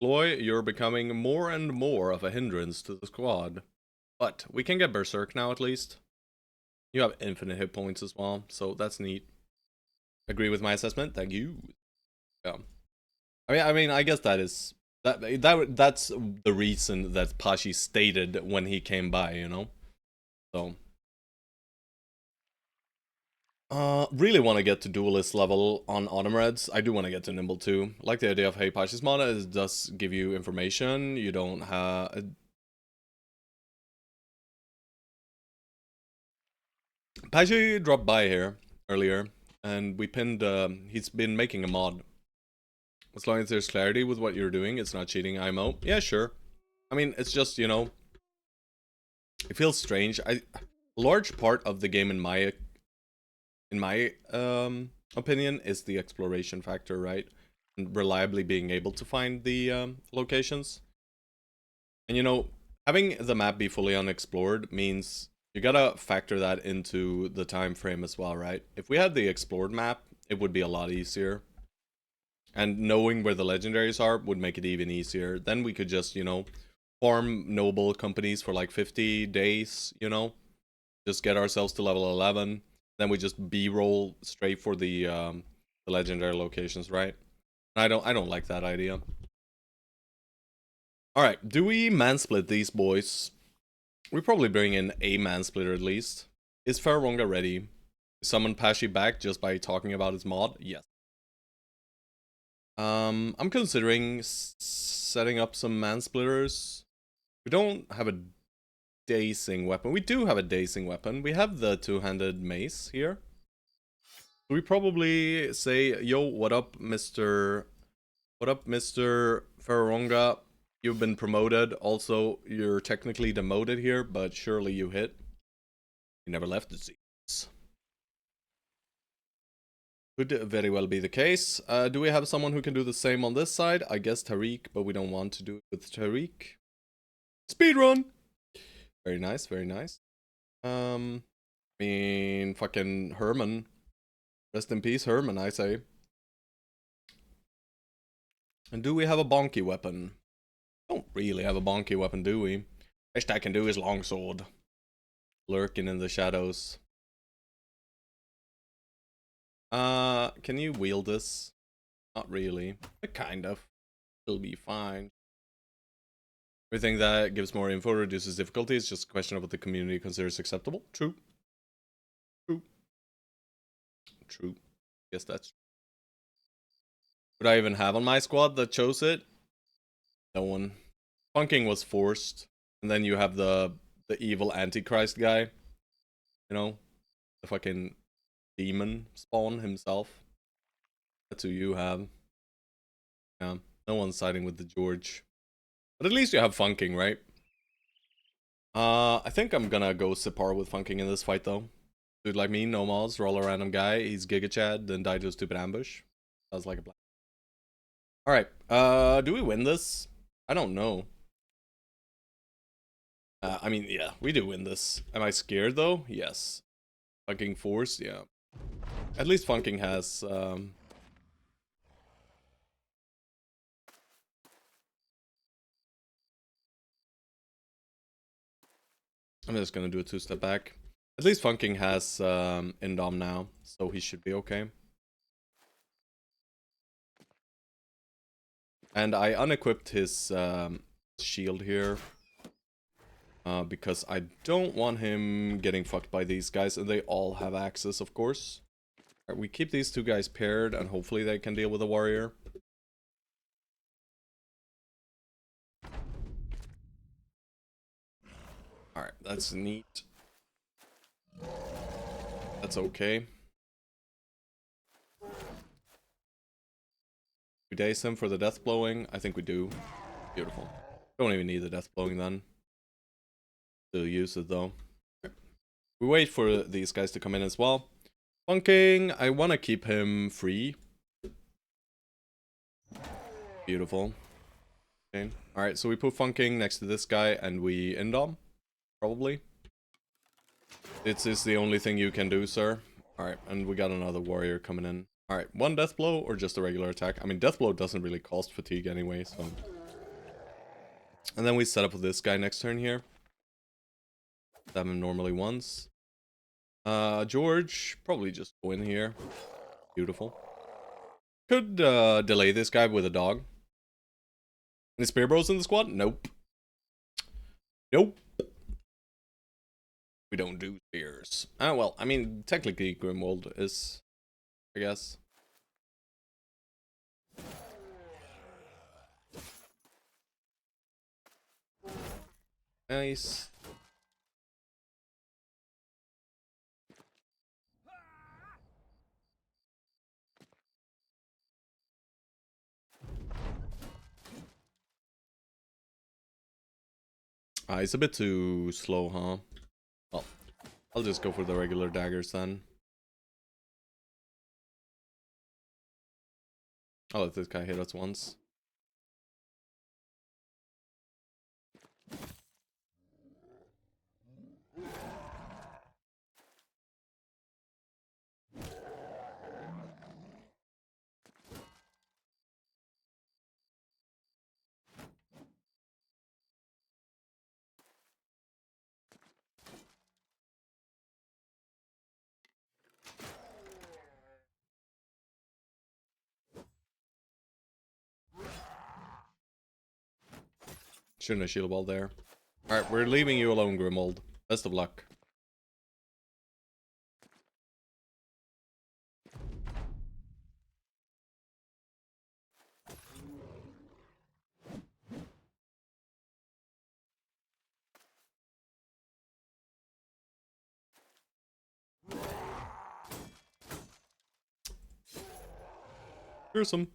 Sloy, you're becoming more and more of a hindrance to the squad. But we can get Berserk now, at least. You have infinite hit points as well, so that's neat. Agree with my assessment? Thank you. Yeah. I guess that's the reason that Pashi stated when he came by, you know? So. Really want to get to duelist level on Autumn Reds. I do want to get to Nimble too. I like the idea of Hey Pashi's mana, it does give you information. You don't have... Pashi dropped by here earlier, and we pinned, he's been making a mod. As long as there's clarity with what you're doing, it's not cheating IMO. Yeah, sure. I mean, it's just, you know, it feels strange. A large part of the game in my opinion is the exploration factor, right? And reliably being able to find the locations. And you know, having the map be fully unexplored means you gotta factor that into the time frame as well, right? If we had the explored map, it would be a lot easier. And knowing where the legendaries are would make it even easier. Then we could just, you know, farm noble companies for like 50 days, you know? Just get ourselves to level 11. Then we just B-roll straight for the legendary locations, right? I don't like that idea. Alright, do we mansplit these boys? We probably bring in a mansplitter at least. Is Faronga ready? Summon Pashi back just by talking about his mod? Yes. I'm considering setting up some mansplitters. We don't have a dazing weapon. We do have a dazing weapon. We have the two-handed mace here. So we probably say, yo, what up, Mr. What up, Mr. Faronga? You've been promoted. Also, you're technically demoted here, but surely you hit. You never left the seats. Could very well be the case. Do we have someone who can do the same on this side? I guess Tariq, but we don't want to do it with Tariq. Speedrun! Very nice, very nice. I mean, fucking Herman. Rest in peace, Herman, I say. And do we have a bonky weapon? Don't really have a bonky weapon, do we? Best I can do is longsword. Lurking in the shadows. Can you wield this? Not really, but kind of. It'll be fine. Everything that gives more info reduces difficulty. It's just a question of what the community considers acceptable. True. True. True. Guess that's true. Would I even have on my squad that chose it? No one. Funking was forced. And then you have the evil Antichrist guy. You know? The fucking demon spawn himself. That's who you have. Yeah. No one's siding with the George. But at least you have Funking, right? I think I'm gonna go Sipar with Funking in this fight, though. Dude like me, no mods, roll a random guy, he's Giga Chad, then die to a stupid ambush. Sounds like a plan. Alright, do we win this? I don't know. I mean, yeah, we do win this. Am I scared, though? Yes. Funking force, yeah. At least Funking has, I'm just gonna do a 2-step back. At least Funking has Indom now, so he should be okay. And I unequipped his shield here. Because I don't want him getting fucked by these guys, and they all have access, of course. Right, we keep these two guys paired, and hopefully they can deal with a warrior. Alright, that's neat. That's okay. We daze him for the death blowing? I think we do. Beautiful. Don't even need the death blowing then. Still use it though. Right. We wait for these guys to come in as well. Funking, I want to keep him free. Beautiful. Okay. Alright, so we put Funking next to this guy and we Indom. Probably. This is the only thing you can do, sir. Alright, and we got another warrior coming in. Alright, one death blow or just a regular attack? I mean, death blow doesn't really cost fatigue anyway, so... And then we set up with this guy next turn here. Stab him normally once. George, probably just go in here. Beautiful. Could delay this guy with a dog. Any spear bros in the squad? Nope. Nope. We don't do spears. Well, I mean, technically Grimwald is, I guess. Nice. He's a bit too slow, huh? Well, I'll just go for the regular daggers then. I'll let this guy hit us once. Shouldn't have shield wall there. Alright, we're leaving you alone, Grimold. Best of luck. Fearsome.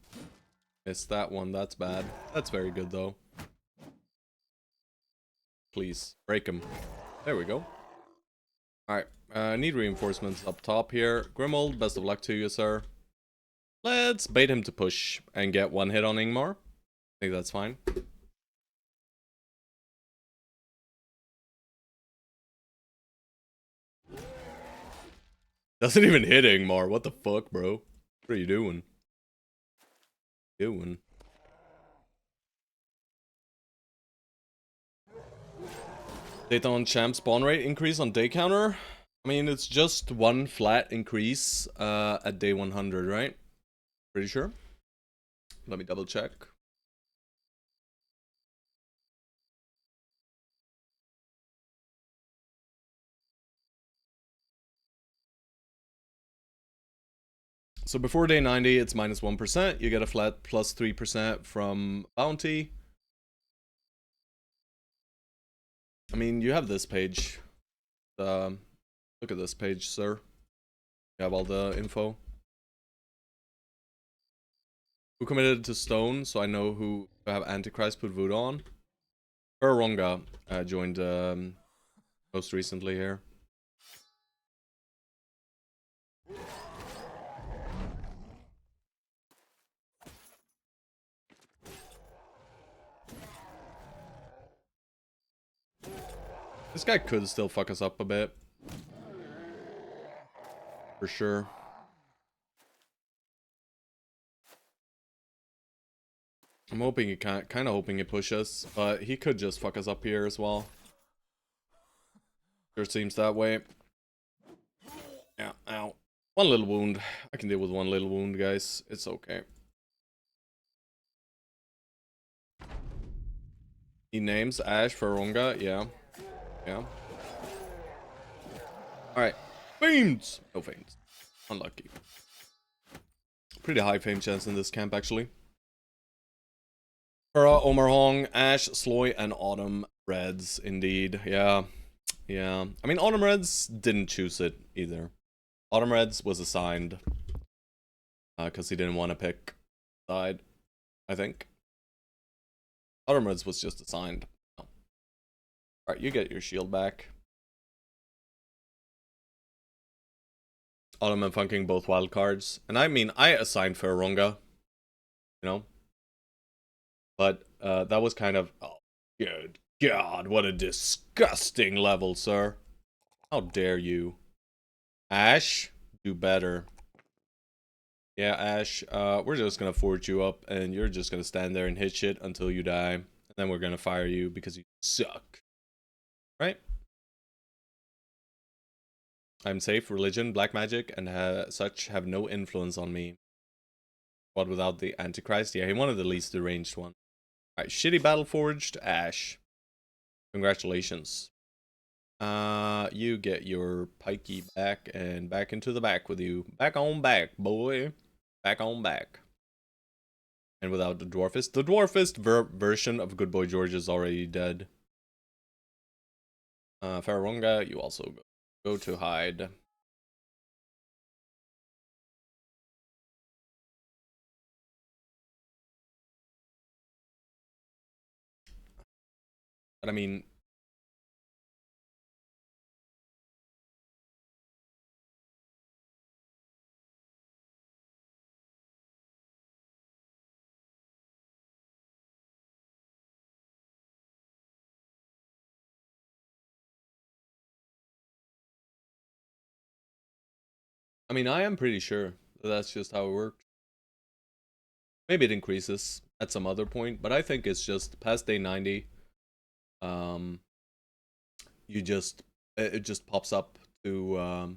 Missed that one, that's bad. That's very good though. Please, break him. There we go. Alright, need reinforcements up top here. Grimold, best of luck to you, sir. Let's bait him to push and get one hit on Ingmar. I think that's fine. Doesn't even hit Ingmar. What the fuck, bro? What are you doing? Data on champ spawn rate increase on day counter? I mean, it's just one flat increase at day 100, right? Pretty sure. Let me double check. So before day 90, it's minus 1%. You get a flat plus 3% from bounty. I mean, you have this page. Look at this page, sir. You have all the info. Who committed to Stone, so I know who to have Antichrist put voodoo on. Ronga joined most recently here. This guy could still fuck us up a bit. For sure. I'm hoping he kind of hoping he pushes, but he could just fuck us up here as well. Sure seems that way. Yeah, ow. One little wound. I can deal with one little wound, guys. It's okay. He names Ash for Ronga. Yeah. Yeah. Alright. Fames! No fames. Unlucky. Pretty high fame chance in this camp, actually. Kura, Omar Hong, Ash, Sloy, and Autumn Reds, indeed. Yeah. Yeah. I mean, Autumn Reds didn't choose it either. Autumn Reds was assigned. Because he didn't want to pick side, I think. Autumn Reds was just assigned. Oh. Alright, you get your shield back. Autumn and Funking both wild cards. And I mean, I assigned for Ronga. You know? But that was kind of... Oh, good God, what a disgusting level, sir. How dare you. Ash, do better. Yeah, Ash, we're just gonna forge you up, and you're just gonna stand there and hit shit until you die. And then we're gonna fire you because you suck. Right? I'm safe, religion, black magic, and such have no influence on me. What without the Antichrist? Yeah, he wanted the least deranged one. Alright, shitty battle forged, Ash. Congratulations. You get your pikey back and back into the back with you. Back on back, boy. Back on back. And without the Dwarfist version of Good Boy George is already dead. Faronga, you also go to hide. But I mean, I am pretty sure that that's just how it works. Maybe it increases at some other point, but I think it's just past day 90. You just it just pops up to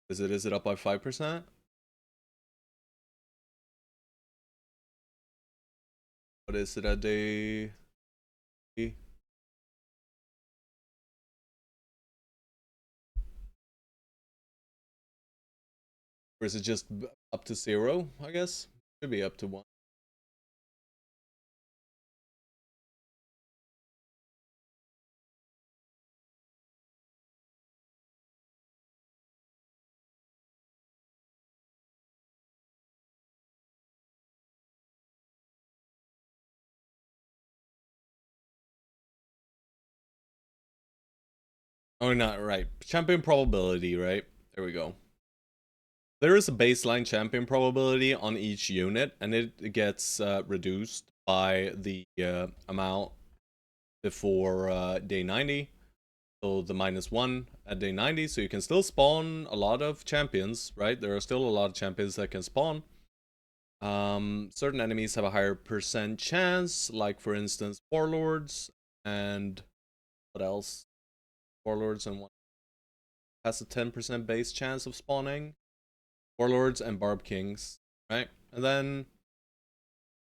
is it up by 5%? What is it at day? Or is it just up to 0? I guess should be up to 1. Oh, not right. Champion probability, right? There we go. There is a baseline champion probability on each unit, and it gets reduced by the amount before day 90. So the -1 at day 90, so you can still spawn a lot of champions, right? There are still a lot of champions that can spawn. Certain enemies have a higher percent chance, like for instance Warlords, and what else? Warlords and one has a 10% base chance of spawning. Warlords and Barb Kings, right? And then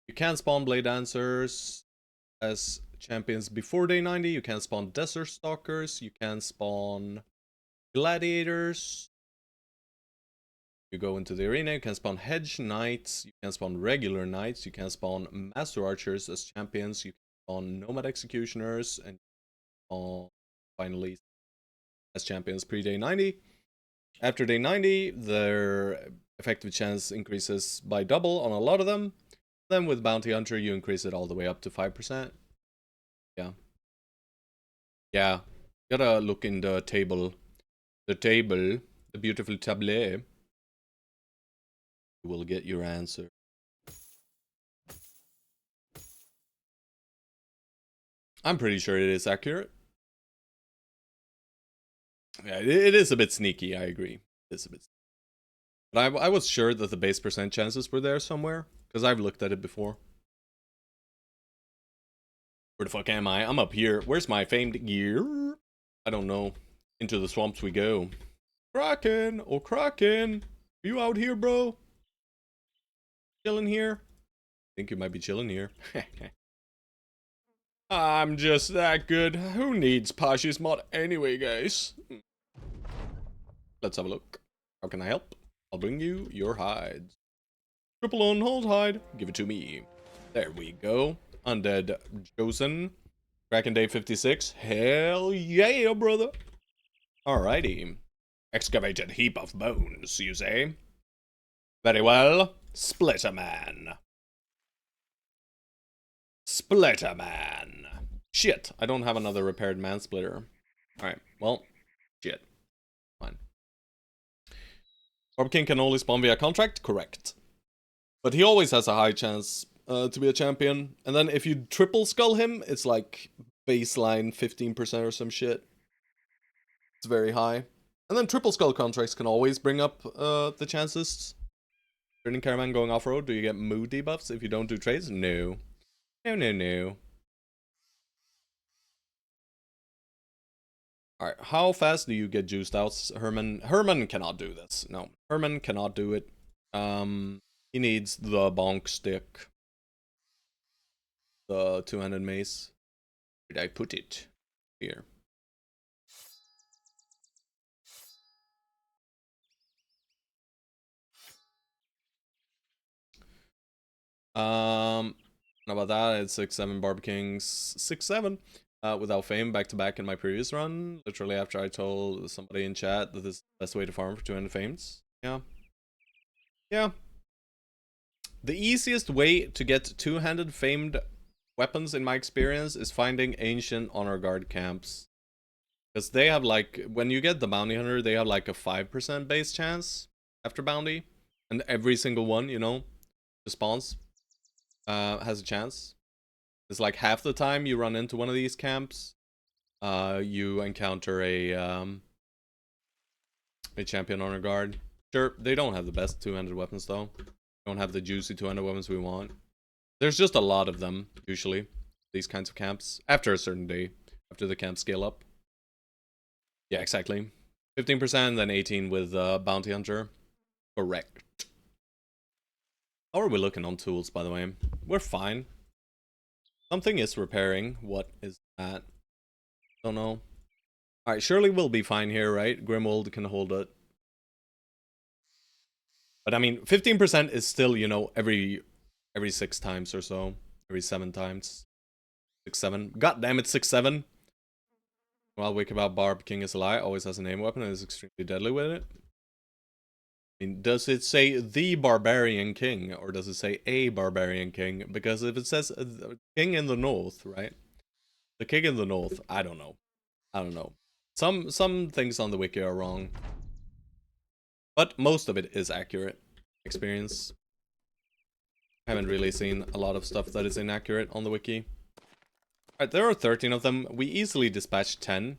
you can spawn Blade Dancers as champions before day 90. You can spawn Desert Stalkers. You can spawn Gladiators. You go into the arena, you can spawn hedge knights, you can spawn regular knights, you can spawn master archers as champions, you can spawn nomad executioners, and finally as champions pre-day 90. After day 90, their effective chance increases by double on a lot of them. Then with Bounty Hunter, you increase it all the way up to 5%. Yeah. Yeah. Gotta look in the table. The beautiful tableau. You will get your answer. I'm pretty sure it is accurate. Yeah, it is a bit sneaky, I agree. It is a bit sneaky. But I was sure that the base percent chances were there somewhere, because I've looked at it before. Where the fuck am I? I'm up here. Where's my famed gear? I don't know. Into the swamps we go. Kraken! Oh, Kraken! Are you out here, bro? Chilling here? I think you might be chilling here. I'm just that good. Who needs Pashi's mod anyway, guys? Let's have a look. How can I help? I'll bring you your hides. Triple on hold hide. Give it to me. There we go. Undead chosen. Kraken day 56. Hell yeah, brother. Alrighty. Excavated heap of bones, you say? Very well. Splitterman. Splitterman. Shit, I don't have another repaired man splitter. Alright, well, shit. Fine. Barb King can only spawn via contract? Correct. But he always has a high chance to be a champion. And then if you triple skull him, it's like baseline 15% or some shit. It's very high. And then triple skull contracts can always bring up the chances. Turning Caravan going off-road, do you get mood debuffs if you don't do trades? No. No. Alright, how fast do you get juiced out, Herman? Herman cannot do this. No, Herman cannot do it. He needs the bonk stick. The two-handed mace. Where did I put it? Here. How about that? It's 6-7 Barb Kings. 6-7. Without fame, back-to-back in my previous run. Literally after I told somebody in chat that this is the best way to farm for 200 fames. Yeah. Yeah. The easiest way to get two-handed famed weapons, in my experience, is finding ancient honor guard camps. Because they have like, when you get the bounty hunter, they have like a 5% base chance after bounty. And every single one, you know, the spawns has a chance. It's like half the time you run into one of these camps, you encounter a champion honor guard. Sure, they don't have the best two-handed weapons though. They don't have the juicy two-handed weapons we want. There's just a lot of them, usually, these kinds of camps, after a certain day, after the camps scale up. Yeah, exactly. 15%, then 18 with Bounty Hunter. Correct. How are we looking on tools, by the way? We're fine. Something is repairing. What is that? Don't know. Alright, surely we'll be fine here, right? Grimwald can hold it. But I mean, 15% is still, you know, every 6 times or so. Every 7 times. 6-7. God damn it, 6-7. Well, Wake About Barb King is a lie. Always has a name weapon and is extremely deadly with it. I mean, does it say the Barbarian King, or does it say a Barbarian King? Because if it says King in the North, right? The King in the North, I don't know. I don't know. Some things on the wiki are wrong. But most of it is accurate. Experience. I haven't really seen a lot of stuff that is inaccurate on the wiki. Alright, there are 13 of them. We easily dispatched 10.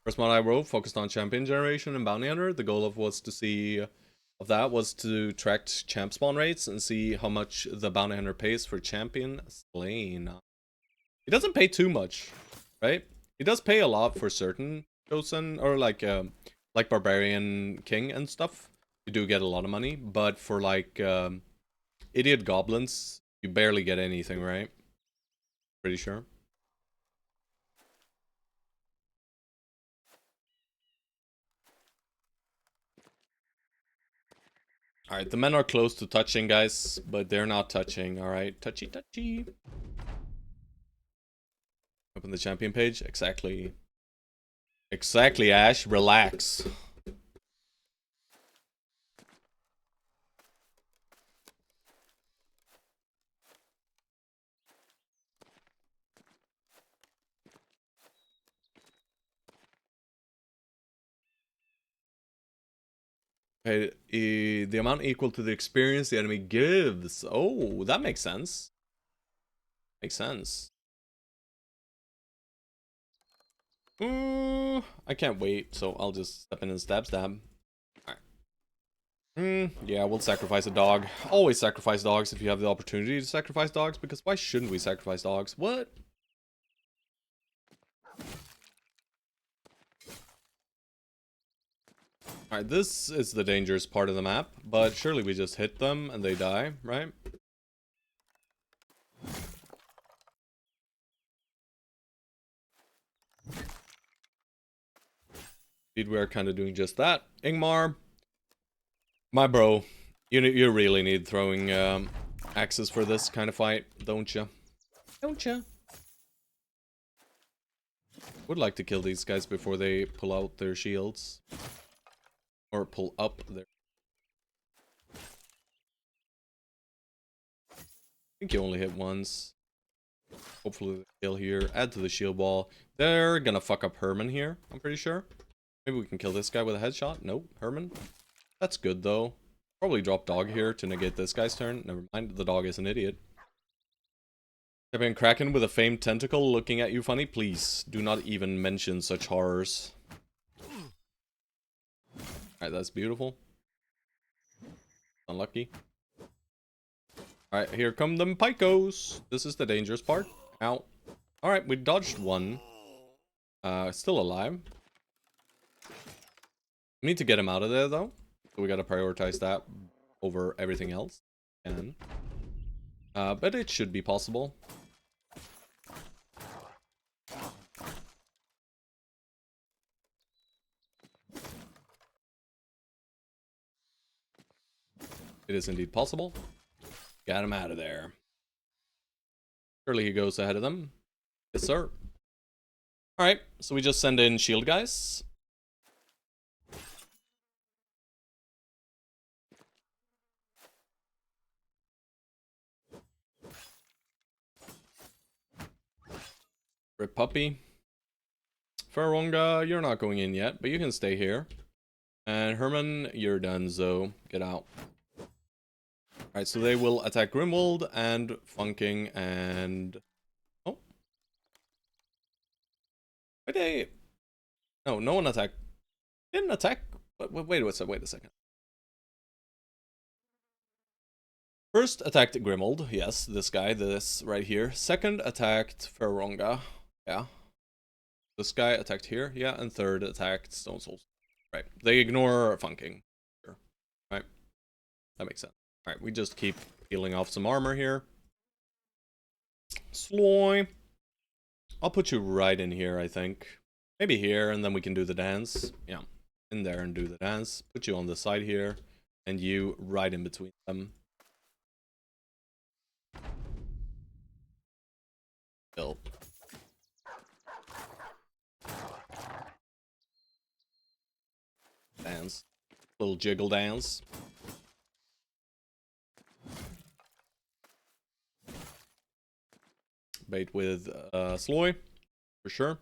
First mod I wrote focused on champion generation and bounty hunter. The goal was to track champ spawn rates and see how much the bounty hunter pays for champion slain. He doesn't pay too much, right? He does pay a lot for certain chosen or like barbarian king and stuff. You do get a lot of money, but for like idiot goblins, you barely get anything, right? Pretty sure. Alright, the men are close to touching, guys, but they're not touching. Alright, touchy touchy. Open the champion page. Exactly. Exactly, Ash. Relax. Okay, the amount equal to the experience the enemy gives. Oh, that makes sense. Makes sense. I can't wait, so I'll just step in and stab. Alright. Yeah, we'll sacrifice a dog. Always sacrifice dogs if you have the opportunity to sacrifice dogs, because why shouldn't we sacrifice dogs? What? Alright, this is the dangerous part of the map, but surely we just hit them and they die, right? Indeed, we're kind of doing just that. Ingmar, my bro, you really need throwing axes for this kind of fight, don't you? Don't you? Would like to kill these guys before they pull out their shields. Or pull up their... I think you only hit once. Hopefully they kill here. Add to the shield wall. They're gonna fuck up Herman here, I'm pretty sure. Maybe we can kill this guy with a headshot. Nope, Herman. That's good though. Probably drop dog here to negate this guy's turn. Never mind, the dog is an idiot. Champion Kraken with a famed tentacle looking at you funny. Please, do not even mention such horrors. Alright, that's beautiful. Unlucky. Alright, here come them Picos. This is the dangerous part. Ow. Alright, we dodged one. Still alive. We need to get him out of there, though. So we gotta prioritize that over everything else. And, but it should be possible. It is indeed possible. Got him out of there. Surely he goes ahead of them. Yes, sir. Alright, so we just send in shield guys. Rip Puppy. Faronga, you're not going in yet, but you can stay here. And Herman, you're done, so get out. Alright, so they will attack Grimwald and Funking and... Oh. Wait, they... No, no one attacked. Didn't attack? Wait a second. First attacked Grimwald, yes, this guy, this right here. Second attacked Faronga, yeah. This guy attacked here, yeah, and third attacked Stone Souls. Right, they ignore Funking. Sure. Right, that makes sense. Alright, we just keep peeling off some armor here. Sloy. I'll put you right in here, I think. Maybe here, and then we can do the dance. Yeah, in there and do the dance. Put you on the side here, and you right in between them. Kill. Dance. Little jiggle dance. Bait with Sloy, for sure.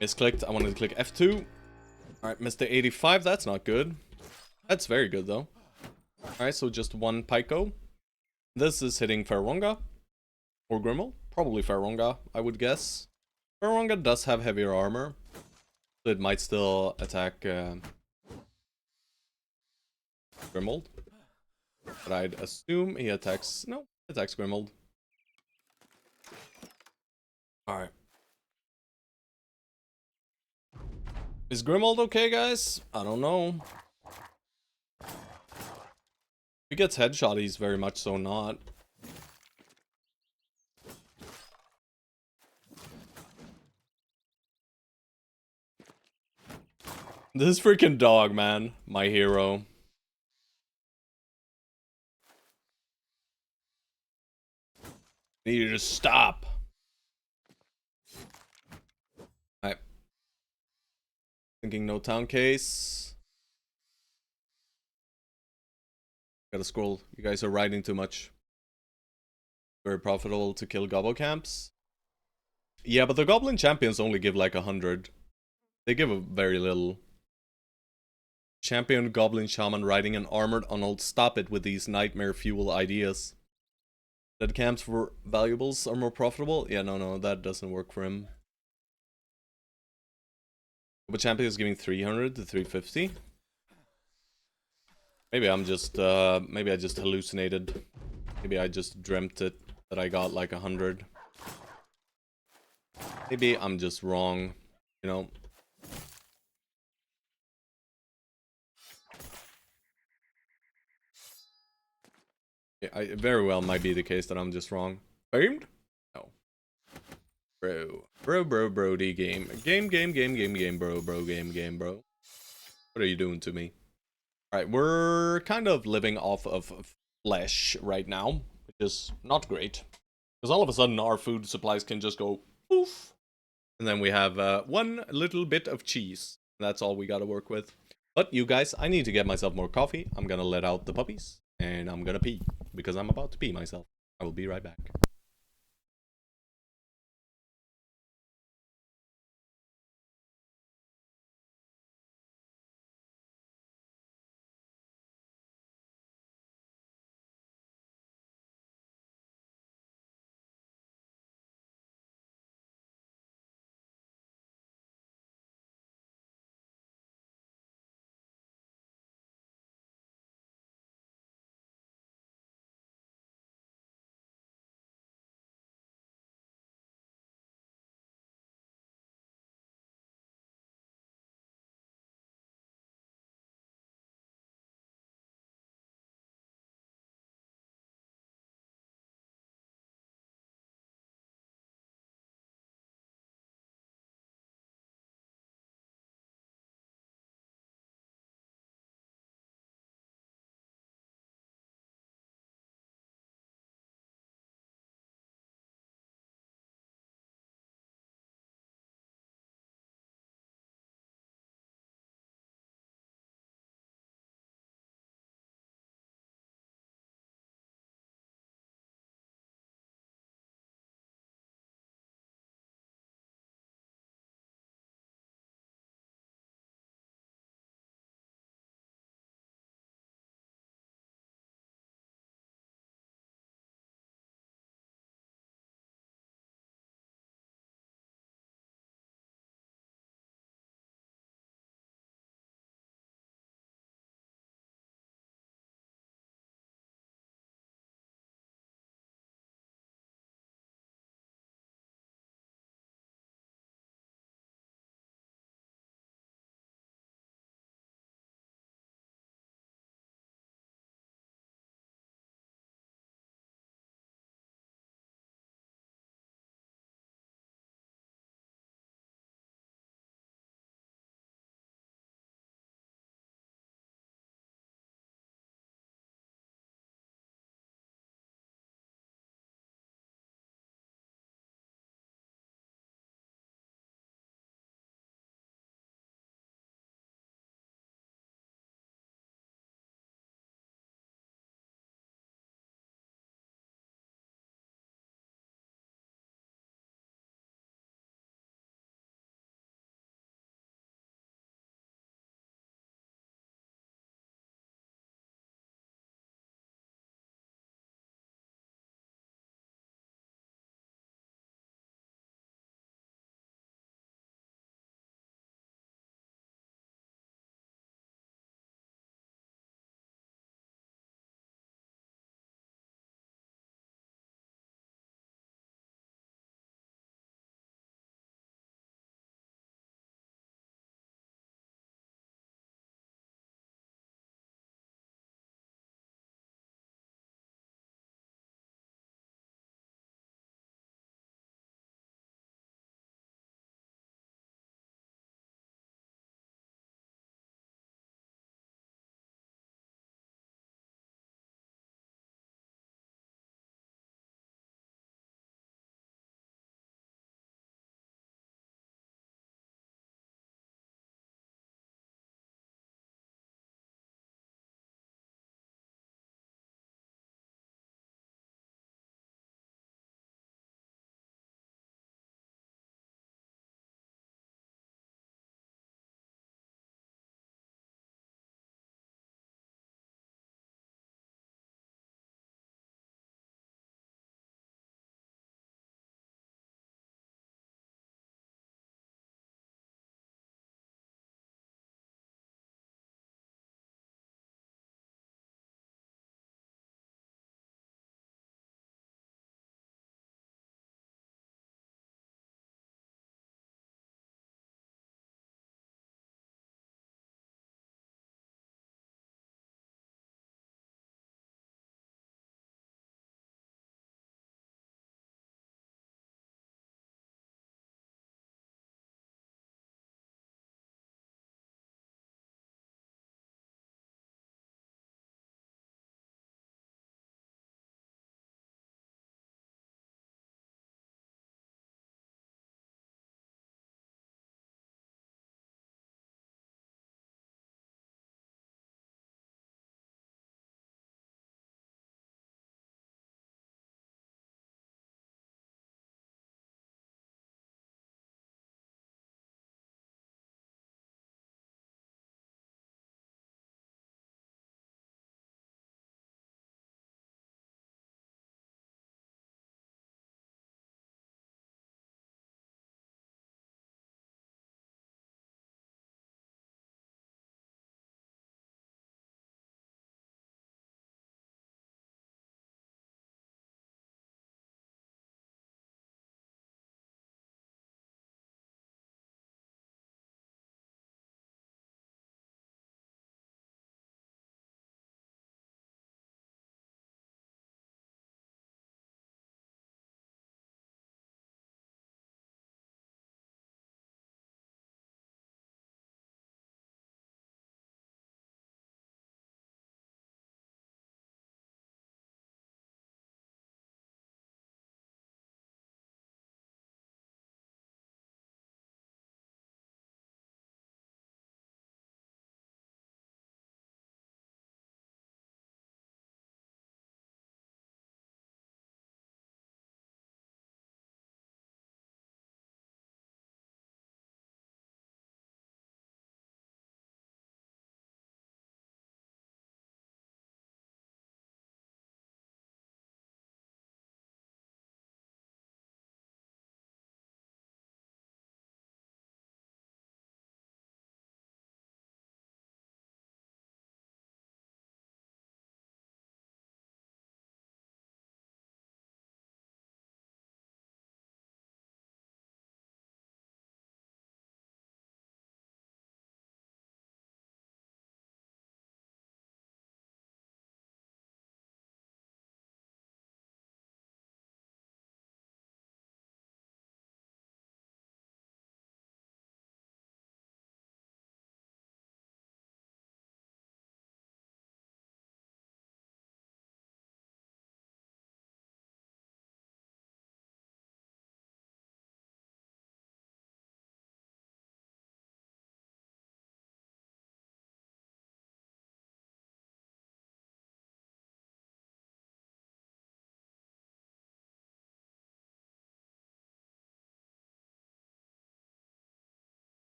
Misclicked, I wanted to click F2. Alright, missed the 85, that's not good. That's very good though. Alright, so just one Pyko. This is hitting Faronga. Or Grimmel. Probably Faronga, I would guess. Faronga does have heavier armor. So it might still attack Grimald. But I'd assume he attacks... No, attacks Grimald. Alright. Is Grimald okay, guys? I don't know. If he gets headshot, he's very much so not. This freaking dog, man. My hero. I need you to stop. Alright. Thinking no town case. Gotta scroll. You guys are riding too much. Very profitable to kill gobble camps. Yeah, but the goblin champions only give like 100. They give a very little. Champion goblin shaman riding an armored Arnold. Stop it with these nightmare fuel ideas. That camps for valuables are more profitable? Yeah, no, that doesn't work for him. But champion is giving 300 to 350. Maybe I'm just, maybe I just hallucinated. Maybe I just dreamt it, that I got like 100. Maybe I'm just wrong, you know. Yeah, it very well might be the case that I'm just wrong. Famed? No. Brody game. Game, bro, game, bro. What are you doing to me? Alright, we're kind of living off of flesh right now, which is not great. Because all of a sudden our food supplies can just go poof. And then we have one little bit of cheese. That's all we gotta work with. But you guys, I need to get myself more coffee. I'm gonna let out the puppies. And I'm gonna pee. Because I'm about to pee myself. I will be right back.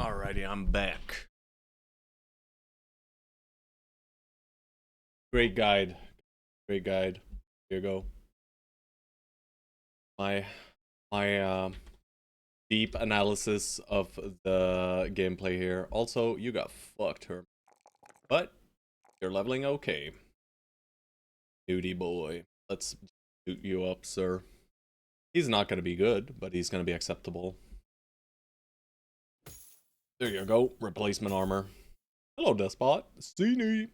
Alrighty, I'm back. Great guide. Great guide. Here you go. My deep analysis of the gameplay here. Also, you got fucked, Herm. But you're leveling okay. Duty boy. Let's boot you up, sir. He's not gonna be good, but he's gonna be acceptable. There you go. Replacement armor. Hello, Despot. Steenie.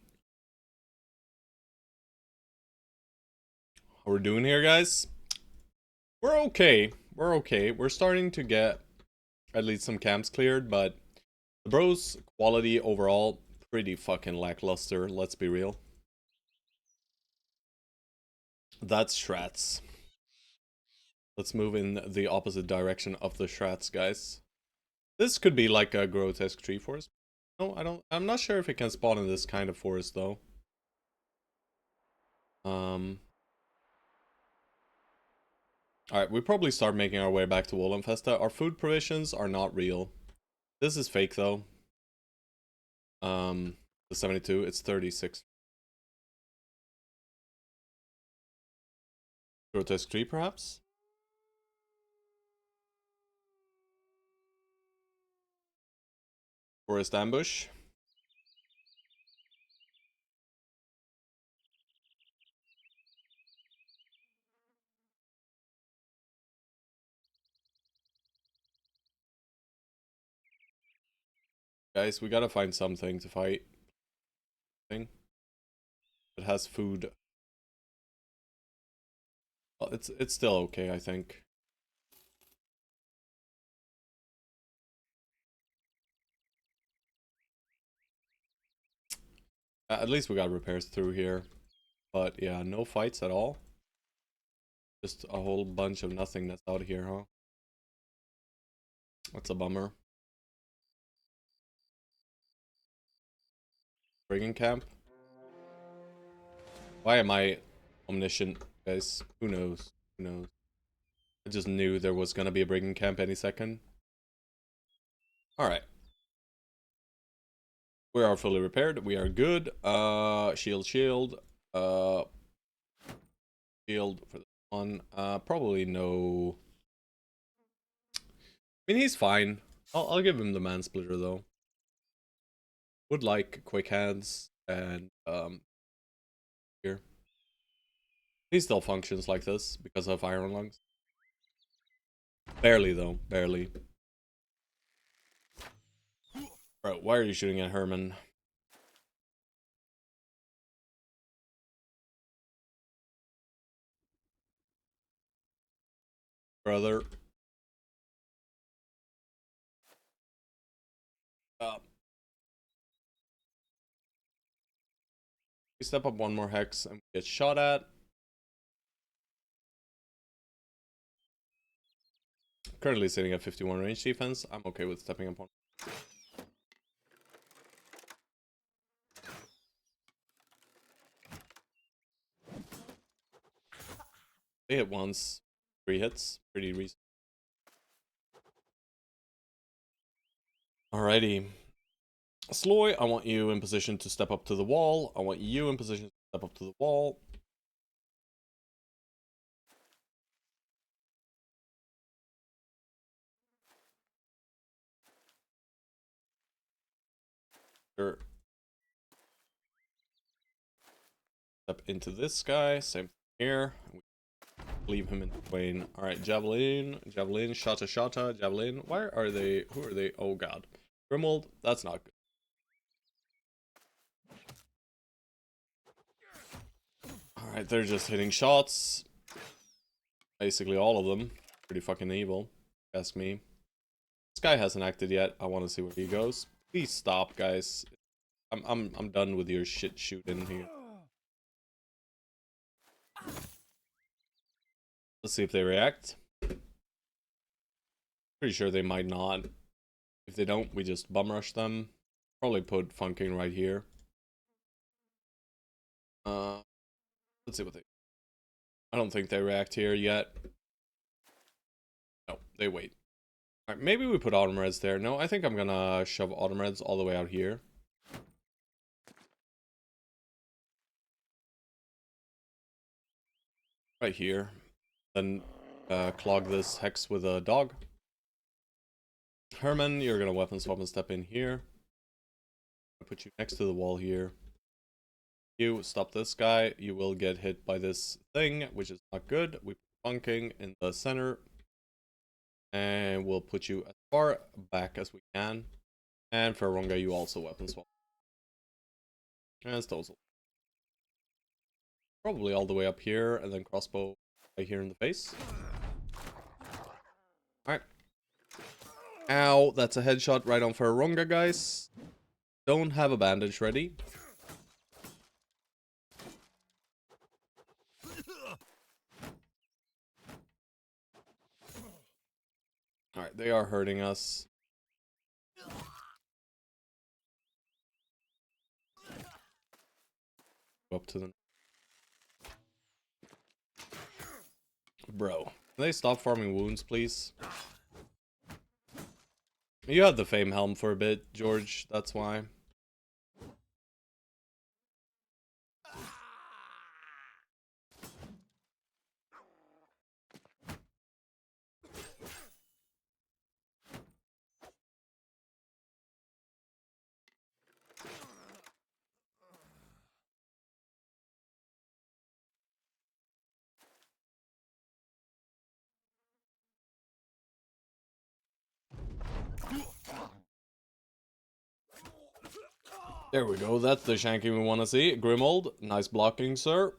How we're doing here, guys? We're okay. We're okay. We're starting to get at least some camps cleared, but the bros quality overall pretty fucking lackluster, let's be real. That's Shrats. Let's move in the opposite direction of the Shrats, guys. This could be like a grotesque tree forest. No, I'm not sure if it can spawn in this kind of forest though. Alright, we probably start making our way back to Wollenfesta. Our food provisions are not real. This is fake though. The 72, it's 36. Grotesque tree, perhaps? Forest ambush. Guys, we gotta find something to fight. Thing. It has food. Well, it's still okay, I think. At least we got repairs through here. But yeah, no fights at all. Just a whole bunch of nothingness out here, huh? That's a bummer. Brigand camp. Why am I omniscient, guys? Who knows? Who knows? I just knew there was gonna be a brigand camp any second. Alright. We are fully repaired. We are good. Shield. Shield for this one. Probably no. I mean, he's fine. I'll give him the man splitter though. Would like quick hands and here. He still functions like this because of iron lungs. Barely though, barely. Bro, why are you shooting at Herman? Brother. We step up one more hex and we get shot at. Currently sitting at 51 range defense. I'm okay with stepping up one. They hit once. 3 hits. Pretty recent. Alrighty. Sloy, I want you in position to step up to the wall. I want you in position to step up to the wall. Sure. Step into this guy. Same here. Leave him in between. Alright, Javelin. Javelin. Shata Shata. Javelin. Where are they? Who are they? Oh god. Grimold. That's not good. Alright, they're just hitting shots. Basically all of them. Pretty fucking evil. Ask me. This guy hasn't acted yet. I want to see where he goes. Please stop, guys. I'm done with your shit shooting here. Let's see if they react. Pretty sure they might not. If they don't, we just bum rush them. Probably put Funking right here. Let's see what they... I don't think they react here yet. No, they wait. Alright, maybe we put autumn reds there. No, I think I'm gonna shove autumn reds all the way out here. Right here. Then clog this hex with a dog. Herman, you're gonna weapon swap and step in here. I'll put you next to the wall here. You stop this guy. You will get hit by this thing, which is not good. We put bunking in the center. And we'll put you as far back as we can. And for Runga, you also weapon swap. And Stozel. Probably all the way up here, and then crossbow right here in the face. Alright. Ow, that's a headshot right on Farronga, guys. Don't have a bandage ready. Alright, they are hurting us. Go up to them. Bro, can they stop farming wounds, please? You had the Fame Helm for a bit, George, that's why. There we go, that's the shanking we want to see. Grimold, nice blocking, sir.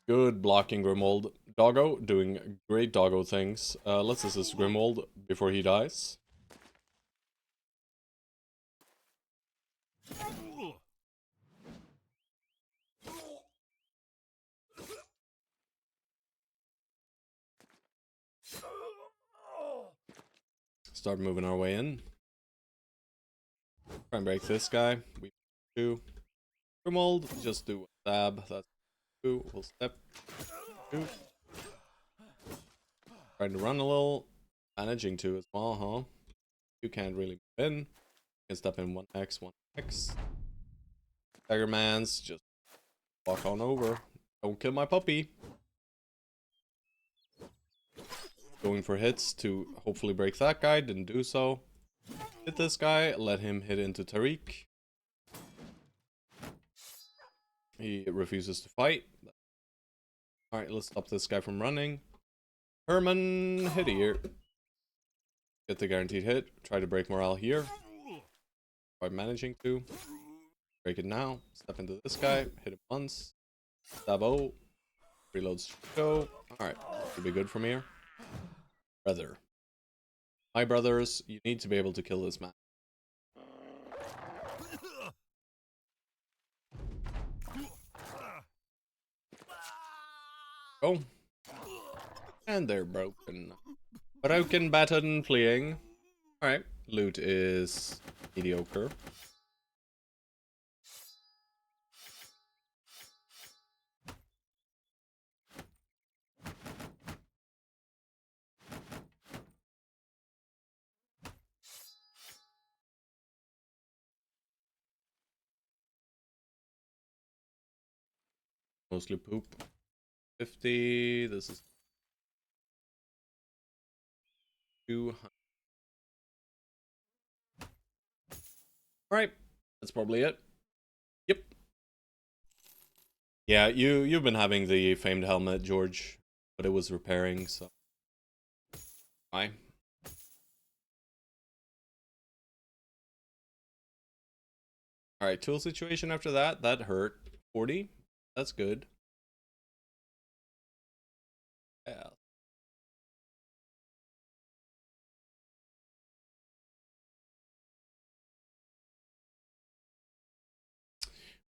Good blocking, Grimold. Doggo, doing great doggo things. Let's assist Grimold before he dies. Start moving our way in. Try and break this guy. We do. Grimold, just do a stab. That's two. We'll step. Two. Trying to run a little. Managing to as well, huh? You can't really move in. You can step in 1x, 1x. Tiger Mans, just walk on over. Don't kill my puppy. Going for hits to hopefully break that guy. Didn't do so. Hit this guy. Let him hit into Tariq. He refuses to fight. Alright, let's stop this guy from running. Herman, hit here. Get the guaranteed hit. Try to break morale here. By managing to. Break it now. Step into this guy. Hit him once. Stab O. Reloads. Go. Alright, should be good from here. Brother. My brothers, you need to be able to kill this man. Oh. And they're broken. Broken, battered, and fleeing. Alright. Loot is mediocre. Mostly poop. 50. This is 200. Alright. That's probably it. Yep. Yeah, you've been having the famed helmet, George, but it was repairing, so bye. Alright, tool situation after that. That hurt. 40. That's good. Yeah.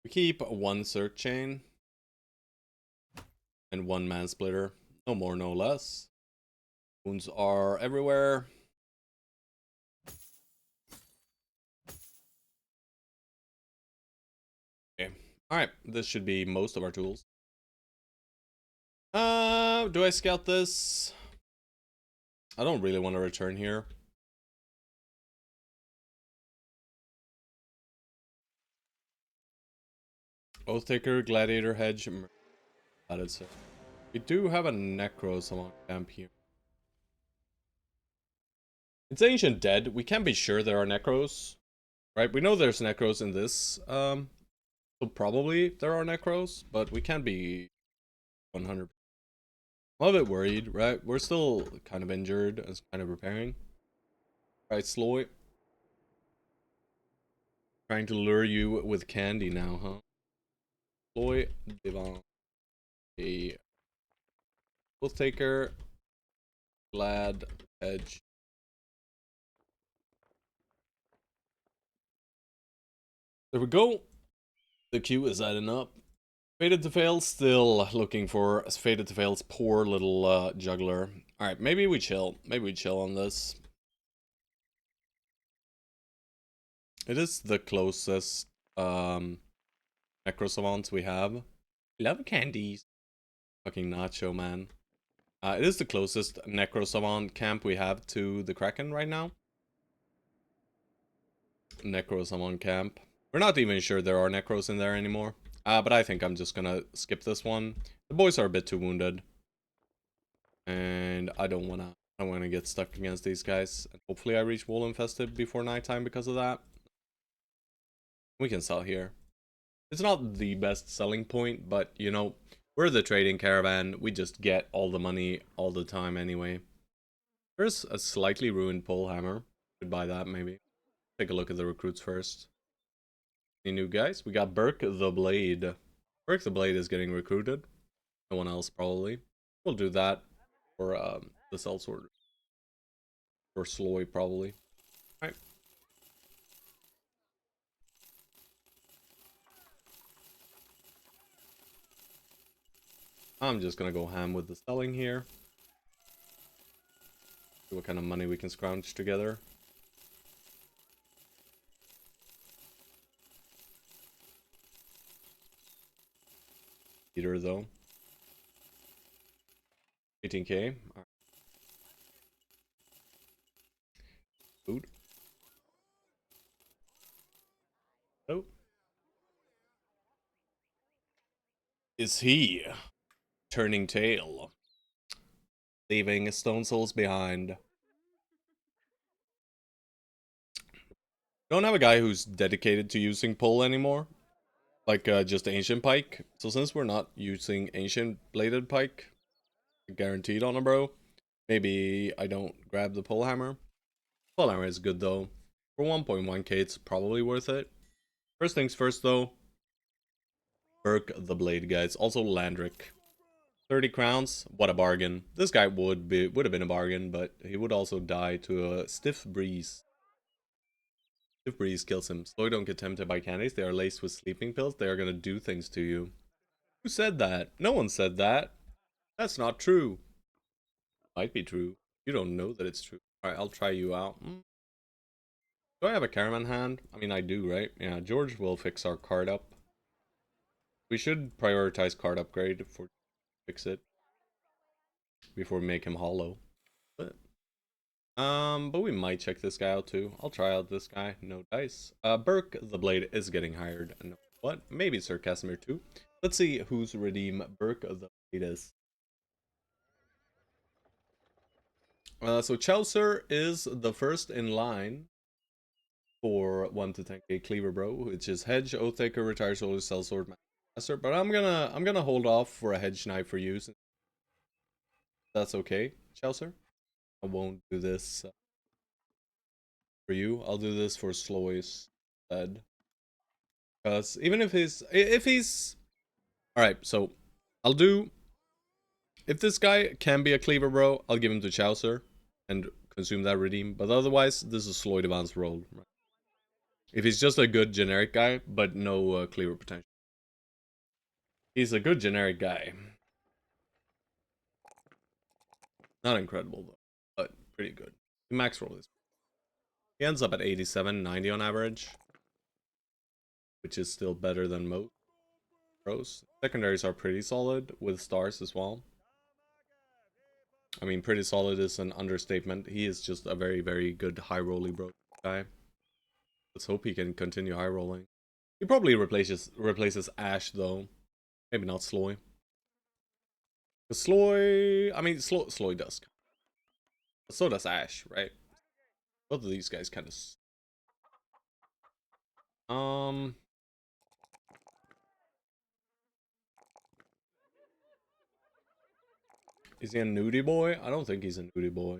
We keep one circ chain and one man splitter. No more, no less. Wounds are everywhere. Okay. Alright, this should be most of our tools. Do I scout this? I don't really want to return here. Oathtaker, Gladiator, Hedge. That is it. We do have a Necros on camp here. It's Ancient Dead. We can't be sure there are Necros. Right? We know there's Necros in this. So probably there are Necros, but we can't be 100%. I'm a bit worried, right? We're still kind of injured and kind of repairing. Right, Sloy? Trying to lure you with candy now, huh? Sloy, Devon, a Oathtaker, Glad, Edge. There we go. The queue is adding up. Fated to Fail, still looking for Fated to Fail's poor little juggler. Alright, maybe we chill. Maybe we chill on this. It is the closest Necrosavants we have. Love candies. Fucking nacho, man. It is the closest Necrosavant camp we have to the Kraken right now. Necrosavant camp. We're not even sure there are Necros in there anymore. But I think I'm just gonna skip this one. The boys are a bit too wounded. And I don't wanna get stuck against these guys. And hopefully I reach Wall Infested before nighttime because of that. We can sell here. It's not the best selling point, but you know, we're the trading caravan. We just get all the money all the time anyway. There's a slightly ruined pole hammer. Could buy that maybe. Take a look at the recruits first. Any new guys? We got Burke the Blade. Burke the Blade is getting recruited. No one else probably. We'll do that for the sellsword. Or Sloy probably. Alright. I'm just gonna go ham with the selling here. See what kind of money we can scrounge together. Peter though. 18k. Right. Food. Oh. Is he turning tail? Leaving stone souls behind. Don't have a guy who's dedicated to using pull anymore. Like just ancient pike. So since we're not using ancient bladed pike, guaranteed on a bro, maybe I don't grab the pull hammer. Pull hammer is good though. For 1.1k it's probably worth it. First things first though. Burke the Blade guys. Also Landrick. 30 crowns, what a bargain. This guy would have been a bargain, but he would also die to a stiff breeze. Stiff breeze kills him. Slow don't get tempted by candies. They are laced with sleeping pills. They are gonna do things to you. Who said that? No one said that. That's not true. Might be true. You don't know that it's true. Alright, I'll try you out. Do I have a Caravan hand? I mean, I do, right? Yeah, George will fix our card up. We should prioritize card upgrade for fix it before we make him hollow. But we might check this guy out too. I'll try out this guy. No dice. Burke the Blade is getting hired. No, what? Maybe Sir Casimir too. Let's see whose redeem Burke the Blade is. So Chaucer is the first in line for 1 to 10k cleaver bro, which is Hedge, Oathtaker, Retire Soldier, Sellsword, Master. But I'm gonna hold off for a Hedge Knight for you. Since that's okay, Chaucer. I won't do this for you. I'll do this for Sloy's instead. Because even if he's alright, so I'll do if this guy can be a cleaver bro, I'll give him to Chaucer and consume that redeem. But otherwise, this is Sloyd advanced roll. Right? If he's just a good generic guy, but no cleaver potential. He's a good generic guy. Not incredible though, but pretty good. Max roll is. He ends up at 87, 90 on average, which is still better than most pros. Secondaries are pretty solid with stars as well. I mean, pretty solid is an understatement. He is just a very, very good high rolly bro guy. Let's hope he can continue high rolling. He probably replaces Ash though. Maybe not Sloy. Because Sloy, I mean, Sloy does. But so does Ash, right? Both of these guys kind of. Um, is he a nudie boy? I don't think he's a nudie boy.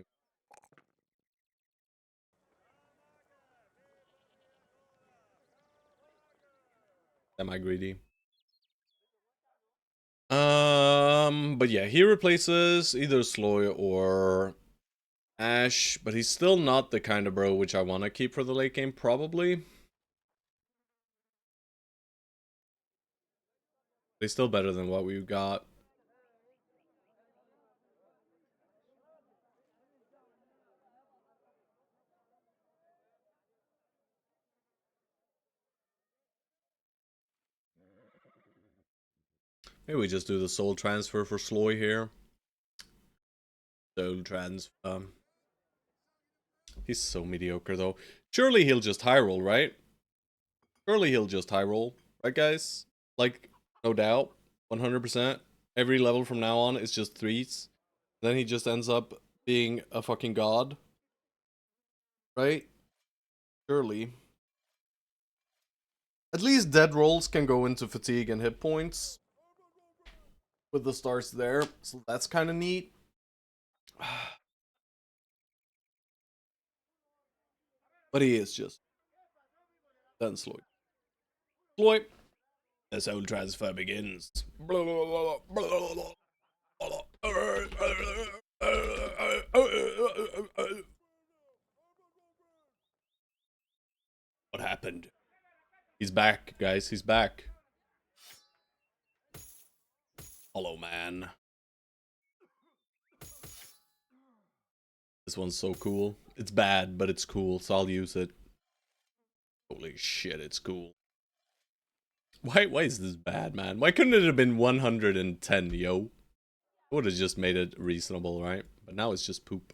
Am I greedy? But yeah, he replaces either Sloy or Ash, but he's still not the kind of bro which I want to keep for the late game, probably. He's still better than what we've got. Maybe we just do the soul transfer for Sloy here. Soul transfer. He's so mediocre though. Surely he'll just high roll, right? Surely he'll just high roll, right, guys? Like, no doubt, 100%. Every level from now on is just threes. Then he just ends up being a fucking god, right? Surely. At least dead rolls can go into fatigue and hit points with the stars there, so that's kind of neat. But he is just then Sloy. Sloy. The soul transfer begins. What happened? He's back, guys. He's back. Hollow Man. This one's so cool. It's bad, but it's cool, so I'll use it. Holy shit, it's cool. Why is this bad, man? Why couldn't it have been 110, yo? Would have just made it reasonable, right? But now it's just poop.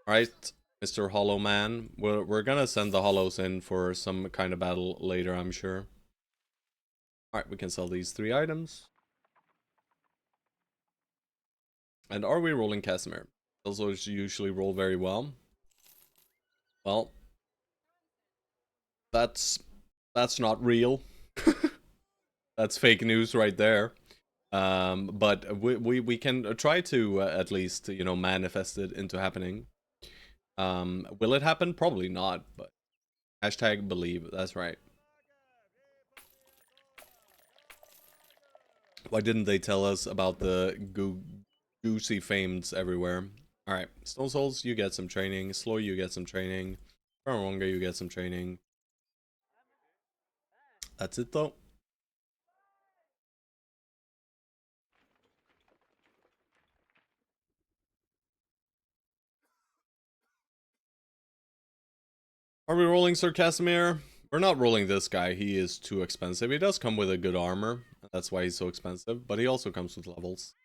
Alright, Mr. Hollow Man. We're gonna send the Hollows in for some kind of battle later, I'm sure. Alright, we can sell these 3 items. And are we rolling Casimir? Those usually roll very well. Well, that's not real. That's fake news right there. But we can try to at least, you know, manifest it into happening. Will it happen? Probably not, but hashtag believe. That's right. Why didn't they tell us about the goosey fames everywhere? Alright, Stone Souls, you get some training. Slow, you get some training. Parawanga, you get some training. That's it though. Are we rolling Sir Casimir? We're not rolling this guy. He is too expensive. He does come with a good armor. That's why he's so expensive. But he also comes with levels.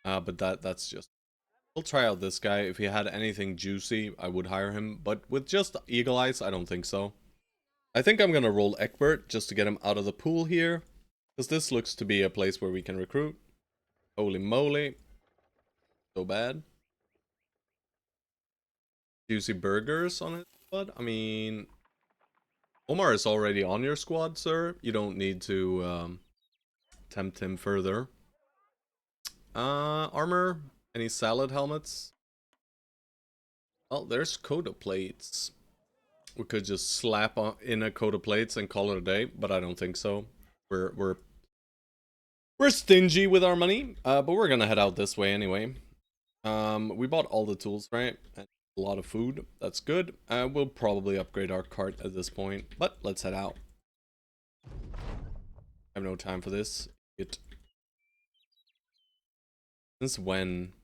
But that's just... We'll try out this guy. If he had anything juicy, I would hire him. But with just Eagle Eyes, I don't think so. I think I'm gonna roll Egbert just to get him out of the pool here. Because this looks to be a place where we can recruit. Holy moly. So bad. Juicy burgers on his squad? I mean... Omar is already on your squad, sir. You don't need to tempt him further. Armor? Any salad helmets? Oh, there's Coda plates. We could just slap in a Coda plates and call it a day, but I don't think so. We're stingy with our money, but we're gonna head out this way anyway. We bought all the tools, right? And a lot of food. That's good. We'll probably upgrade our cart at this point, but let's head out. I have no time for this. Since when?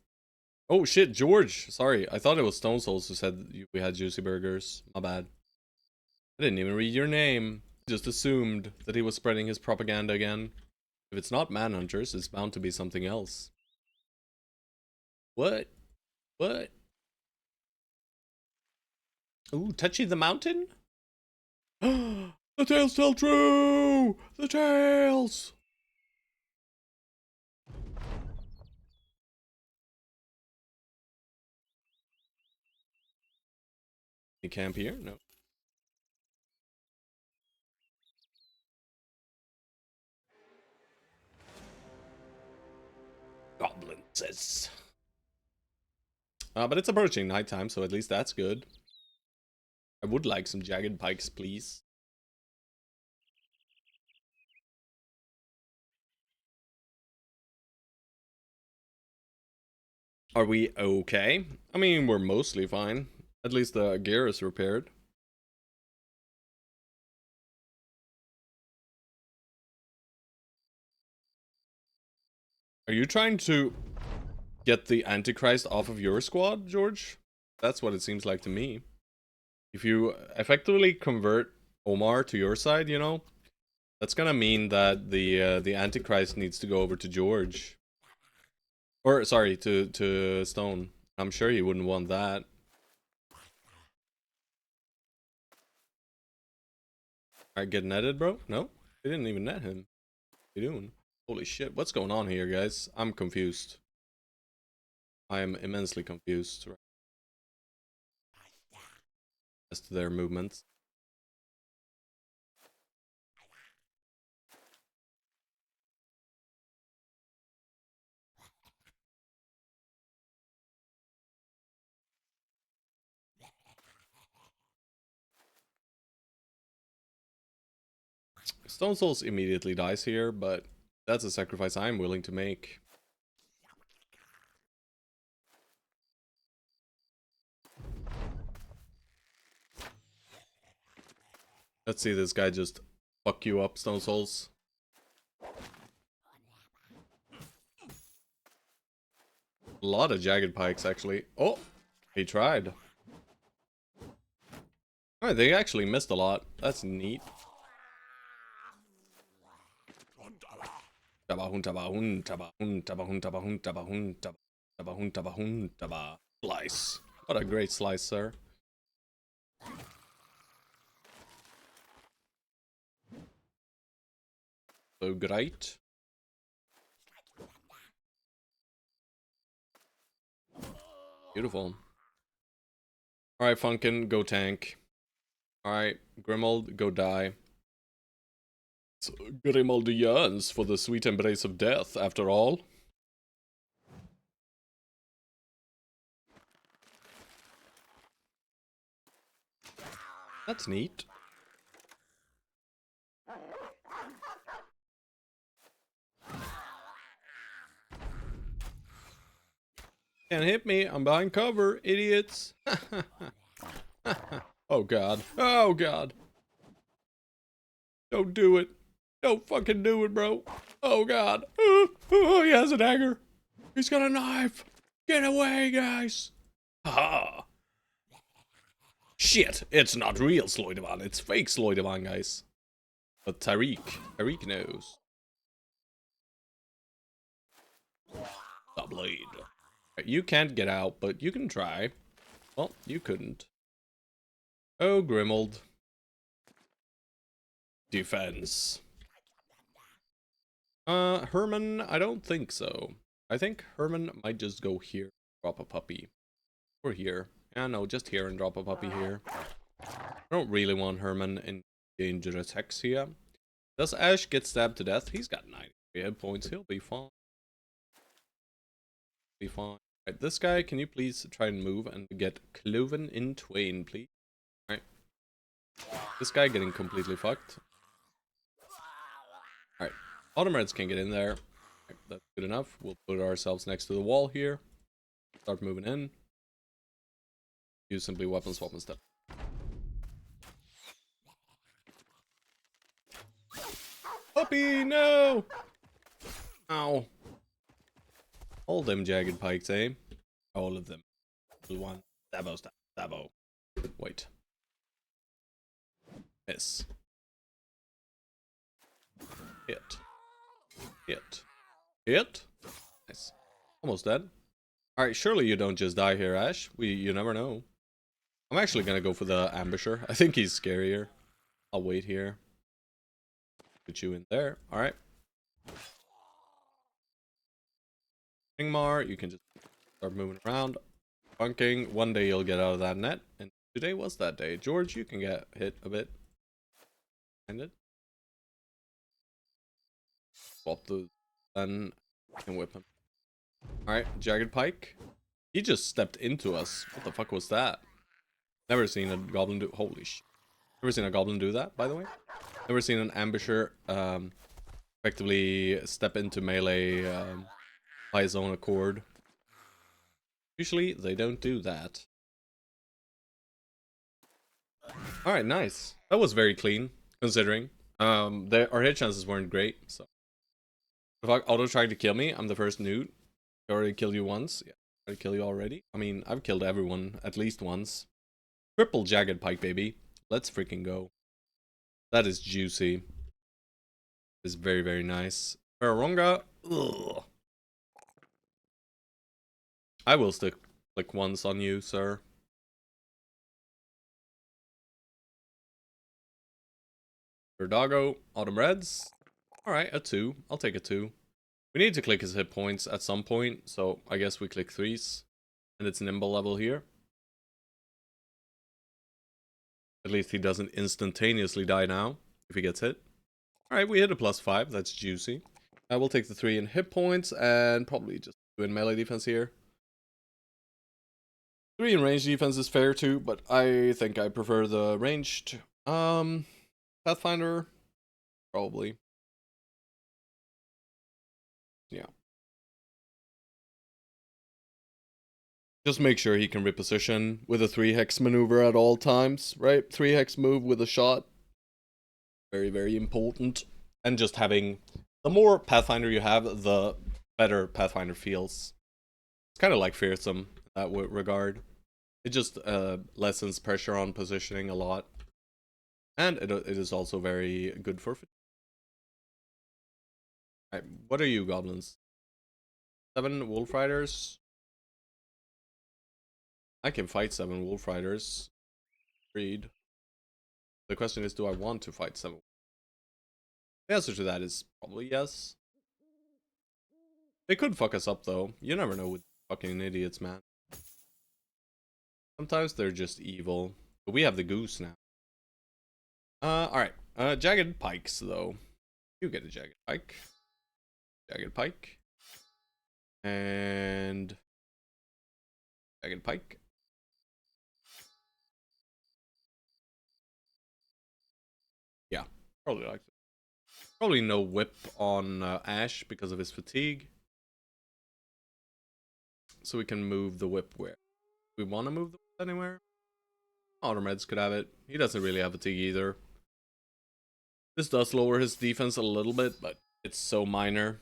Oh shit, George. Sorry, I thought it was Stone Souls who said we had juicy burgers. My bad. I didn't even read your name. Just assumed that he was spreading his propaganda again. If it's not Manhunters, it's bound to be something else. What? What? Ooh, Touchy the Mountain? The tales tell true! The tales! You camp here? No. Goblins. But it's approaching nighttime, so at least that's good. I would like some jagged pikes, please. Are we okay? I mean, we're mostly fine. At least the gear is repaired. Are you trying to get the Antichrist off of your squad, George? That's what it seems like to me. If you effectively convert Omar to your side, you know, that's gonna mean that the Antichrist needs to go over to George. Or, sorry, to Stone. I'm sure he wouldn't want that. Alright, get netted, bro? No? They didn't even net him. What are you doing? Holy shit, what's going on here, guys? I'm confused. I am immensely confused as to their movements. Stone Souls immediately dies here, but that's a sacrifice I'm willing to make. Let's see this guy just fuck you up, Stone Souls. A lot of jagged pikes, actually. Oh, he tried. Alright, they actually missed a lot. That's neat. Tabahun, tabahun, tabahun, tabahun, tabahun, tabahun, tabahun, tabahun, tabah. Slice. What a great slice, sir. So great. Beautiful. Alright, Funkin, go tank. Alright, Grimold, go die. So, Grimold yearns for the sweet embrace of death, after all. That's neat. Can't hit me, I'm behind cover, idiots. Oh god. Oh god. Don't do it. Don't fucking do it, bro. Oh god. Oh, he has a dagger. He's got a knife. Get away, guys. Haha. Shit, it's not real Sloidevan, it's fake Sloidevan, guys. But Tariq knows. The blade. You can't get out, but you can try. Well, you couldn't. Oh, Grimold. Defense. Herman, I don't think so. I think Herman might just go here, drop a puppy. Or here. Yeah, no, just here and drop a puppy here. I don't really want Herman in dangerous hex here. Does Ash get stabbed to death? He's got 90 hit points. He'll be fine. Be fine. Alright, this guy, can you please try and move and get cloven in twain, please? Alright. This guy getting completely fucked. Alright. Autumn Reds can get in there. Right, that's good enough. We'll put ourselves next to the wall here. Start moving in. Use simply weapon swap instead. Puppy, no! Ow. All them jagged pikes, eh? All of them. One. Stabbo, stabbo. Wait. Miss. Hit. Hit. Hit. Nice. Almost dead. Alright, surely you don't just die here, Ash. You never know. I'm actually gonna go for the ambusher. I think he's scarier. I'll wait here. Put you in there. Alright. Ingmar, you can just start moving around. Bunking. One day you'll get out of that net. And today was that day. George, you can get hit a bit. End it. Swap those. Then you can whip him. Alright, Jagged Pike. He just stepped into us. What the fuck was that? Never seen a goblin do. Holy shit. Never seen a goblin do that, by the way. Never seen an ambusher effectively step into melee by his own accord. Usually, they don't do that. Alright, nice. That was very clean, considering. Our hit chances weren't great, so. If I auto tried to kill me, I'm the first newt. I already killed you once. Yeah, I kill you already. I mean, I've killed everyone at least once. Triple Jagged Pike, baby. Let's freaking go. That is juicy. It's very, very nice. Faronga. Ugh. I will stick click once on you, sir. Verdago. Autumn Reds. Alright, a 2. I'll take a 2. We need to click his hit points at some point, so I guess we click 3s. And it's nimble level here. At least he doesn't instantaneously die now, if he gets hit. Alright, we hit a +5, that's juicy. I will take the 3 in hit points, and probably just do in melee defense here. 3 in range defense is fair too, but I think I prefer the ranged. Pathfinder, probably. Yeah. Just make sure he can reposition with a 3-hex maneuver at all times, right? 3-hex move with a shot. Very, very important. And just having... The more Pathfinder you have, the better Pathfinder feels. It's kind of like Fearsome in that regard. It just lessens pressure on positioning a lot. And it is also very good for... Alright, what are you, goblins? 7 wolf riders? I can fight 7 wolf riders. Agreed. The question is, do I want to fight 7? The answer to that is probably yes. They could fuck us up though. You never know with fucking idiots, man. Sometimes they're just evil. But we have the goose now. Alright. Jagged pikes though. You get a jagged pike. Jagged pike. And... Jagged pike. Yeah, probably like that. Probably no whip on Ash because of his fatigue. So we can move the whip where? We want to move the whip anywhere? Autumn Reds could have it. He doesn't really have fatigue either. This does lower his defense a little bit, but it's so minor.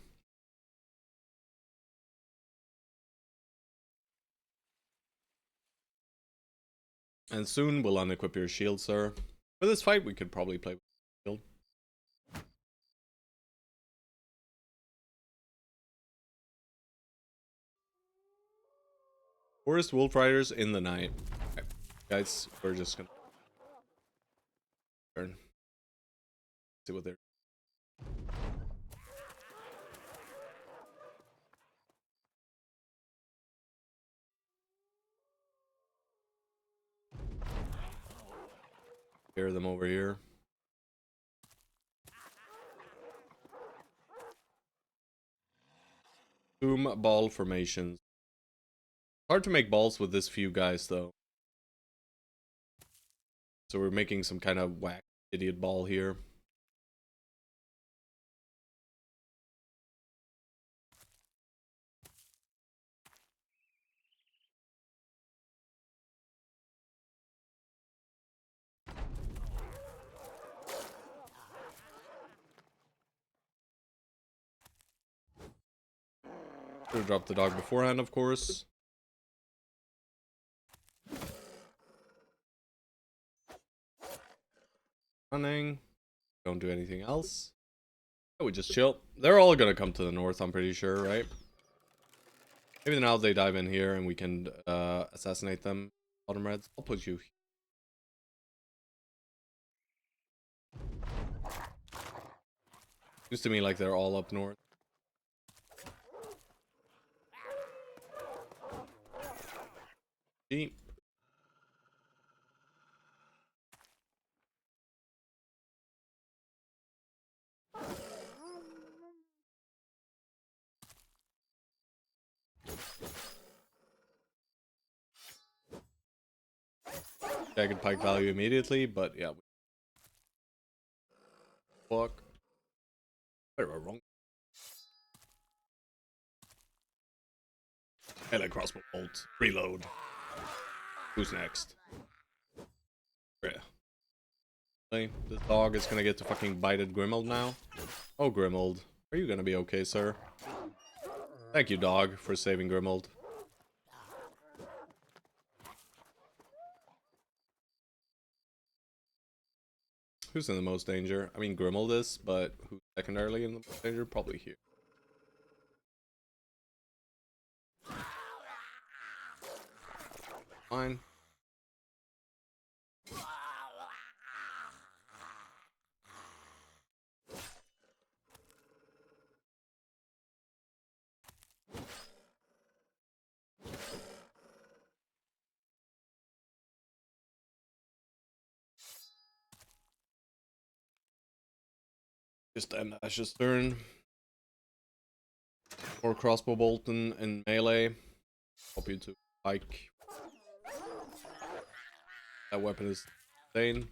And soon we'll unequip your shield, sir. For this fight, we could probably play with shield. Forest Wolf Riders in the night. Okay. Guys, we're just gonna turn. See what they're... Scare them over here. Boom ball formations. Hard to make balls with this few guys though. So we're making some kind of whack idiot ball here. Should have dropped the dog beforehand, of course. Running. Don't do anything else. Oh, we just chill. They're all gonna come to the north, I'm pretty sure, right? Maybe now they dive in here and we can assassinate them. Bottom reds. I'll put you. Seems to me like they're all up north. Deep. Jagged pike value immediately, but yeah. Fuck. Wait, we're wrong. Melee crossbow bolt. Reload. Who's next? Yeah. This dog is gonna get to fucking bited Grimold now. Oh, Grimold. Are you gonna be okay, sir? Thank you, dog, for saving Grimold. Who's in the most danger? I mean, Grimold is, but who's secondarily in the most danger? Probably here. Fine. Just end Ash's turn. Or crossbow bolt in melee. Pop you to pike. That weapon is insane.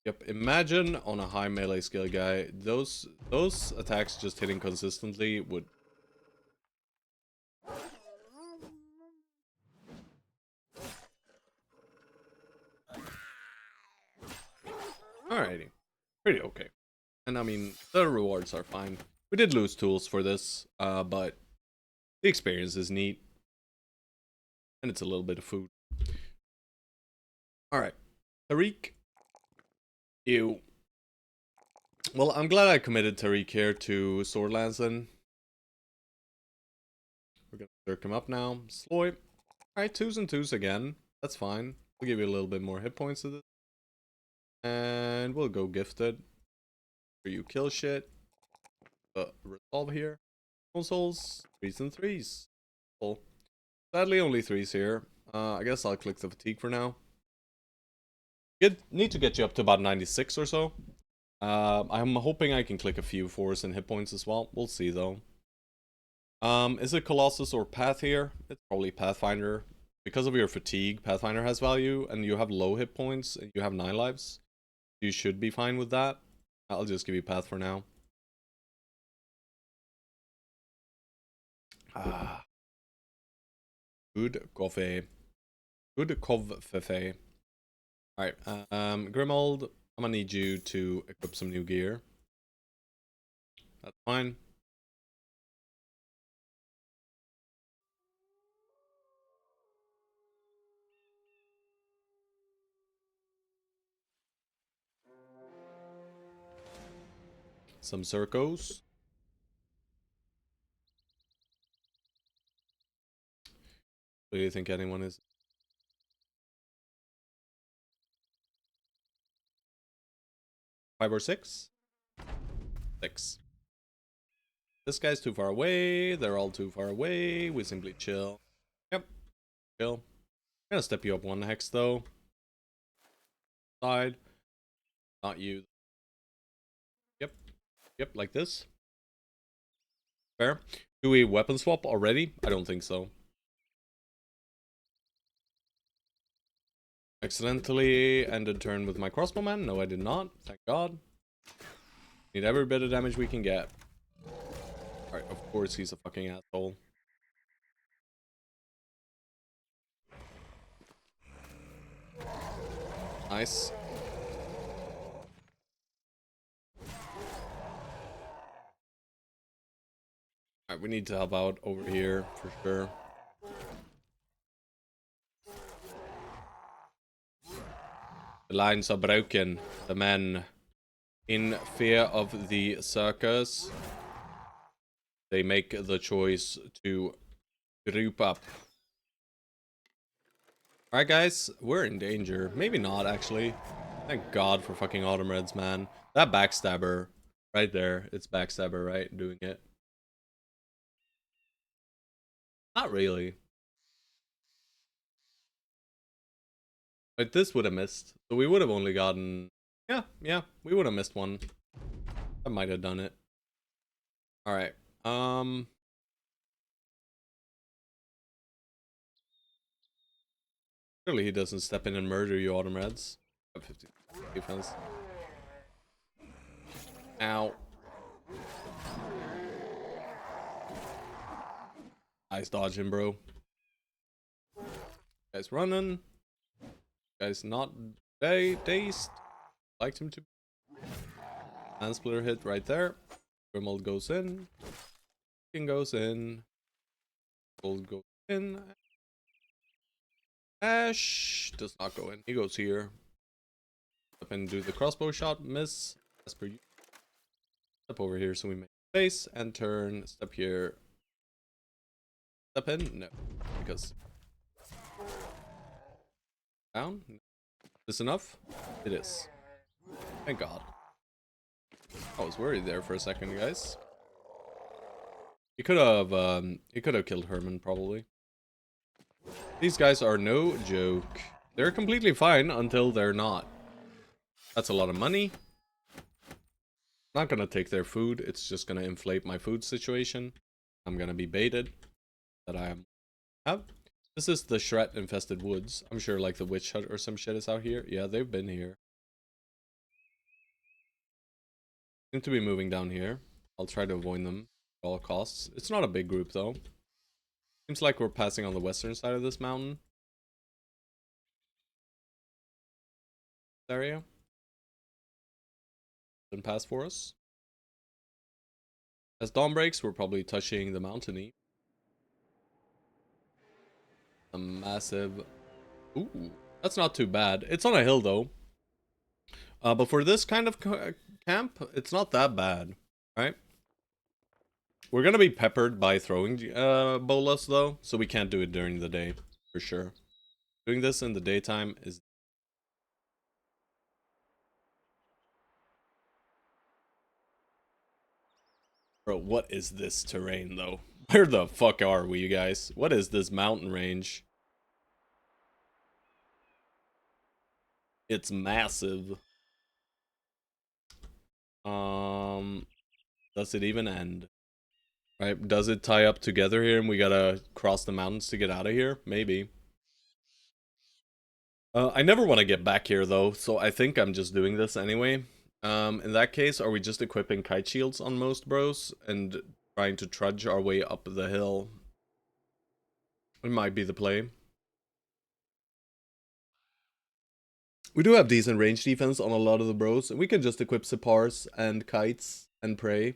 Yep, imagine on a high melee skill guy, those attacks just hitting consistently would... Alrighty. Pretty okay. And I mean, the rewards are fine. We did lose tools for this, but the experience is neat. And it's a little bit of food. Alright. Tariq. You. Well, I'm glad I committed Tariq here to Sword Lanson. We're gonna circ him up now. Sloy. Alright, 2s and 2s again. That's fine. We'll give you a little bit more hit points to this. And we'll go gifted. For you kill shit. Resolve here. Consoles. 3s and 3s. Cool. Sadly, only 3s here. I guess I'll click the fatigue for now. Need to get you up to about 96 or so. I'm hoping I can click a few 4s and hit points as well. We'll see though. Is it Colossus or Path here? It's probably Pathfinder. Because of your fatigue, Pathfinder has value, and you have low hit points, and you have 9 lives. You should be fine with that. I'll just give you Path for now. Good coffee. Good coffee. Alright, Grimold, I'm gonna need you to equip some new gear. That's fine. Some circos. Do you think anyone is? Five or six? 6. This guy's too far away. They're all too far away. We simply chill. Yep. Chill. I'm gonna step you up 1 hex though. Side. Not you. Yep. Yep, like this. Fair. Do we weapon swap already? I don't think so. Accidentally ended turn with my crossbowman? No, I did not. Thank God. Need every bit of damage we can get. Alright, of course he's a fucking asshole. Nice. Alright, we need to help out over here for sure. The lines are broken. The men, in fear of the circus, they make the choice to group up. Alright guys, we're in danger. Maybe not actually. Thank God for fucking Autumn Reds, man. That backstabber right there. It's backstabber, right? Doing it. Not really. But this would have missed. So we would have only gotten... Yeah, we would have missed one. I might have done it. Alright. Surely he doesn't step in and murder you, Autumn Reds. 50 defense. Ow. Nice dodging, bro. Guy's running. Guy's not dazed. Liked him to. Hand splitter hit right there. Grimald goes in. King goes in. Gold goes in. Ash does not go in. He goes here. Up and do the crossbow shot. Miss. As per you. Step over here so we make space and turn. Step here. Step in? No. Because. Down? No. Is this enough? It is. Thank God. I was worried there for a second, guys. He could have killed Herman probably. These guys are no joke. They're completely fine until they're not. That's a lot of money. Not gonna take their food. It's just gonna inflate my food situation. I'm gonna be baited. That I have. This is the shred infested woods. I'm sure like the witch hut or some shit is out here. Yeah, they've been here. Seem to be moving down here. I'll try to avoid them at all costs. It's not a big group though. Seems like we're passing on the western side of this mountain. Area. Didn't pass for us. As dawn breaks, we're probably touching the mountainy. A massive... Ooh, that's not too bad. It's on a hill though. But for this kind of camp, it's not that bad, right? We're gonna be peppered by throwing bolas though, so we can't do it during the day, for sure. Doing this in the daytime is... Bro, what is this terrain though? Where the fuck are we, you guys? What is this mountain range? It's massive. Does it even end? Right? Does it tie up together here and we gotta cross the mountains to get out of here? Maybe. I never want to get back here though, so I think I'm just doing this anyway. In that case, are we just equipping kite shields on most bros and trying to trudge our way up the hill? It might be the play. We do have decent range defense on a lot of the bros, and we can just equip Sipars and kites and pray.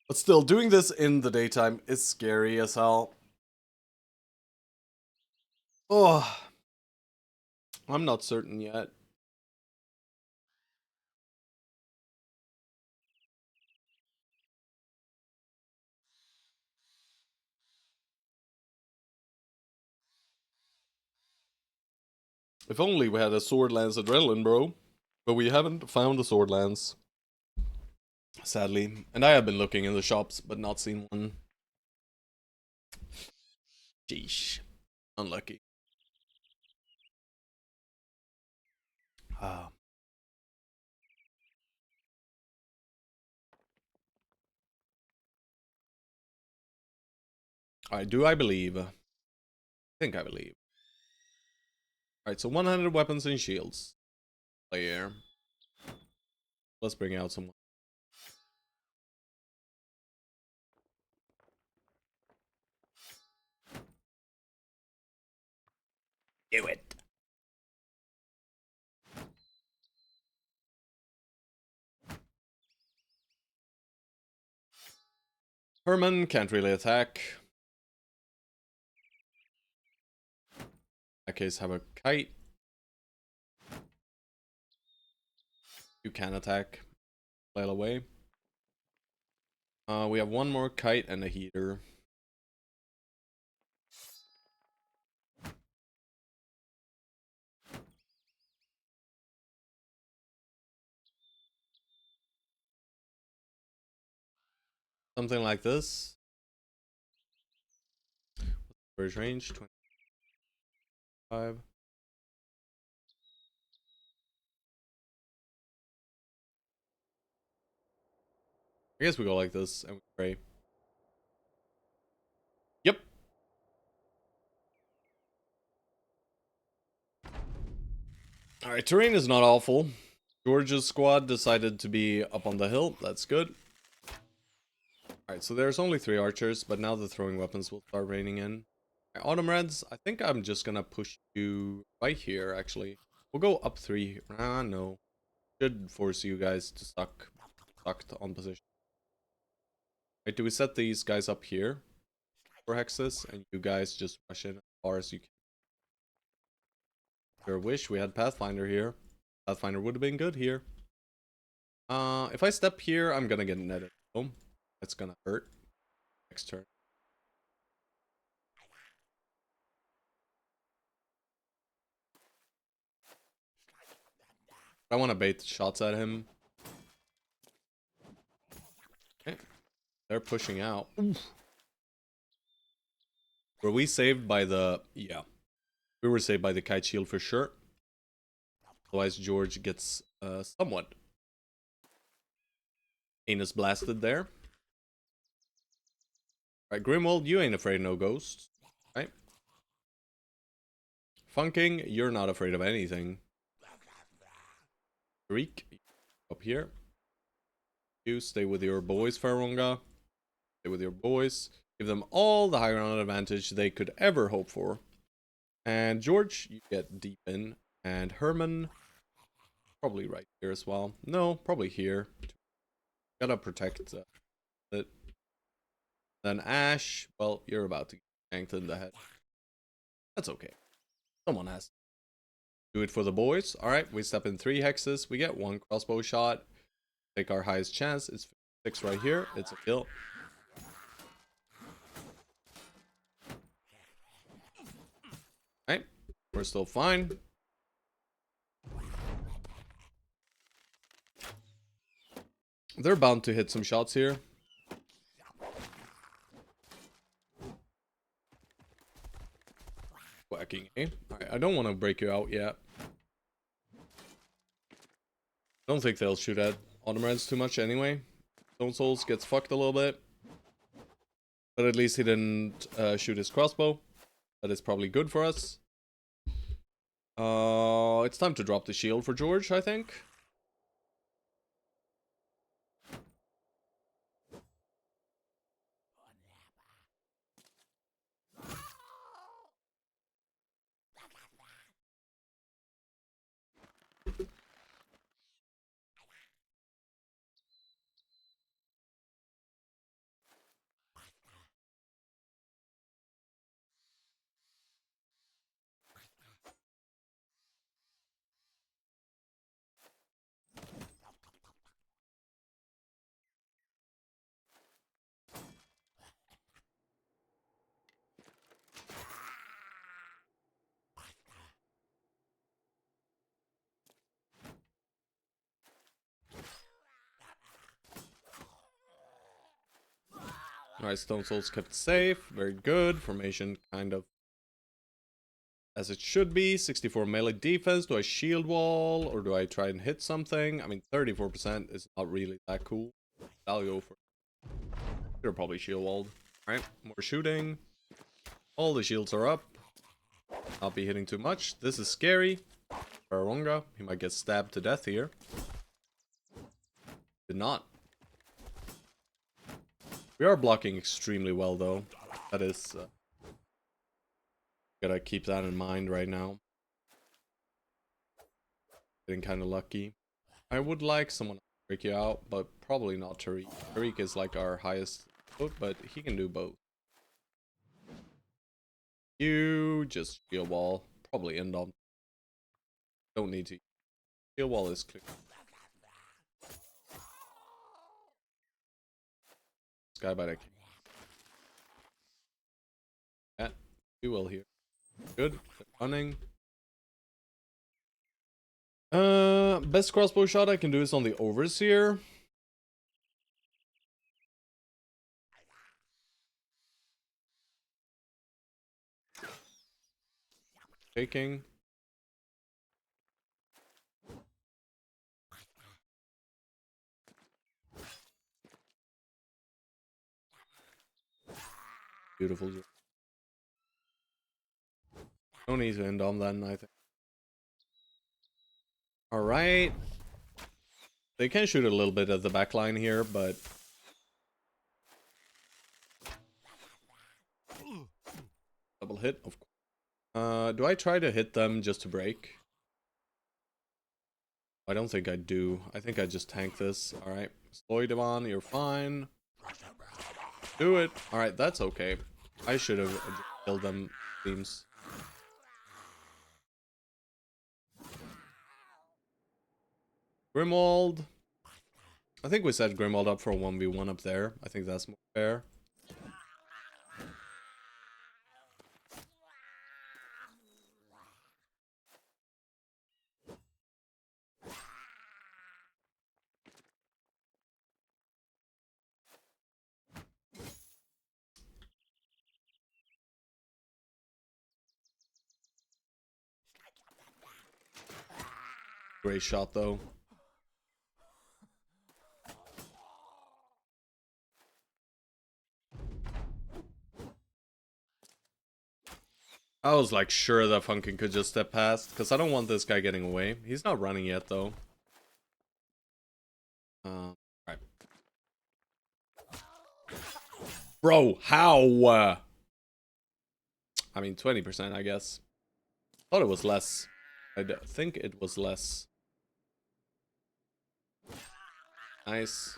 But still, doing this in the daytime is scary as hell. Oh, I'm not certain yet. If only we had a Swordlands adrenaline, bro. But we haven't found a Swordlands. Sadly. And I have been looking in the shops, but not seen one. Sheesh. Unlucky. Ah. Alright, do I believe? I think I believe. Alright, so 100 weapons and shields. Player. Let's bring out some. Do it. Herman can't really attack. In that case, have a kite. You can attack. Flail away. We have one more kite and a heater. Something like this. Storage range 25. I guess we go like this and we pray. Yep. Alright, terrain is not awful. George's squad decided to be up on the hill. That's good. Alright, so there's only 3 archers, but now the throwing weapons will start raining in. Right, Autumn Reds, I think I'm just gonna push you right here, actually. We'll go up 3. Ah, no. Should force you guys to stuck on position. Right, do we set these guys up here for hexes, and you guys just rush in as far as you can? Sure wish we had Pathfinder here. Pathfinder would have been good here. If I step here, I'm gonna get netted. Boom. That's gonna hurt. Next turn. I want to bait shots at him. Okay. They're pushing out. Oof. Were we saved by the... Yeah. We were saved by the kite shield for sure. Otherwise, George gets somewhat anus blasted there. Right, Grimwald, you ain't afraid of no ghosts. Right? Funking, you're not afraid of anything. Greek, up here. You stay with your boys, Faronga. Stay with your boys. Give them all the high ground advantage they could ever hope for. And George, you get deep in. And Herman, probably right here as well. No, probably here. Gotta protect it. Then Ash, well, you're about to get yanked in the head. That's okay. Someone has to do it for the boys. Alright, we step in 3 hexes. We get 1 crossbow shot. Take our highest chance. It's 6 right here. It's a kill. Alright, we're still fine. They're bound to hit some shots here. Whacking, eh? Alright, I don't want to break you out yet. I don't think they'll shoot at Autumn Reds too much anyway. Stone Souls gets fucked a little bit. But at least he didn't shoot his crossbow. That is probably good for us. It's time to drop the shield for George, I think. Alright, Stone Souls kept safe. Very good. Formation kind of as it should be. 64 melee defense. Do I shield wall or do I try and hit something? I mean, 34% is not really that cool. I'll go for it. You're probably shield walled. Alright, more shooting. All the shields are up. Not be hitting too much. This is scary. Baronga, he might get stabbed to death here. Did not. We are blocking extremely well, though. That is... gotta keep that in mind right now. Getting kind of lucky. I would like someone to break you out, but probably not Tariq. Tariq is like our highest foot, but he can do both. You just shield wall. Probably end on. Don't need to. Shield wall is clear. this guy by the cat. We will here. Good. They're running. Best crossbow shot I can do is on the overseer. Taking. Beautiful. No need to end on that, I think. Alright. They can shoot a little bit at the back line here, but... Double hit, of course. Do I try to hit them just to break? I don't think I do. I think I just tank this. Alright. Sloy Devon, you're fine. Do it. Alright, that's okay. I should have killed them, seems. Grimwald. I think we set Grimwald up for a 1v1 up there. I think that's more fair. Great shot, though. I was like sure that Funkin could just step past, because I don't want this guy getting away. He's not running yet, though. Right. Bro, how? I mean, 20%, I guess. Thought it was less. I think it was less. Nice.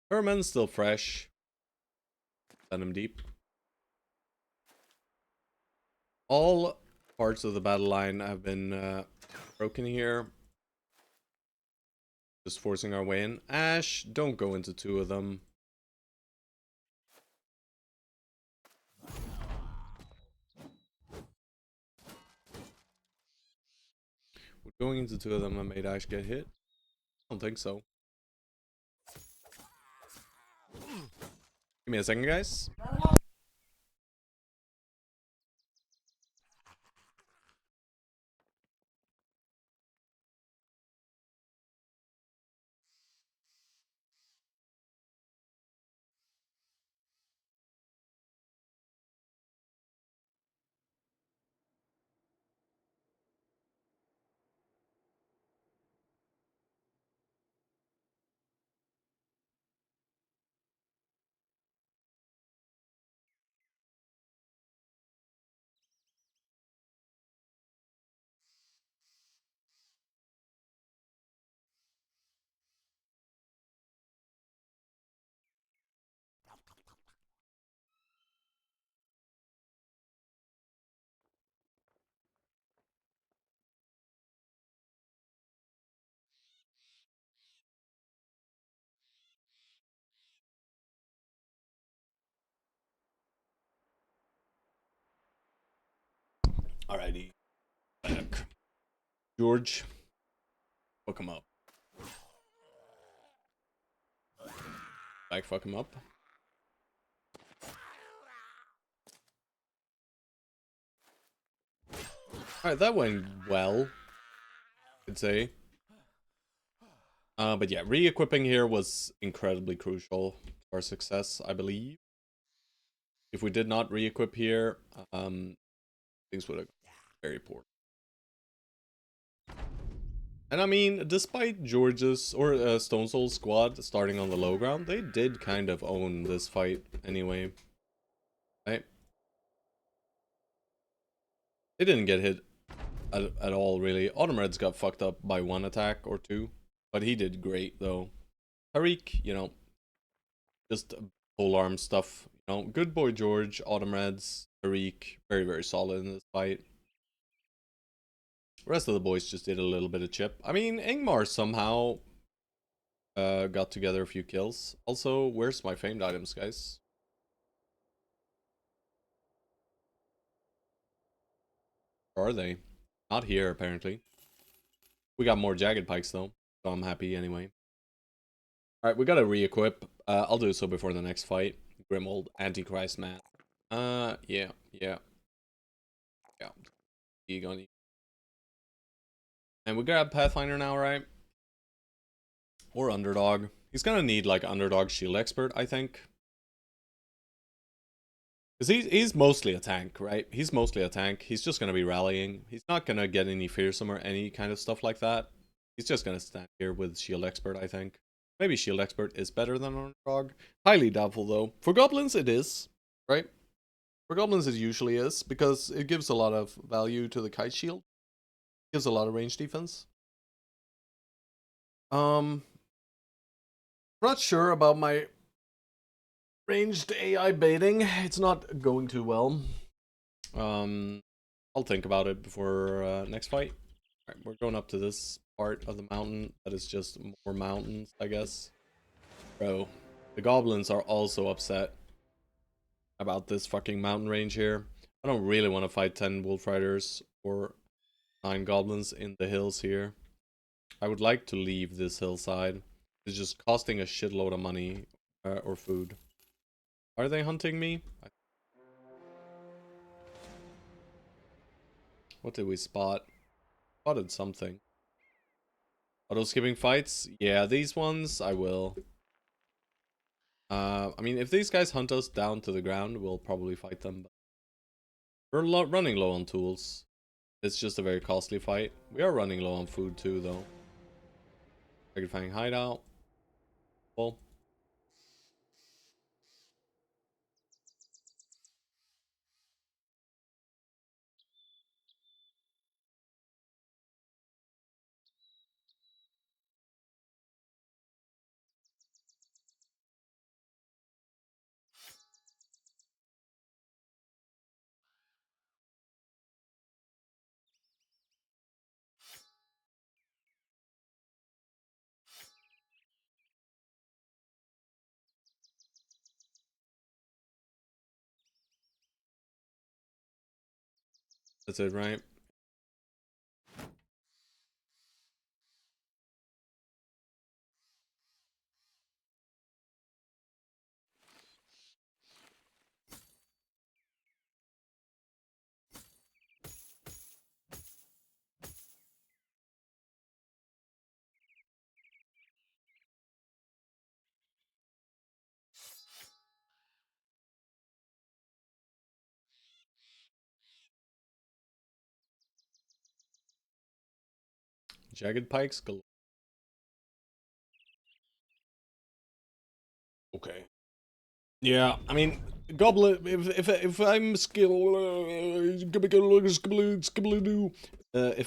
Herman's still fresh. Send him deep. All parts of the battle line have been broken here. Just forcing our way in. Ash, don't go into two of them. We're going into two of them and made Ash get hit. I don't think so. Give me a second, guys. Alrighty. Back. George. Fuck him up. Back, fuck him up. Alright, that went well, I'd say. But yeah, re-equipping here was incredibly crucial for our success, I believe. If we did not re-equip here, things would have gone very poor. And I mean, despite George's or Stone Soul's squad starting on the low ground, they did kind of own this fight anyway. Right? They didn't get hit at all, really. Autumn Reds got fucked up by one attack or two, but he did great, though. Tariq, you know, just polearm stuff. You know, good boy George, Autumn Reds, Tariq, very, very solid in this fight. The rest of the boys just did a little bit of chip. I mean, Ingmar somehow got together a few kills. Also, where's my famed items, guys? Where are they? Not here, apparently. We got more jagged pikes, though, so I'm happy anyway. Alright, we gotta re-equip. I'll do so before the next fight. Grimold, Antichrist man. Yeah. You gonna... And we grab Pathfinder now, right? Or Underdog. He's gonna need, like, Underdog Shield Expert, I think. Because he's mostly a tank, right? He's mostly a tank. He's just going to be rallying. He's not going to get any fearsome or any kind of stuff like that. He's just going to stand here with Shield Expert, I think. Maybe Shield Expert is better than Underdog. Highly doubtful, though. For Goblins, it is, right? For Goblins, it usually is, because it gives a lot of value to the Kite Shield. It gives a lot of range defense. Not sure about my ranged AI baiting. It's not going too well. I'll think about it before next fight. Alright, we're going up to this part of the mountain that is just more mountains, I guess. Bro, the goblins are also upset about this fucking mountain range here. I don't really want to fight 10 wolf riders or 9 goblins in the hills here. I would like to leave this hillside. It's just costing a shitload of money or food. Are they hunting me? What did we spot? Spotted something. Auto skipping fights? Yeah, these ones I will. I mean, if these guys hunt us down to the ground, we'll probably fight them. But we're running low on tools. It's just a very costly fight. We are running low on food too, though. Dragon Fang hideout. Well, that's it, right? Jagged pikes. Okay. Yeah, I mean, goblin. If I'm if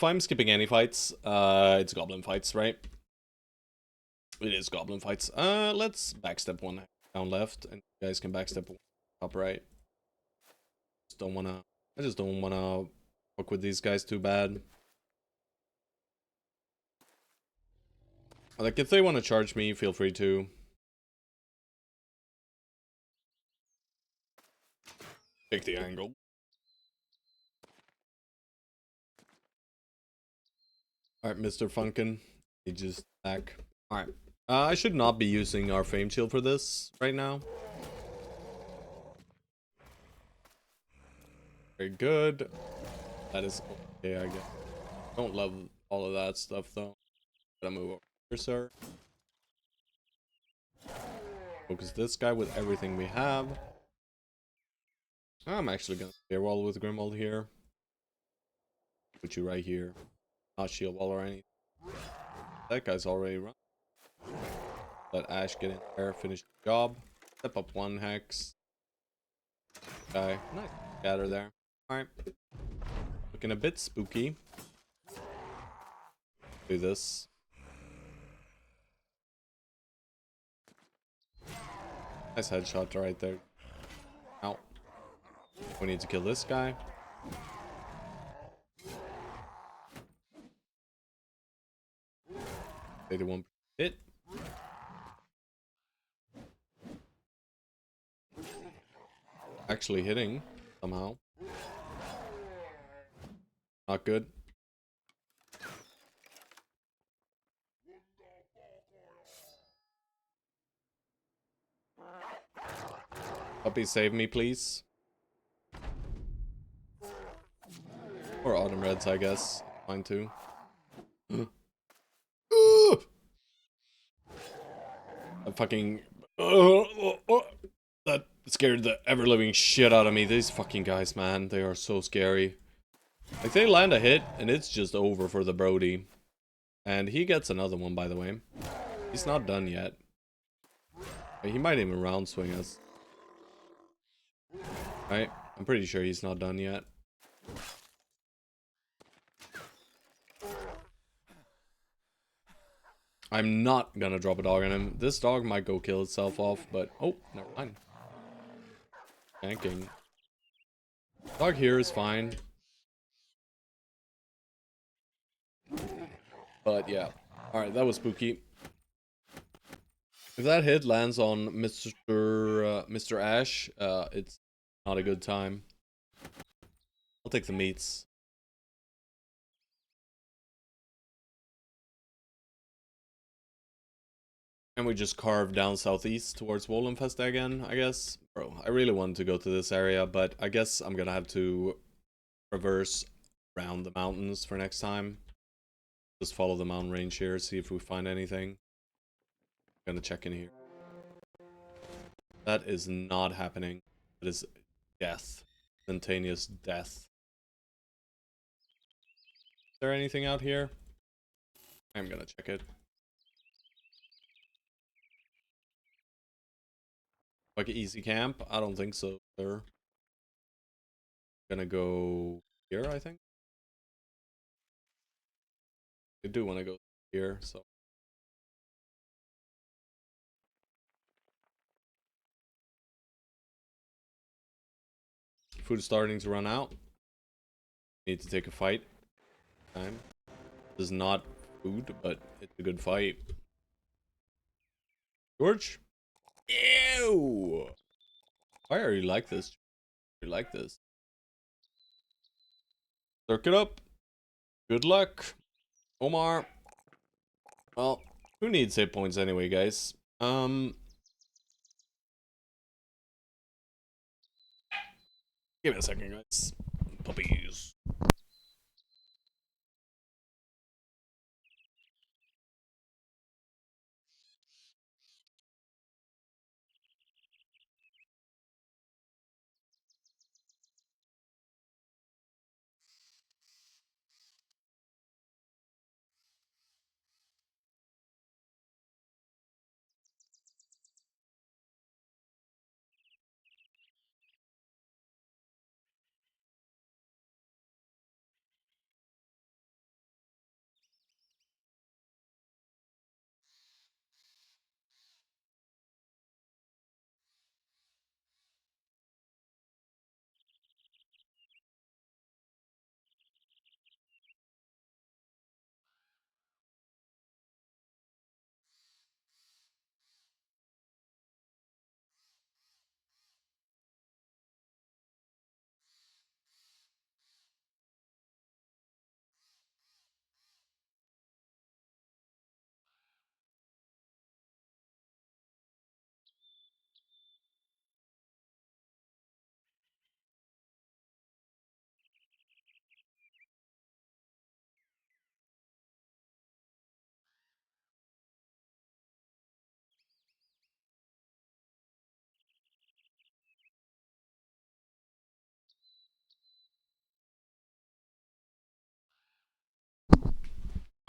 I'm skipping any fights, it's goblin fights, right? It is goblin fights. Let's backstep one down left, and you guys can backstep one up right. Just don't wanna. I just don't wanna fuck with these guys too bad. Like, if they want to charge me, feel free to. Take the angle. Alright, Mr. Funkin. He just back. Alright. I should not be using our Fame Shield for this right now. Very good. That is okay, I guess. Don't love all of that stuff, though. Gotta move over here, sir. Focus this guy with everything we have. I'm actually gonna clear wall with Grimold here. Put you right here. Not shield wall or anything. That guy's already run. Let Ash get in there, finish the job. Step up one hex. Okay, nice scatter there. Alright. Looking a bit spooky. Do this. Nice headshot right there. Ow. We need to kill this guy. 81 hit. Actually hitting somehow. Not good. Puppy, save me, please. Or autumn reds, I guess. Fine too. I fucking. That scared the ever living shit out of me. These fucking guys, man, they are so scary. Like, they land a hit and it's just over for the Brody. And he gets another one, by the way. He's not done yet. He might even round swing us. Right? I'm pretty sure he's not done yet. I'm not gonna drop a dog on him. This dog might go kill itself off, but... Oh, never mind. Ganking. Dog here is fine. But yeah. Alright, that was spooky. If that hit lands on Mr. Ash, it's not a good time. I'll take the meats. And we just carve down southeast towards Wollenfest again, I guess. Bro, I really wanted to go to this area, but I guess I'm gonna have to reverse around the mountains for next time. Just follow the mountain range here, see if we find anything. I'm gonna check in here. That is not happening. That is death. Instantaneous death. Is there anything out here? I'm gonna check it. Like an easy camp? I don't think so, sir. Gonna go here, I think. I do want to go here, so. Food's starting to run out. Need to take a fight. Time. This is not food, but it's a good fight. George? Ew! Why are you like this? You like this? Circuit up. Good luck. Omar. Well, who needs hit points anyway, guys? Give me a second, guys. Puppies.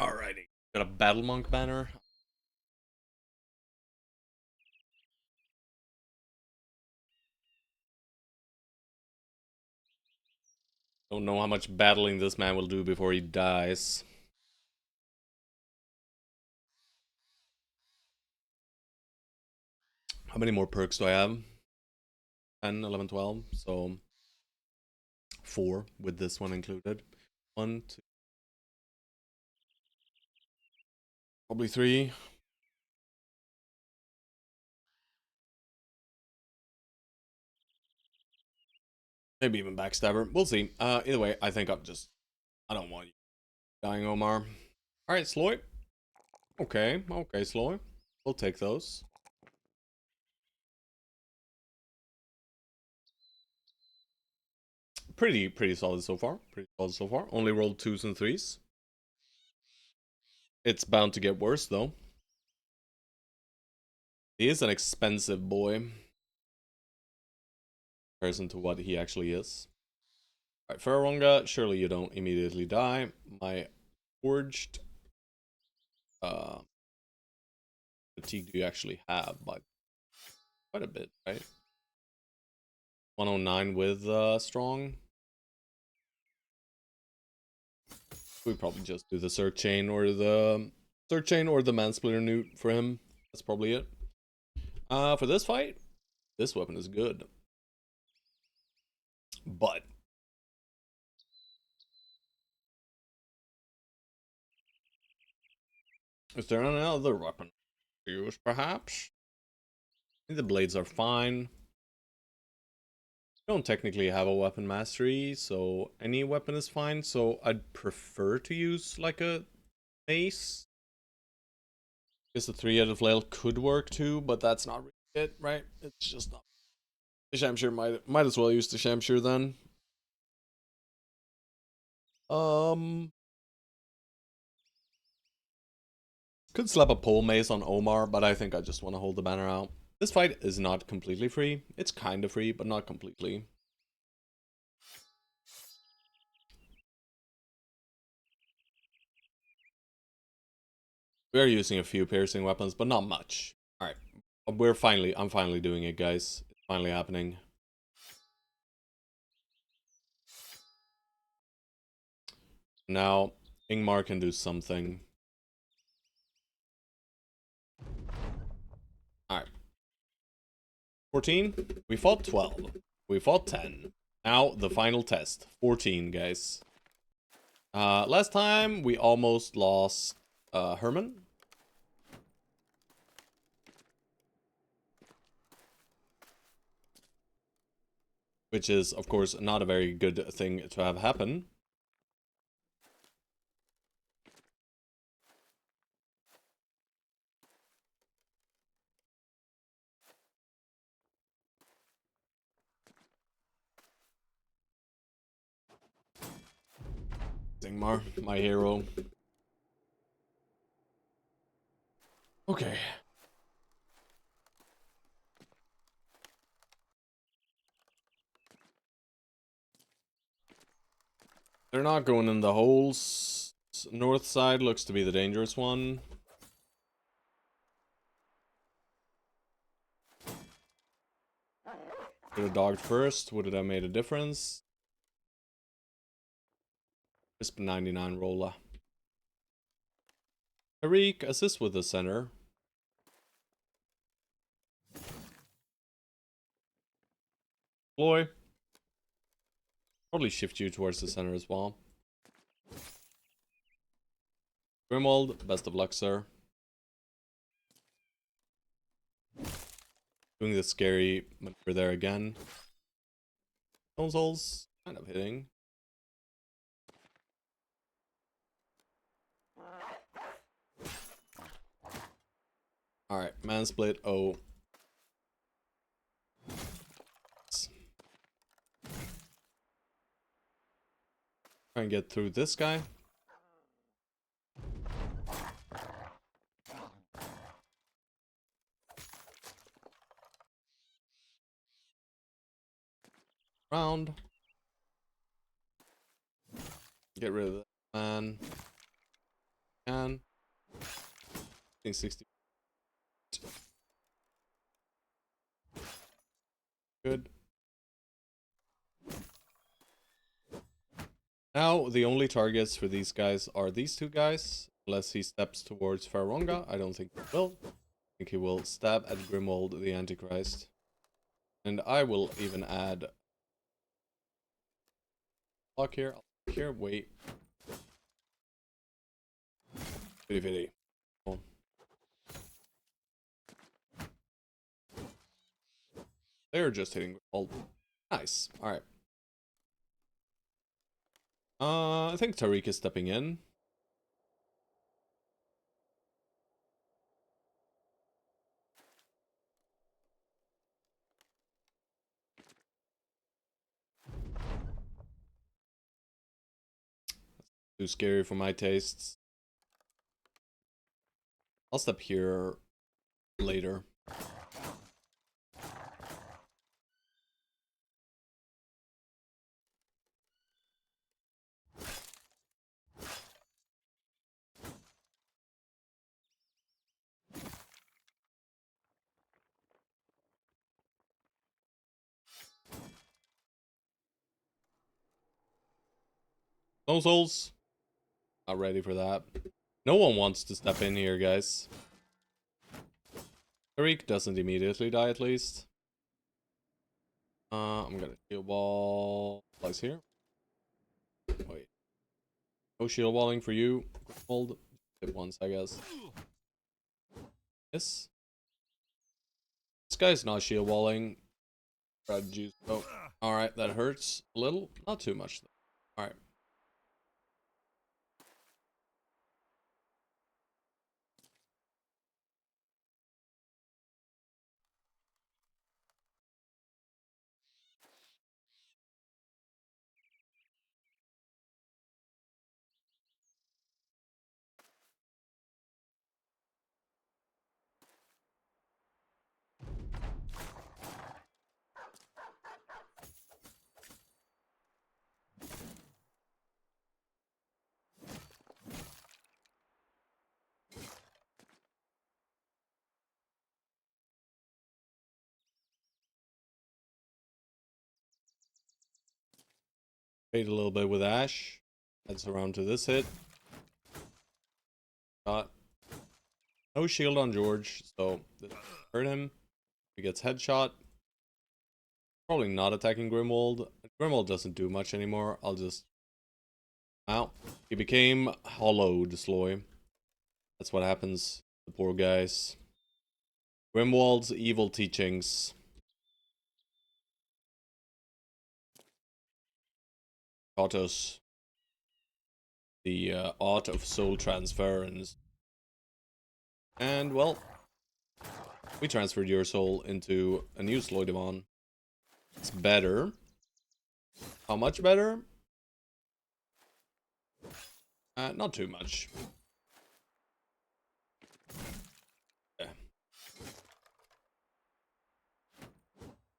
Alrighty. Got a Battle Monk banner. Don't know how much battling this man will do before he dies. How many more perks do I have? 10, 11, 12. So 4 with this one included. 1, 2. Probably 3. Maybe even Backstabber. We'll see. Either way, I think I don't want you dying, Omar. Alright, Sloy. Okay, Sloy. We'll take those. Pretty solid so far. Pretty solid so far. Only rolled 2s and 3s. It's bound to get worse, though. He is an expensive boy. In comparison to what he actually is. Alright, Faronga, surely you don't immediately die. My Forged fatigue do you actually have? By quite a bit, right? 109 with strong. We probably just do the Circ Chain or the Mansplitter Newt for him. That's probably it. For this fight, this weapon is good. But is there another weapon to use, perhaps? I think the blades are fine. I don't technically have a weapon mastery, so any weapon is fine. So I'd prefer to use like a mace. Guess the 3-headed flail could work too, but that's not really it, right? It's just not. The Shamshir might as well use the Shamshir then. Could slap a pole mace on Omar, but I think I just want to hold the banner out. This fight is not completely free. It's kind of free, but not completely. We are using a few piercing weapons, but not much. Alright. I'm finally doing it, guys. It's finally happening. Now, Ingmar can do something. Alright. 14. We fought 12. We fought 10. Now, the final test. 14, guys. Last time, we almost lost Herman. Which is, of course, not a very good thing to have happen. Ingmar, my hero. Okay. They're not going in the holes. North side looks to be the dangerous one. Could have dogged first. Would it have made a difference? Crisp 99 roller. Tariq, assist with the center. Floy. Probably shift you towards the center as well. Grimwald, best of luck, sir. Doing the scary maneuver there again. Stone's kind of hitting. Alright, man split. Oh. Try and get through this guy. Round. Get rid of that man. Can. I think 60. Good. Now, the only targets for these guys are these two guys. Unless he steps towards Faronga. I don't think he will. I think he will stab at Grimwald, the Antichrist. And I will even add... Block here. Here, wait. Fitty fitty. Oh. They're just hitting all. Nice. All right. I think Tariq is stepping in. Too scary for my tastes. I'll step here later. No souls. Not ready for that. No one wants to step in here, guys. Tariq doesn't immediately die, at least. I'm gonna shield wall. Place here. Wait. No shield walling for you. Hold it once, I guess. Yes. This guy's not shield walling. Red juice. Oh, all right. That hurts a little. Not too much though. All right. Wait a little bit with Ash. Heads around to this hit. Got no shield on George, so this hurt him. He gets headshot. Probably not attacking Grimwald. Grimwald doesn't do much anymore. I'll just. Wow. He became hollowed, Sloy. That's what happens. The poor guys. Grimwald's evil teachings. Taught us the art of soul transference. And, well, we transferred your soul into a new Sloydemon. It's better. How much better? Not too much. Yeah.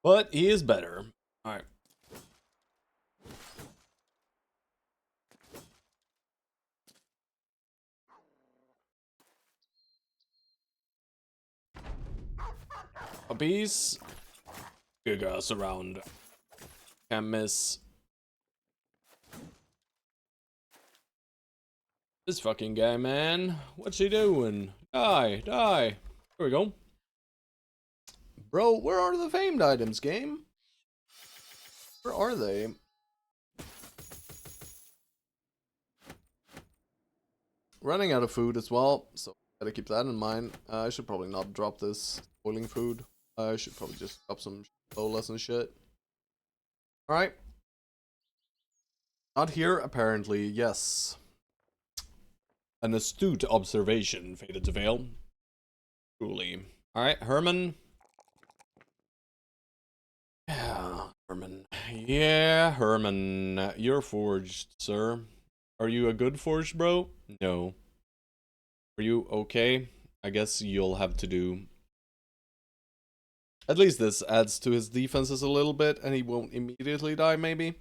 But he is better. Alright. Puppies. Good us around. Can't miss. This fucking guy, man. What's he doing? Die, die. There we go. Bro, where are the famed items, game? Where are they? Running out of food as well, so gotta keep that in mind. I should probably not drop this boiling food. I should probably just drop some solas and shit. Alright. Not here, apparently, yes. An astute observation, Faded to Veil. Truly. Alright, Herman. Yeah, Herman. Yeah, Herman. You're forged, sir. Are you a good forged, bro? No. Are you okay? I guess you'll have to do. At least this adds to his defenses a little bit, and he won't immediately die, maybe.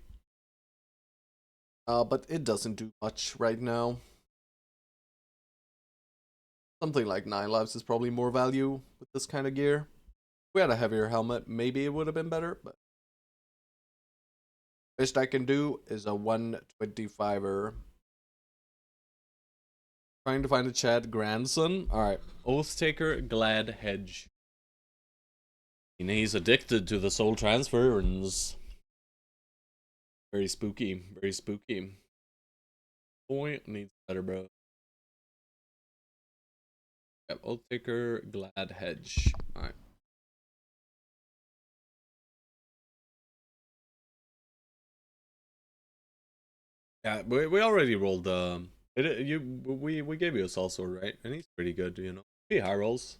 But it doesn't do much right now. Something like 9 lives is probably more value with this kind of gear. If we had a heavier helmet, maybe it would have been better, but best I can do is a 125er. Trying to find a chat grandson. Alright. Oathtaker Glad Hedge. He's addicted to the soul transference. Very spooky. Very spooky. Boy needs better, bro. Yep, Oathtaker Glad Hedge. Alright. Yeah, we already rolled we gave you a Salsword, right? And he's pretty good, you know. He high rolls.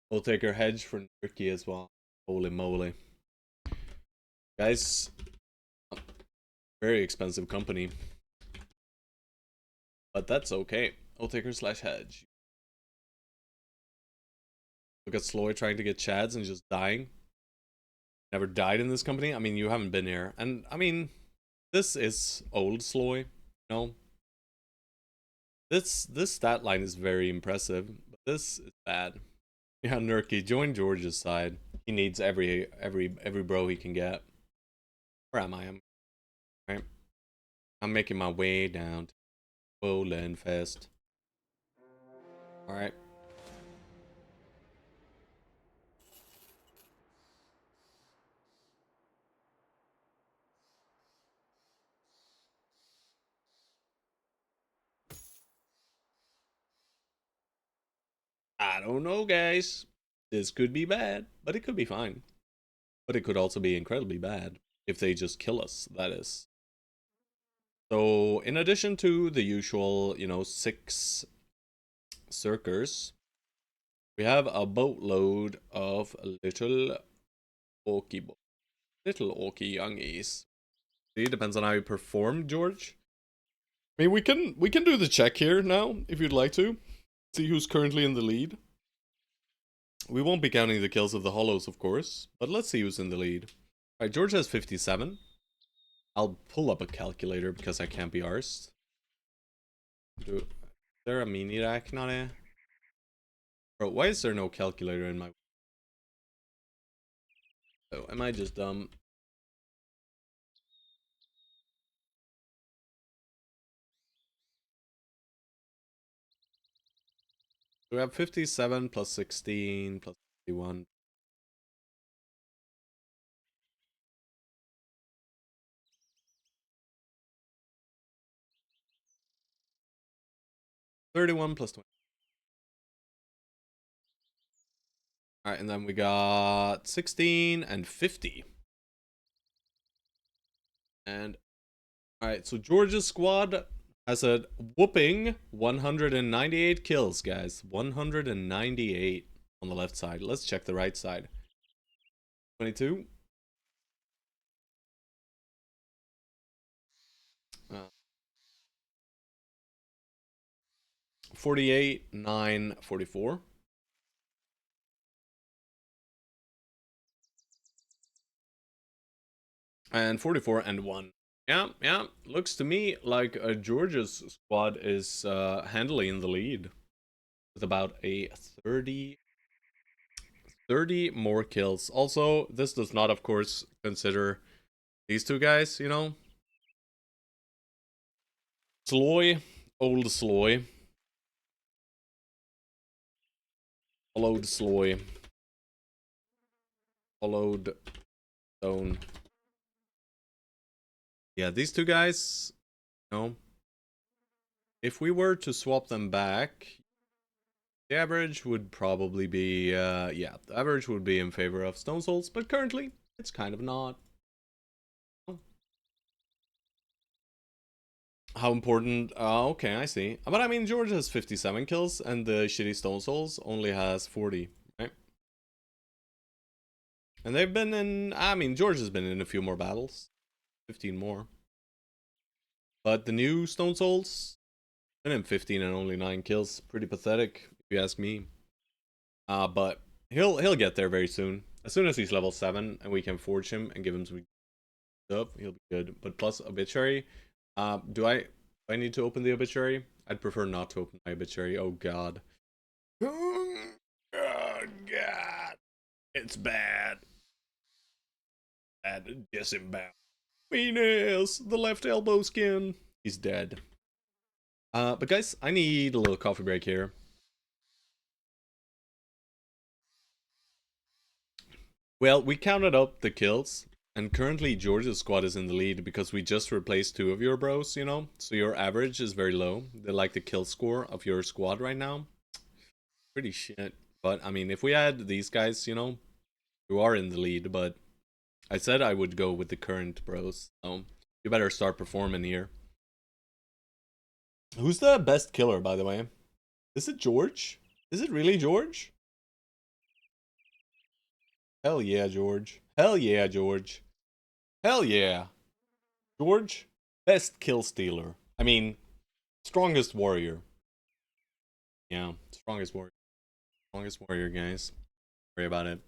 We'll take our hedge for Ricky as well. Holy moly. Guys, very expensive company. But that's okay. We'll take her slash hedge. Look at Sloy trying to get Chads and just dying. Never died in this company. I mean, you haven't been here. And I mean, this is old Sloy. No. This stat line is very impressive, but this is bad. Yeah, Nurky, join George's side. He needs every bro he can get. Where am I? Right. I'm making my way down to Poland Fest. Alright. I don't know, guys. This could be bad, but it could be fine. But it could also be incredibly bad if they just kill us, that is. So, in addition to the usual, you know, 6 Circers, we have a boatload of little orky youngies. See, depends on how you perform, George. I mean, we can do the check here now if you'd like to. See who's currently in the lead. We won't be counting the kills of the hollows, of course, but let's see who's in the lead. Alright, George has 57. I'll pull up a calculator because I can't be arsed. Is there a mini rack not a? Bro, why is there no calculator in my... Oh, am I just dumb? So we have 57 plus 16 plus 51. 31 plus 20. Alright, and then we got 16 and 50. And alright, so George's squad has a whooping 198 kills, guys. 198 on the left side. Let's check the right side. 22. 48, 9, 44. And 44 and 1. Yeah. Looks to me like Georgia's squad is handily in the lead. With about a 30 more kills. Also, this does not, of course, consider these two guys, you know? Sloy, old Sloy. Followed Sloy. Followed Stone. Yeah, these two guys, you know, if we were to swap them back, the average would probably be, yeah, the average would be in favor of Stone Souls, but currently, it's kind of not. How important? Okay, I see. But I mean, George has 57 kills, and the shitty Stone Souls only has 40, right? And they've been in, I mean, George has been in a few more battles. 15 more. But the new Stone Souls, been in 15 and only 9 kills. Pretty pathetic, if you ask me. But he'll get there very soon. As soon as he's level 7 and we can forge him and give him some stuff, he'll be good. But plus obituary, do I need to open the obituary? I'd prefer not to open my obituary. Oh god. Oh god. It's bad. Bad disembowel. Venus, the left elbow skin. He's dead. But guys, I need a little coffee break here. Well, we counted up the kills, and currently George's squad is in the lead because we just replaced 2 of your bros, you know? So your average is very low. They like the kill score of your squad right now. Pretty shit. But, I mean, if we add these guys, you know, you are in the lead, but I said I would go with the current bros, so you better start performing here. Who's the best killer, by the way? Is it George? Is it really George? Hell yeah, George. Hell yeah, George. Hell yeah. George, best kill stealer. I mean, strongest warrior. Yeah, strongest warrior. Strongest warrior, guys. Don't worry about it.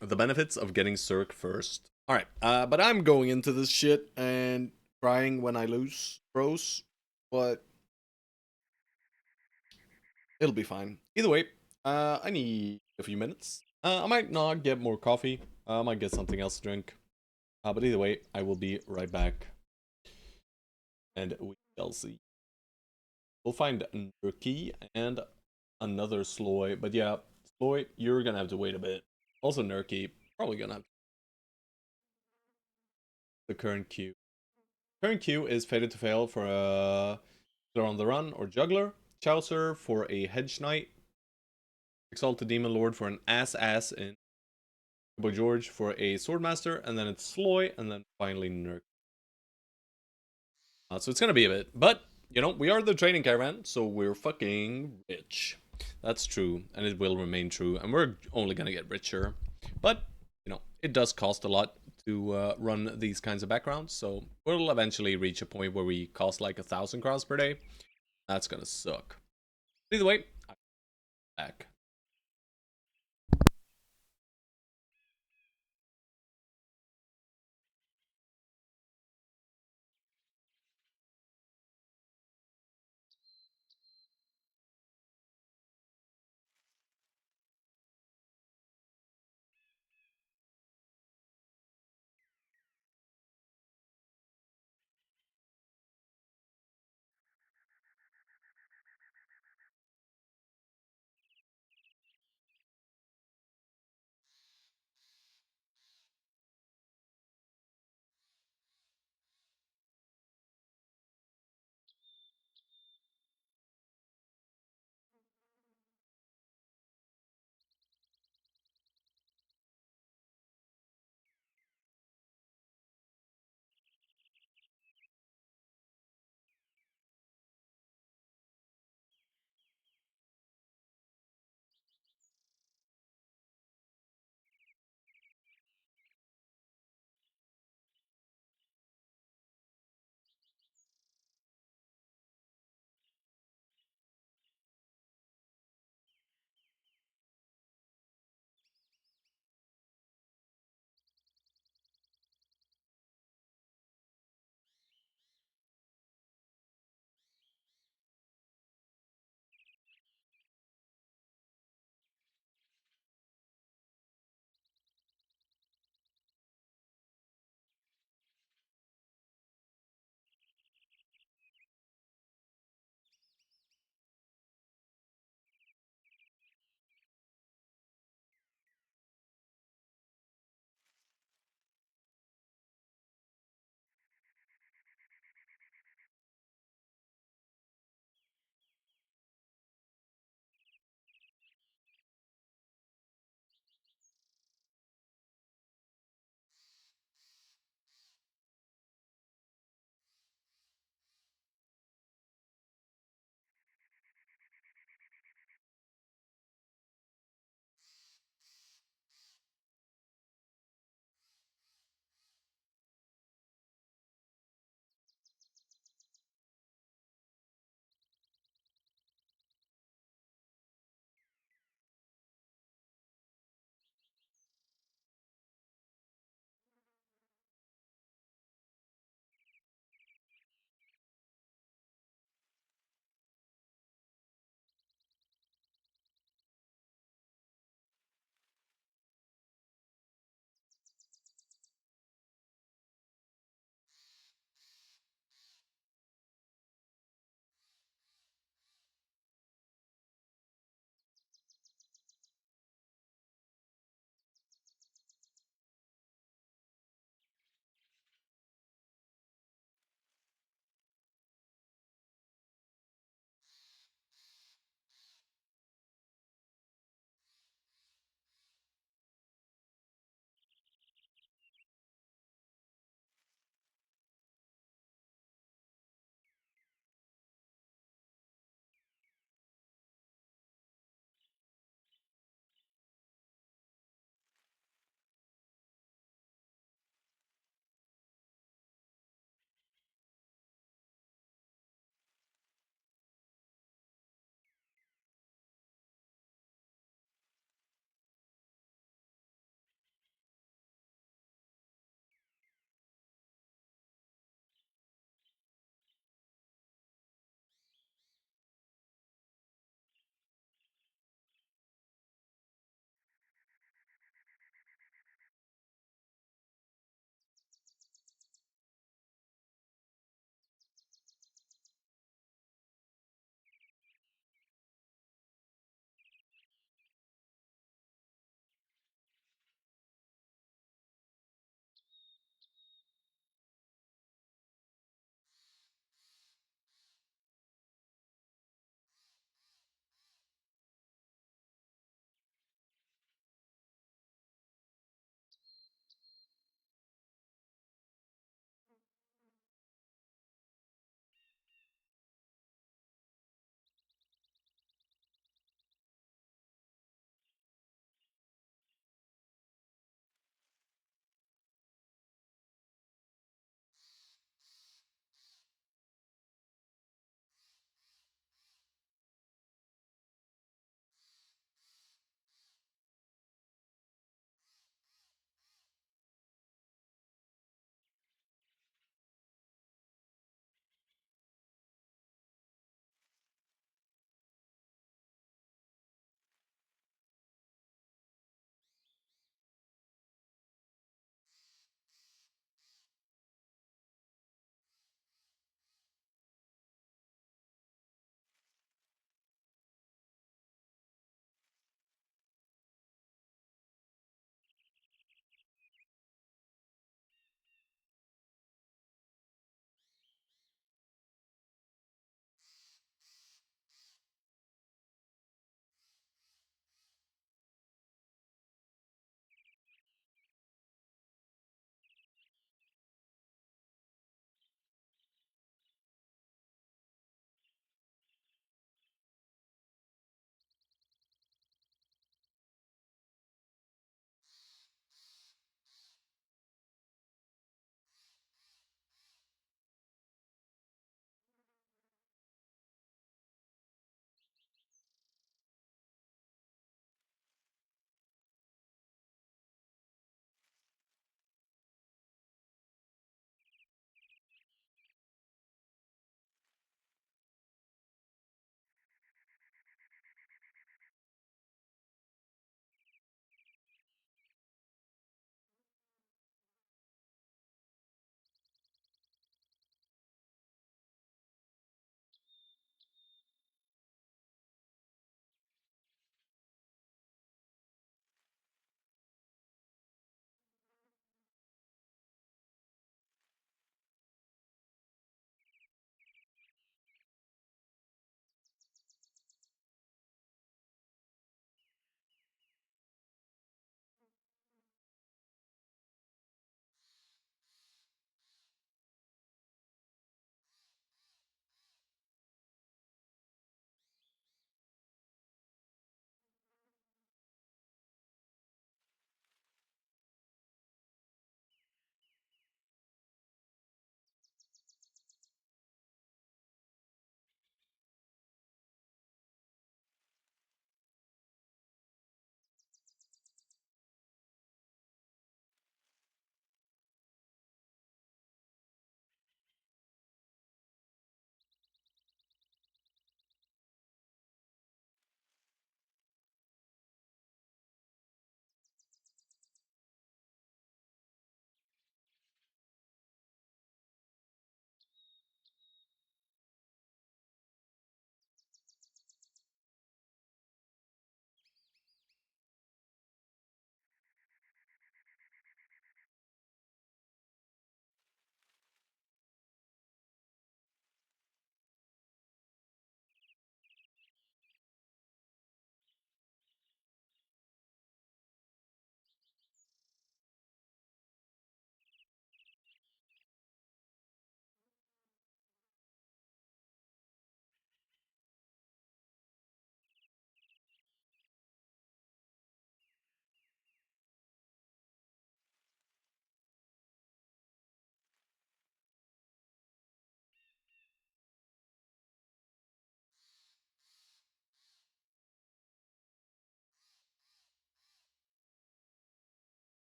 The benefits of getting Cirque first. Alright, but I'm going into this shit and crying when I lose bros, but it'll be fine. Either way, I need a few minutes. I might not get more coffee. I might get something else to drink. But either way, I will be right back. And we shall see. We'll find Nurky and another Sloy. But yeah, Sloy, you're gonna have to wait a bit. Also Nurky, probably gonna have the current queue. Current queue is Fated to Fail for a Killer on the Run or Juggler. Chaucer for a Hedge Knight. Exalted Demon Lord for an ass in. Boy George for a Swordmaster. And then it's Sloy. And then finally Nurk. So it's gonna be a bit. But, you know, we are the training caravan. So we're fucking rich. That's true. And it will remain true. And we're only gonna get richer. But, you know, it does cost a lot to run these kinds of backgrounds. So we'll eventually reach a point where we cost like 1,000 crowns per day. That's gonna suck. Either way, I'm back.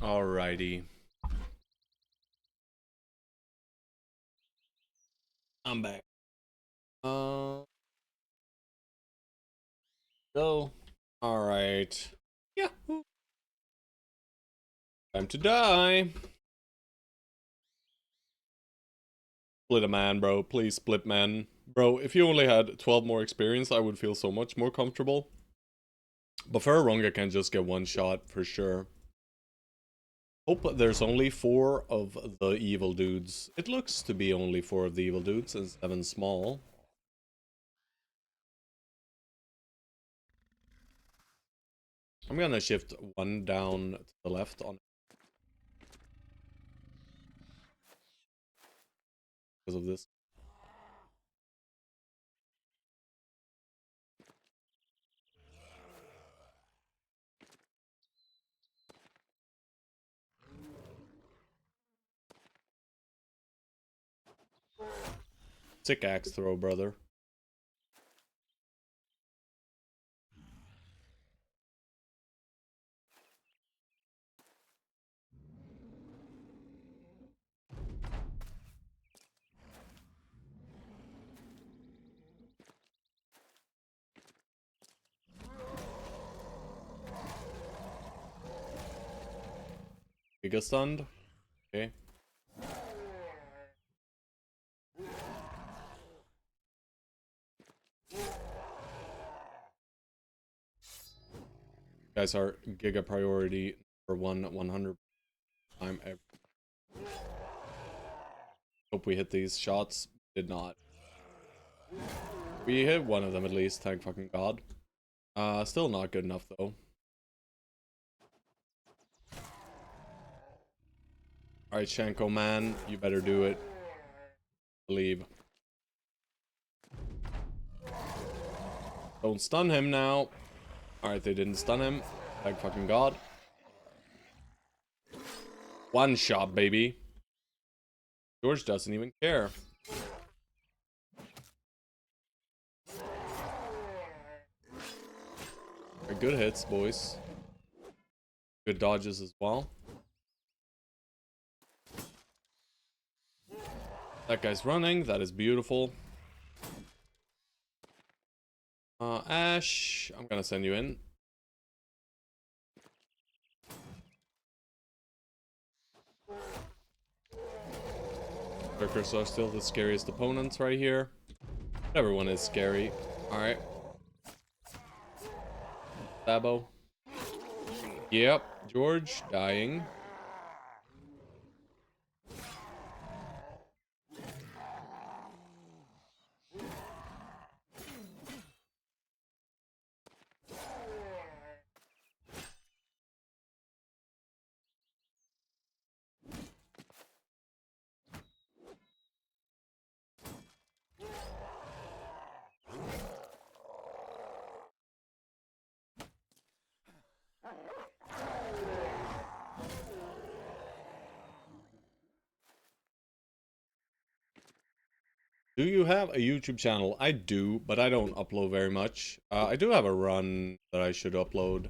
Alrighty. I'm back. Go. Alright. Yeah. Time to die. Split a man, bro. Please split man. Bro, if you only had 12 more experience, I would feel so much more comfortable. But Farronga can just get one shot for sure. Hope there's only 4 of the evil dudes. It looks to be only 4 of the evil dudes and 7 small. I'm gonna shift 1 down to the left on because of this. Sick axe throw, brother. Giga stunned. Okay. Guys are giga priority for 100 time ever. Hope we hit these shots. Did not. We hit one of them at least, thank fucking god. Still not good enough though. Alright, Shanko man, you better do it. Believe. Don't stun him now. Alright, they didn't stun him. Thank fucking god. One shot, baby. George doesn't even care. Good hits, boys. Good dodges as well. That guy's running. That is beautiful. Ash, I'm gonna send you in. Berserkers are still the scariest opponents right here. Everyone is scary. Alright. Sabo. Yep. George dying. Do you have a YouTube channel? I do, but I don't upload very much. I do have a run that I should upload.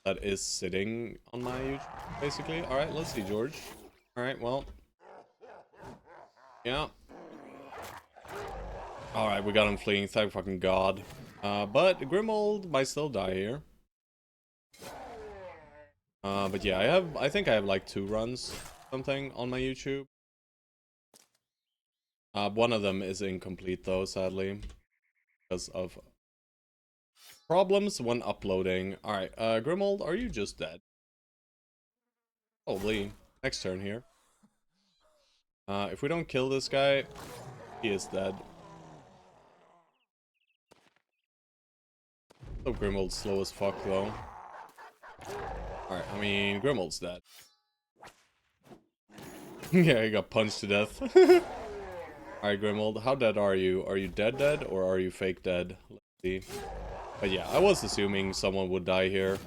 That is sitting on my YouTube, basically. Alright, let's see, George. Alright, well. Yeah. Alright, we got him fleeing, thank fucking god. But Grimold might still die here. But yeah, I think I have like 2 runs, something, on my YouTube. One of them is incomplete though, sadly. Because of problems when uploading. Alright, Grimold, are you just dead? Probably. Next turn here. If we don't kill this guy, he is dead. So Grimold's slow as fuck though. Alright, I mean, Grimold's dead. Yeah, he got punched to death. Alright, Grimold, how dead are you? Are you dead or are you fake dead? Let's see. But yeah, I was assuming someone would die here.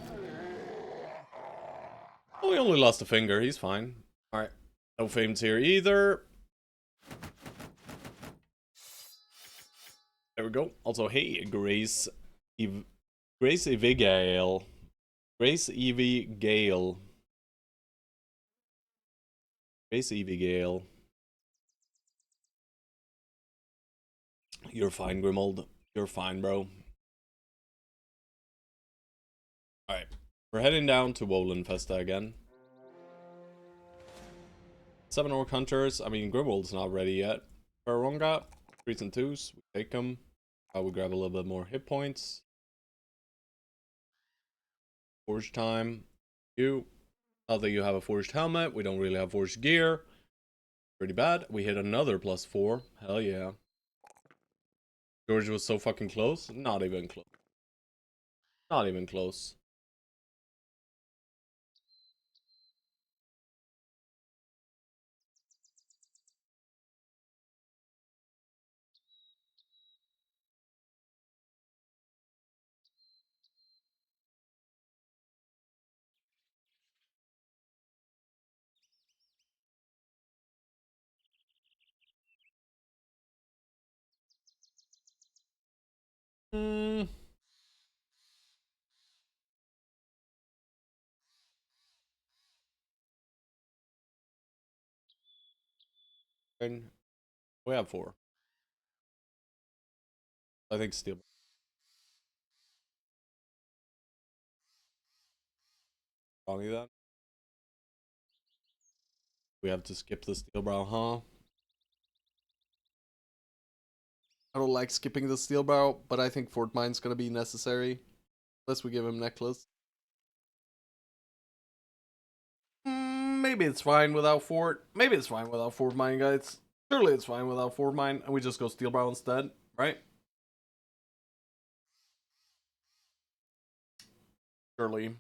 Oh, he only lost a finger, he's fine. Alright, no fames here either. There we go. Also, hey, Grace Evigail. Grace Evie Gale. Grace Evie Gale. You're fine, Grimold. You're fine, bro. Alright. We're heading down to Woland Festa again. 7 Orc Hunters. I mean, Grimold's not ready yet. Baronga. 3s and 2s. We take them. We grab a little bit more hit points. Forge time. You. Not that you have a forged helmet. We don't really have forged gear. Pretty bad. We hit another +4. Hell yeah. Stoerge was so fucking close. Not even close. Not even close. Hmm. We have 4. I think steel. Probably that. We have to skip the steel brow, huh? I don't like skipping the steel brow, but I think Fort Mine's gonna be necessary. Unless we give him necklace. Maybe it's fine without Fort. Maybe it's fine without Fort Mine, guys. Surely it's fine without Fort Mine, and we just go steel brow instead, right? Surely.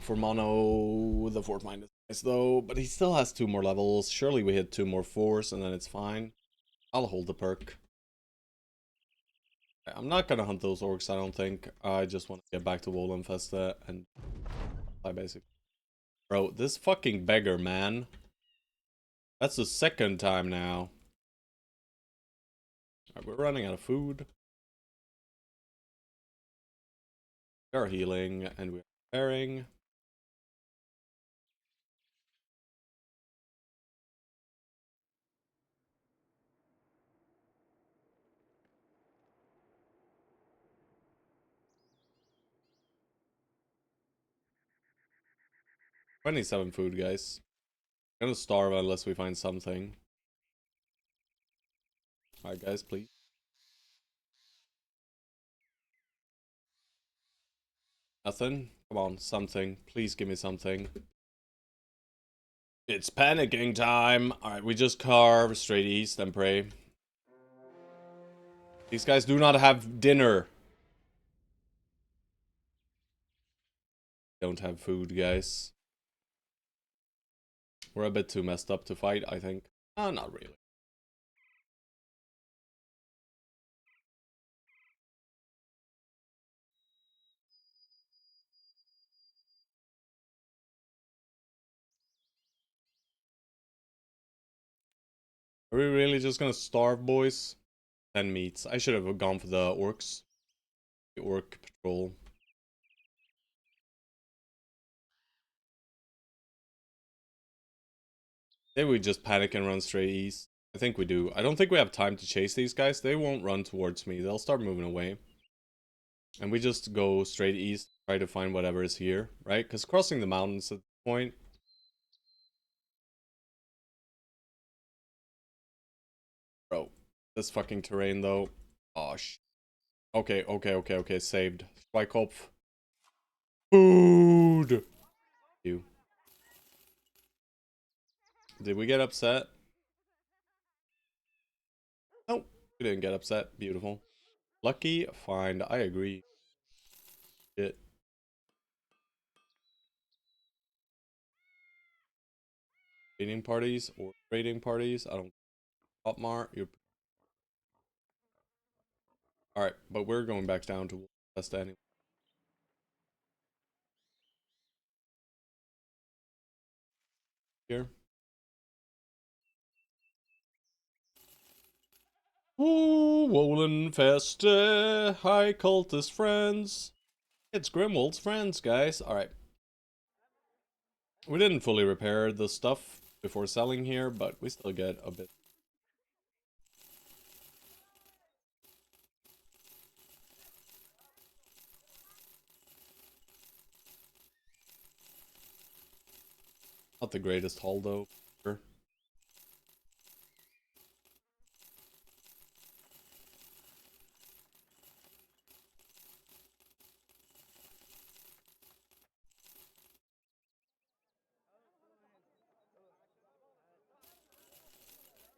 For mono, the Fort Mine is nice though, but he still has 2 more levels. Surely we hit 2 more 4s and then it's fine. I'll hold the perk. I'm not gonna hunt those orcs, I don't think. I just want to get back to Woland Festa and play basic. Bro, this fucking beggar, man. That's the 2nd time now. Alright, we're running out of food. We are healing and we are repairing. $27 food, guys. I'm gonna starve unless we find something. Alright, guys, please. Nothing? Come on, something. Please give me something. It's panicking time. Alright, we just carve straight east and pray. These guys do not have dinner. Don't have food, guys. We're a bit too messed up to fight, I think. Not really. Are we really just gonna starve, boys? 10 meats. I should have gone for the orcs. The orc patrol. Maybe we just panic and run straight east. I think we do. I don't think we have time to chase these guys. They won't run towards me. They'll start moving away. And we just go straight east, try to find whatever is here, right? Because crossing the mountains at this point. Bro, this fucking terrain though. Oh, okay. Saved. Schweikopf. Food! You. Did we get upset? Nope. We didn't get upset. Beautiful. Lucky find. I agree. Shit. Dating parties or trading parties. I don't. Otmar, you're. Alright, but we're going back down to West anyway. Here. Ooh, Wollen Feste, hi cultist friends. It's Grimwald's friends, guys. Alright. We didn't fully repair the stuff before selling here, but we still get a bit. Not the greatest haul, though. Sure.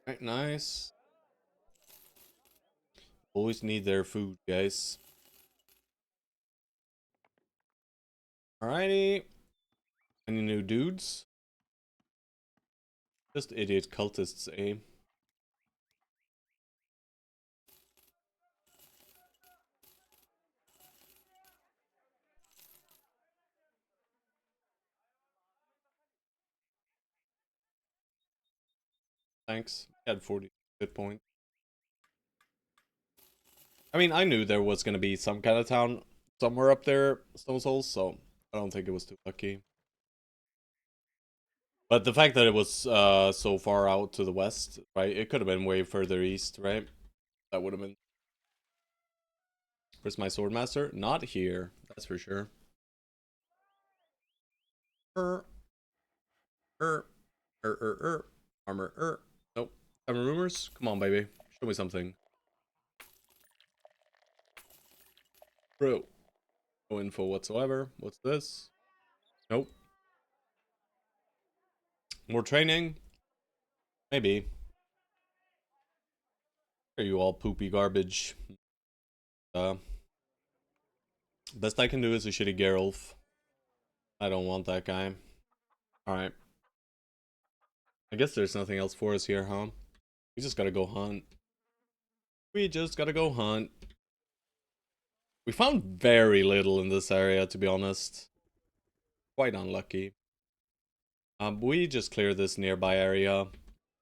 Alright, nice. Always need their food, guys. Alrighty. Any new dudes? Just idiot cultists, eh? Thanks. Had 40 hit points. I mean, I knew there was gonna be some kind of town somewhere up there, Stone Souls, so I don't think it was too lucky. But the fact that it was so far out to the west, right? It could have been way further east, right? That would have been. Where's my swordmaster? Not here, that's for sure. Er, er, armor, Nope. Armor rumors? Come on, baby. Show me something. Bro. No info whatsoever. What's this? Nope. More training? Maybe. Are you all poopy garbage? Best I can do is a shitty Geralt. I don't want that guy. Alright. I guess there's nothing else for us here, huh? We just gotta go hunt. We just gotta go hunt. We found very little in this area, to be honest. Quite unlucky. We just clear this nearby area.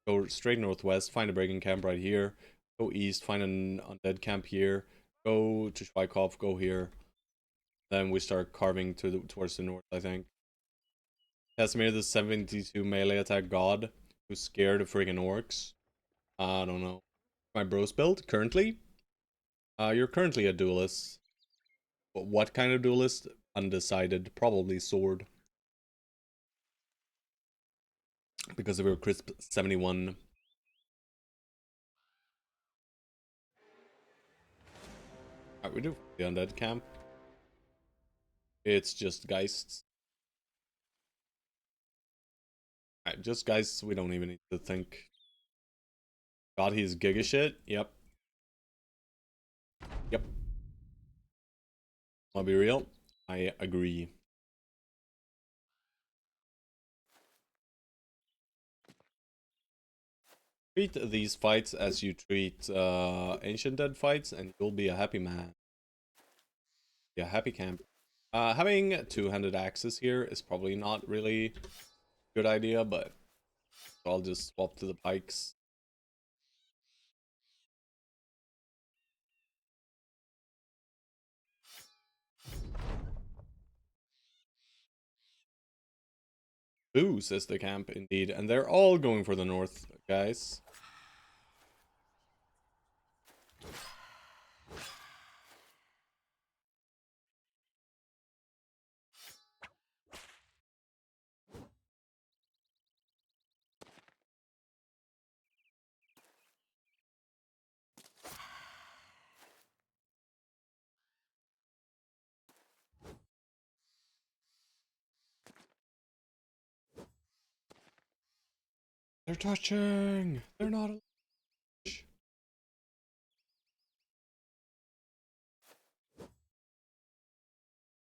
Go straight northwest, find a breaking camp right here. Go east, find an undead camp here. Go to Schweikhof, go here. Then we start carving towards the north, I think. Casimir, the 72 melee attack god, who's scared of freaking orcs. I don't know. My bros build, currently? You're currently a duelist. But what kind of duelist? Undecided. Probably sword. Because of your crisp 71. Alright, we do the undead camp. It's just Geists. Alright, just Geists, we don't even need to think. God, he's giga shit? Yep. Yep. I'll be real. I agree. Treat these fights as you treat Ancient Dead fights, and you'll be a happy man. Yeah, happy camp. Having two-handed axes here is probably not really a good idea, but I'll just swap to the pikes. Ooh, says the camp, indeed. And they're all going for the north, guys. They're touching! They're not...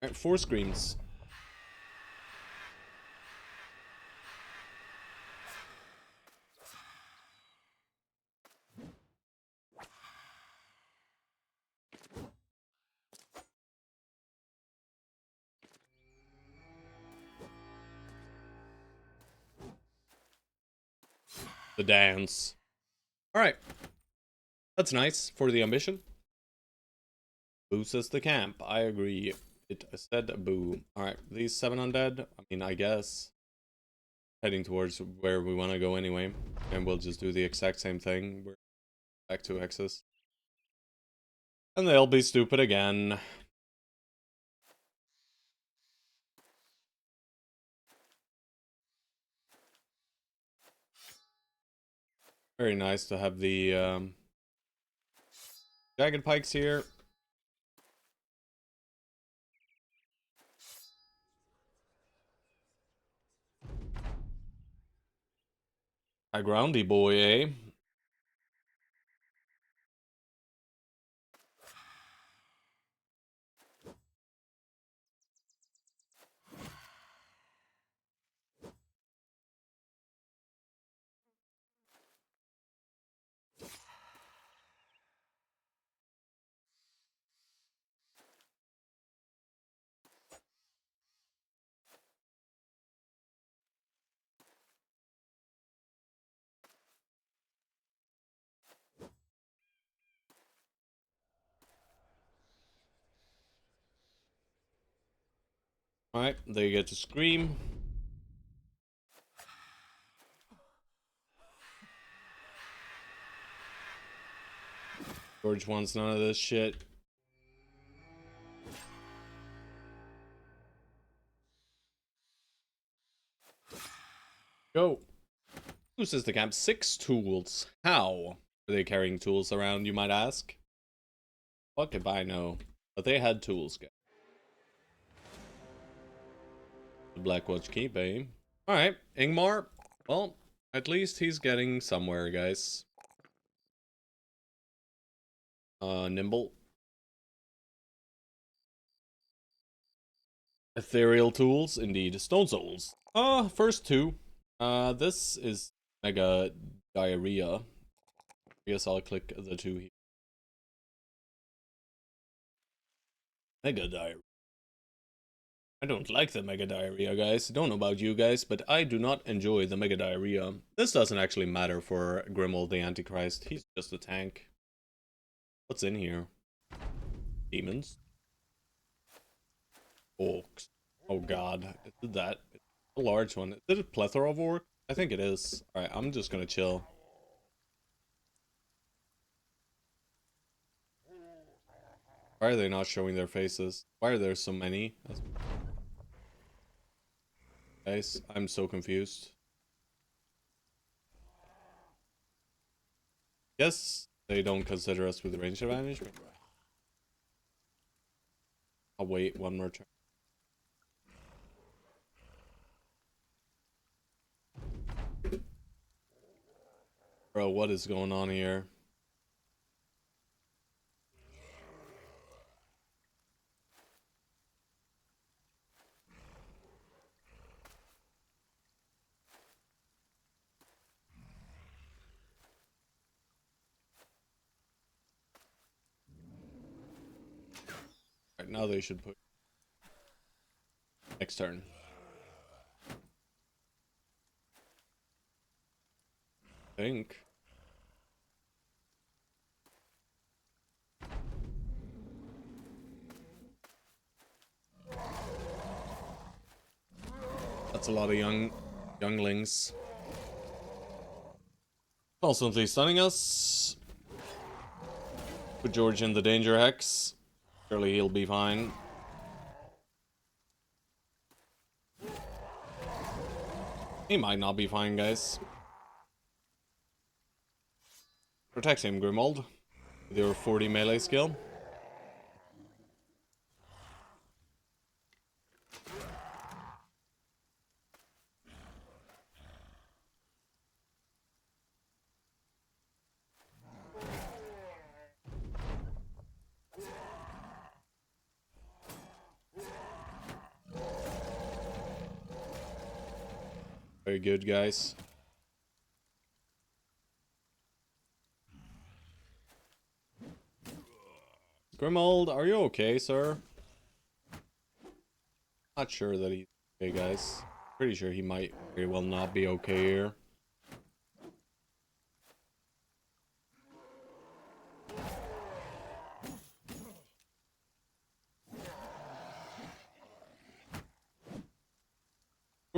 Alright, 4 screens. The dance. Alright. That's nice for the ambition. Boo says the camp. I agree. It said boo. Alright, these 7 undead. I mean, I guess. Heading towards where we want to go anyway. And we'll just do the exact same thing. We're back to X's. And they'll be stupid again. Very nice to have the jagged pikes here. High groundy boy, eh? Alright, they get to scream. George wants none of this shit. Go. Who says the camp? 6 tools. How are they carrying tools around, you might ask? Fuck if I know. But they had tools, guys. The Blackwatch Keep, eh? Alright, Ingmar. Well, at least he's getting somewhere, guys. Nimble. Ethereal tools, indeed. Stone souls. First 2. This is Mega Diarrhea. I guess I'll click the 2 here. Mega Diarrhea. I don't like the Mega Diarrhea, guys. Don't know about you guys, but I do not enjoy the Mega Diarrhea. This doesn't actually matter for Grimold the Antichrist. He's just a tank. What's in here? Demons. Orcs. Oh god. Is that a large one? Is it a plethora of orcs? I think it is. Alright, I'm just gonna chill. Why are they not showing their faces? Why are there so many? Guys, I'm so confused. Guess they don't consider us with range advantage. I'll wait one more turn. Bro, what is going on here? Right now they should put next turn. I think. That's a lot of younglings. Constantly stunning us. Put George in the danger hex. Surely he'll be fine. He might not be fine, guys. Protect him, Grimold. With your 40 melee skill. Very good, guys. Grimold, are you okay, sir? Not sure that he's okay, guys. Pretty sure he might very well not be okay here.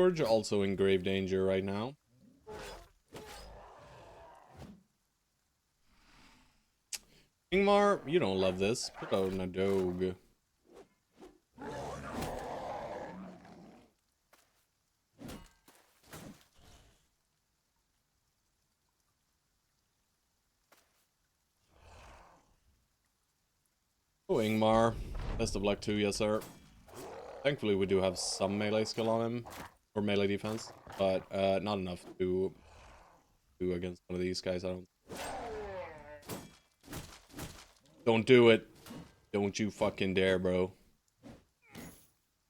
Stoerge also in grave danger right now. Ingmar, you don't love this. Put out a dog. Oh, Ingmar. Best of luck too, yes sir. Thankfully we do have some melee skill on him. Or melee defense. But not enough to do against one of these guys, I don't. Don't do it. Don't you fucking dare, bro.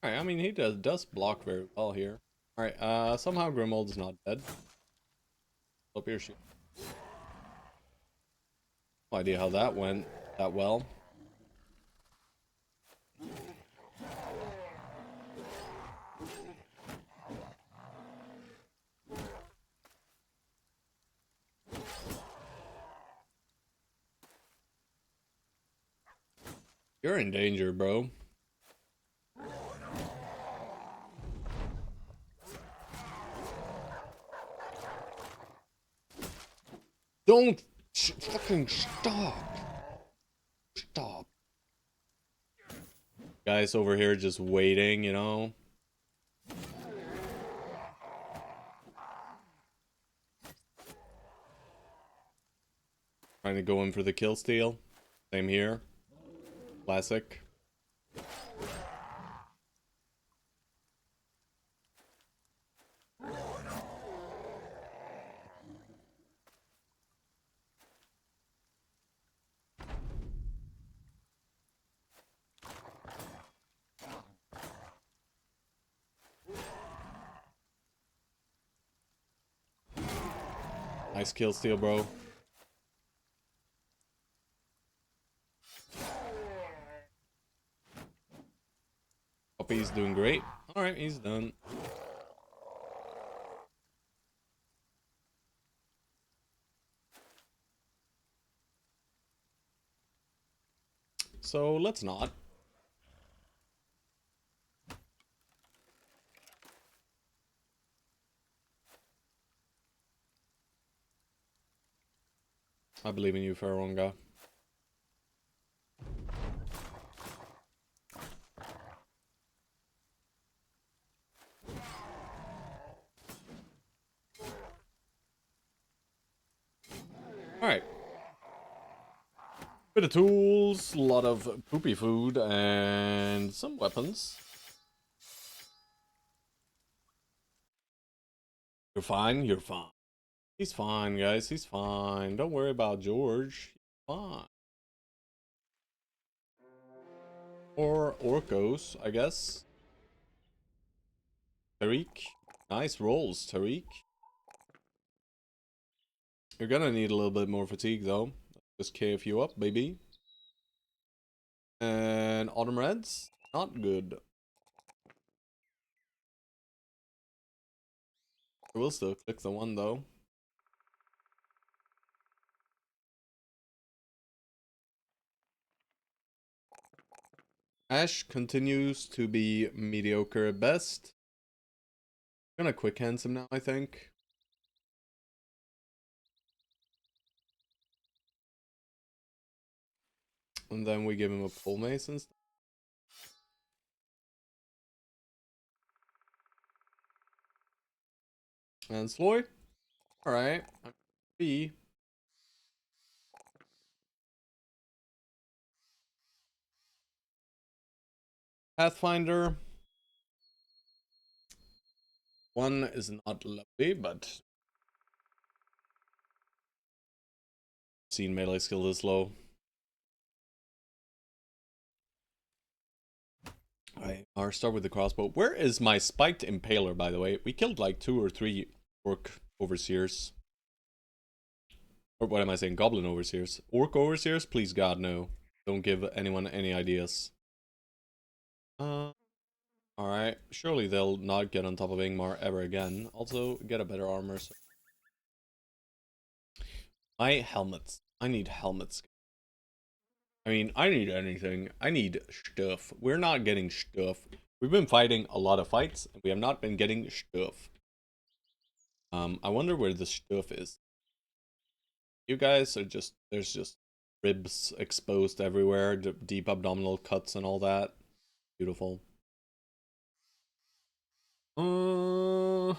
Alright, I mean he does block very well here. Alright, somehow Grimold is not dead. Up here, shoot. No idea how that went that well. You're in danger, bro. Don't fucking stop. Stop. Guys over here just waiting, you know. Trying to go in for the kill steal. Same here. Classic. Nice kill steal, bro. Puppy's doing great. Alright, he's done. So let's not. I believe in you, Faronga. Alright. Bit of tools, a lot of poopy food, and some weapons. You're fine, you're fine. He's fine, guys, he's fine. Don't worry about George. He's fine. Or Orcos, I guess. Tariq. Nice rolls, Tariq. You're gonna need a little bit more fatigue, though. Just KF you up, baby. And Autumn Reds, not good. I will still click the one, though. Ash continues to be mediocre at best. I'm gonna quick hands him now, I think. And then we give him a pole mace instead. And Sloy. Alright. B. Pathfinder. One is not lovely, but seen melee skill this low. Alright, I'll start with the crossbow. Where is my spiked impaler, by the way? We killed like 2 or 3 orc overseers. Or what am I saying? Goblin overseers. Orc overseers? Please God, no. Don't give anyone any ideas. Alright. Surely they'll not get on top of Ingmar ever again. Also, get a better armor. So. My helmets. I need helmets. I mean, I need anything. I need stuff. We're not getting stuff. We've been fighting a lot of fights, and we have not been getting stuff. I wonder where the stuff is. You guys are just, there's just ribs exposed everywhere, deep abdominal cuts and all that. Beautiful. You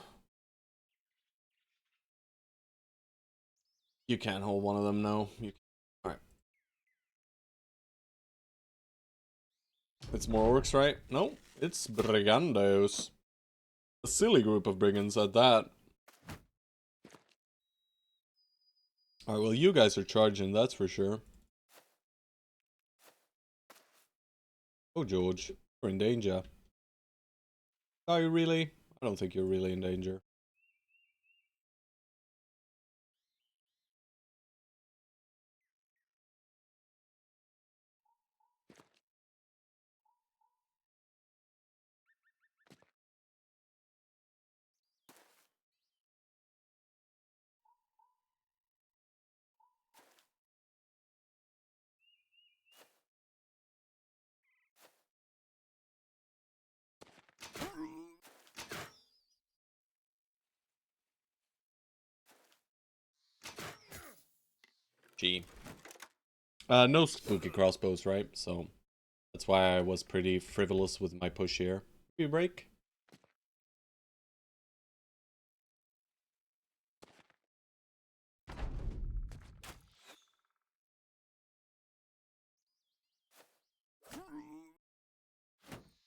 can't hold one of them, no. Alright. It's more orcs, right? No, it's brigandos. A silly group of brigands at that. Alright, well, you guys are charging, that's for sure. Oh, George, you're in danger. Are you really? I don't think you're really in danger. Gee. No spooky crossbows, right? So that's why I was pretty frivolous with my push here. Maybe break?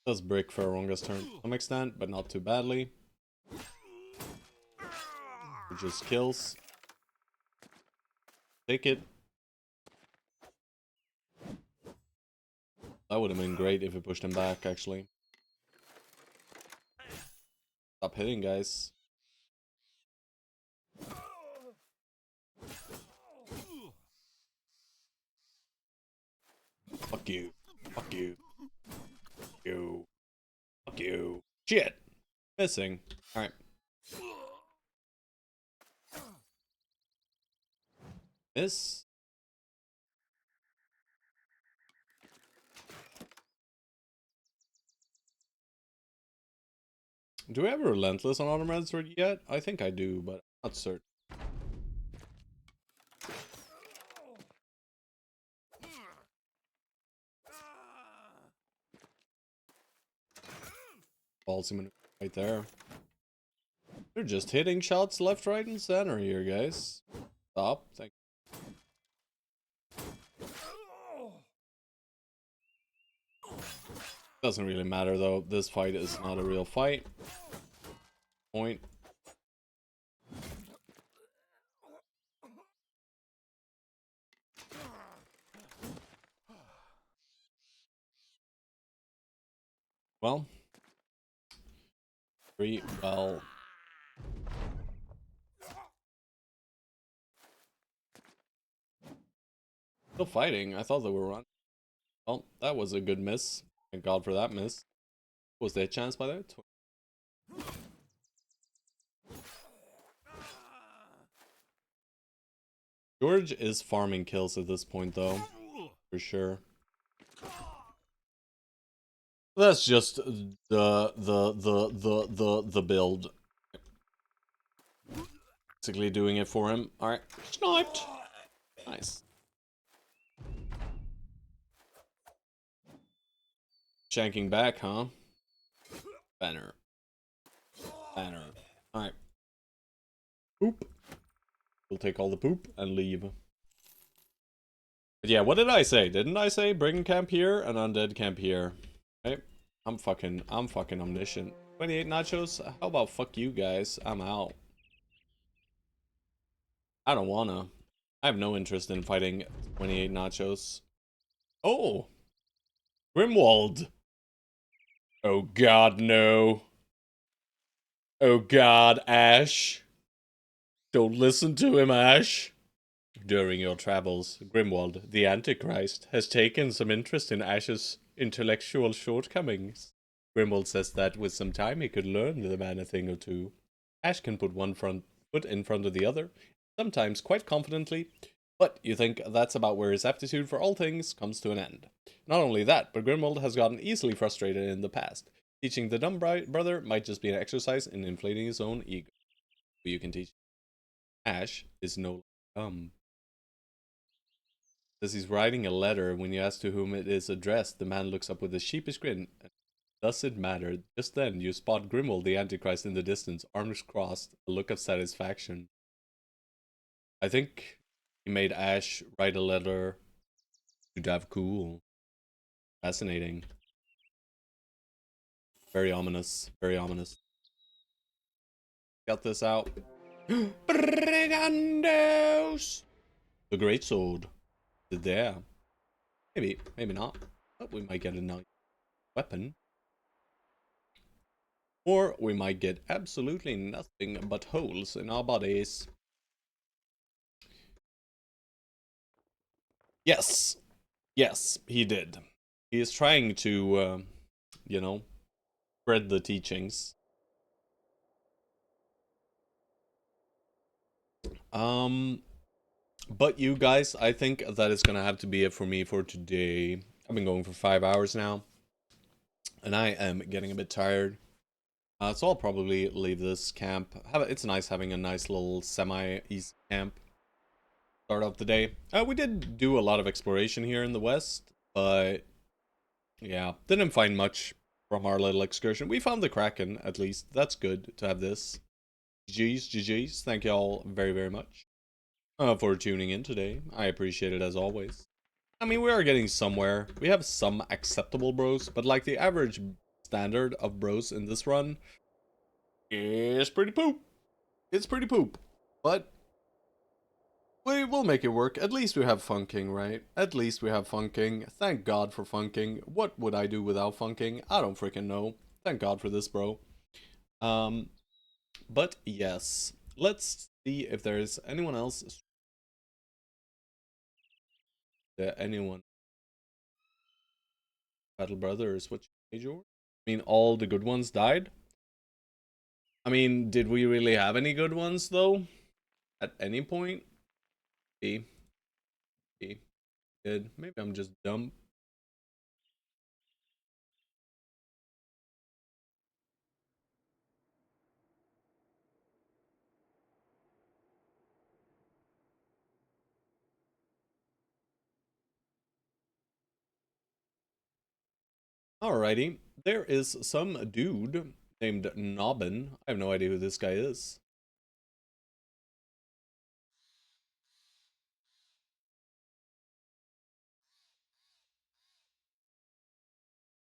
Does break for Aronga's turn to some extent, but not too badly. It just kills. Take it. That would have been great if it pushed him back, actually. Stop hitting, guys. Fuck you. Fuck you. Fuck you. Fuck you. Shit! Missing. Alright. Miss. Do we have a Relentless on Automeds yet? I think I do, but I'm not certain. Ballsy maneuver right there. They're just hitting shots left, right, and center here, guys. Stop. Thank you. Doesn't really matter, though. This fight is not a real fight. Point. Well. Pretty well. Still fighting. I thought they were running. Well, that was a good miss. Thank God for that miss. Was there a chance by that? Stoerge is farming kills at this point, though. For sure. That's just the build. Basically doing it for him. Alright. Sniped! Nice. Shanking back, huh? Banner. Banner. Alright. Poop. We'll take all the poop and leave. But yeah, what did I say? Didn't I say Brigand camp here and undead camp here? Okay. I'm fucking omniscient. 28 nachos? How about fuck you guys? I'm out. I don't wanna. I have no interest in fighting 28 nachos. Oh! Grimwald! Oh god, no. Oh god, Ash. Don't listen to him, Ash. During your travels, Grimwald, the Antichrist, has taken some interest in Ash's intellectual shortcomings. Grimwald says that with some time he could learn the man a thing or two. Ash can put one foot in front of the other, sometimes quite confidently, but you think that's about where his aptitude for all things comes to an end. Not only that, but Grimwald has gotten easily frustrated in the past. Teaching the dumb brother might just be an exercise in inflating his own ego. But you can teach Ash is no dumb. As he's writing a letter, when you ask to whom it is addressed, the man looks up with a sheepish grin. Does it matter? Just then, you spot Grimwald the Antichrist in the distance, arms crossed, a look of satisfaction. I think he made Ash write a letter to Davcool. Fascinating. Very ominous. Very ominous. Got this out. Brigandos! The Great Sword. There. Maybe. Maybe not. But we might get a nice weapon. Or we might get absolutely nothing but holes in our bodies. Yes. Yes, he did. He is trying to, you know, spread the teachings. But you guys, I think that is gonna have to be it for me for today. I've been going for 5 hours now. And I am getting a bit tired. So I'll probably leave this camp. It's nice having a nice little semi-easy camp. Start off the day. We did do a lot of exploration here in the west, but yeah, didn't find much from our little excursion. We found the Kraken, at least. That's good to have this. GG's. Thank you all very, very much for tuning in today. I appreciate it as always. I mean, we are getting somewhere. We have some acceptable bros, but like the average standard of bros in this run is pretty poop. It's pretty poop. But we will make it work. At least we have funking, right? At least we have funking. Thank God for funking. What would I do without funking? I don't freaking know. Thank God for this, bro. But yes. Let's see if there's anyone else. Anyone. Battle Brothers, what major? I mean, all the good ones died? I mean, did we really have any good ones, though? At any point? Maybe. Maybe I'm just dumb. Alrighty. There is some dude named Nobbin. I have no idea who this guy is.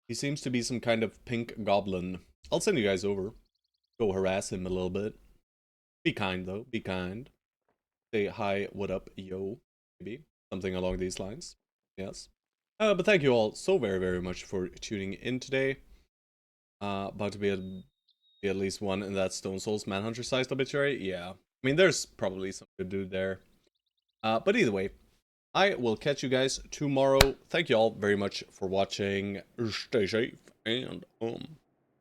He seems to be some kind of pink goblin. I'll send you guys over. Go harass him a little bit. Be kind, though. Be kind. Say hi, what up, yo. Maybe. Something along these lines. Yes. But thank you all so very, very much for tuning in today. About to be at least one in that Stone Souls Manhunter sized obituary. Yeah. I mean, there's probably some good dude there. But either way, I will catch you guys tomorrow. Thank you all very much for watching. Stay safe and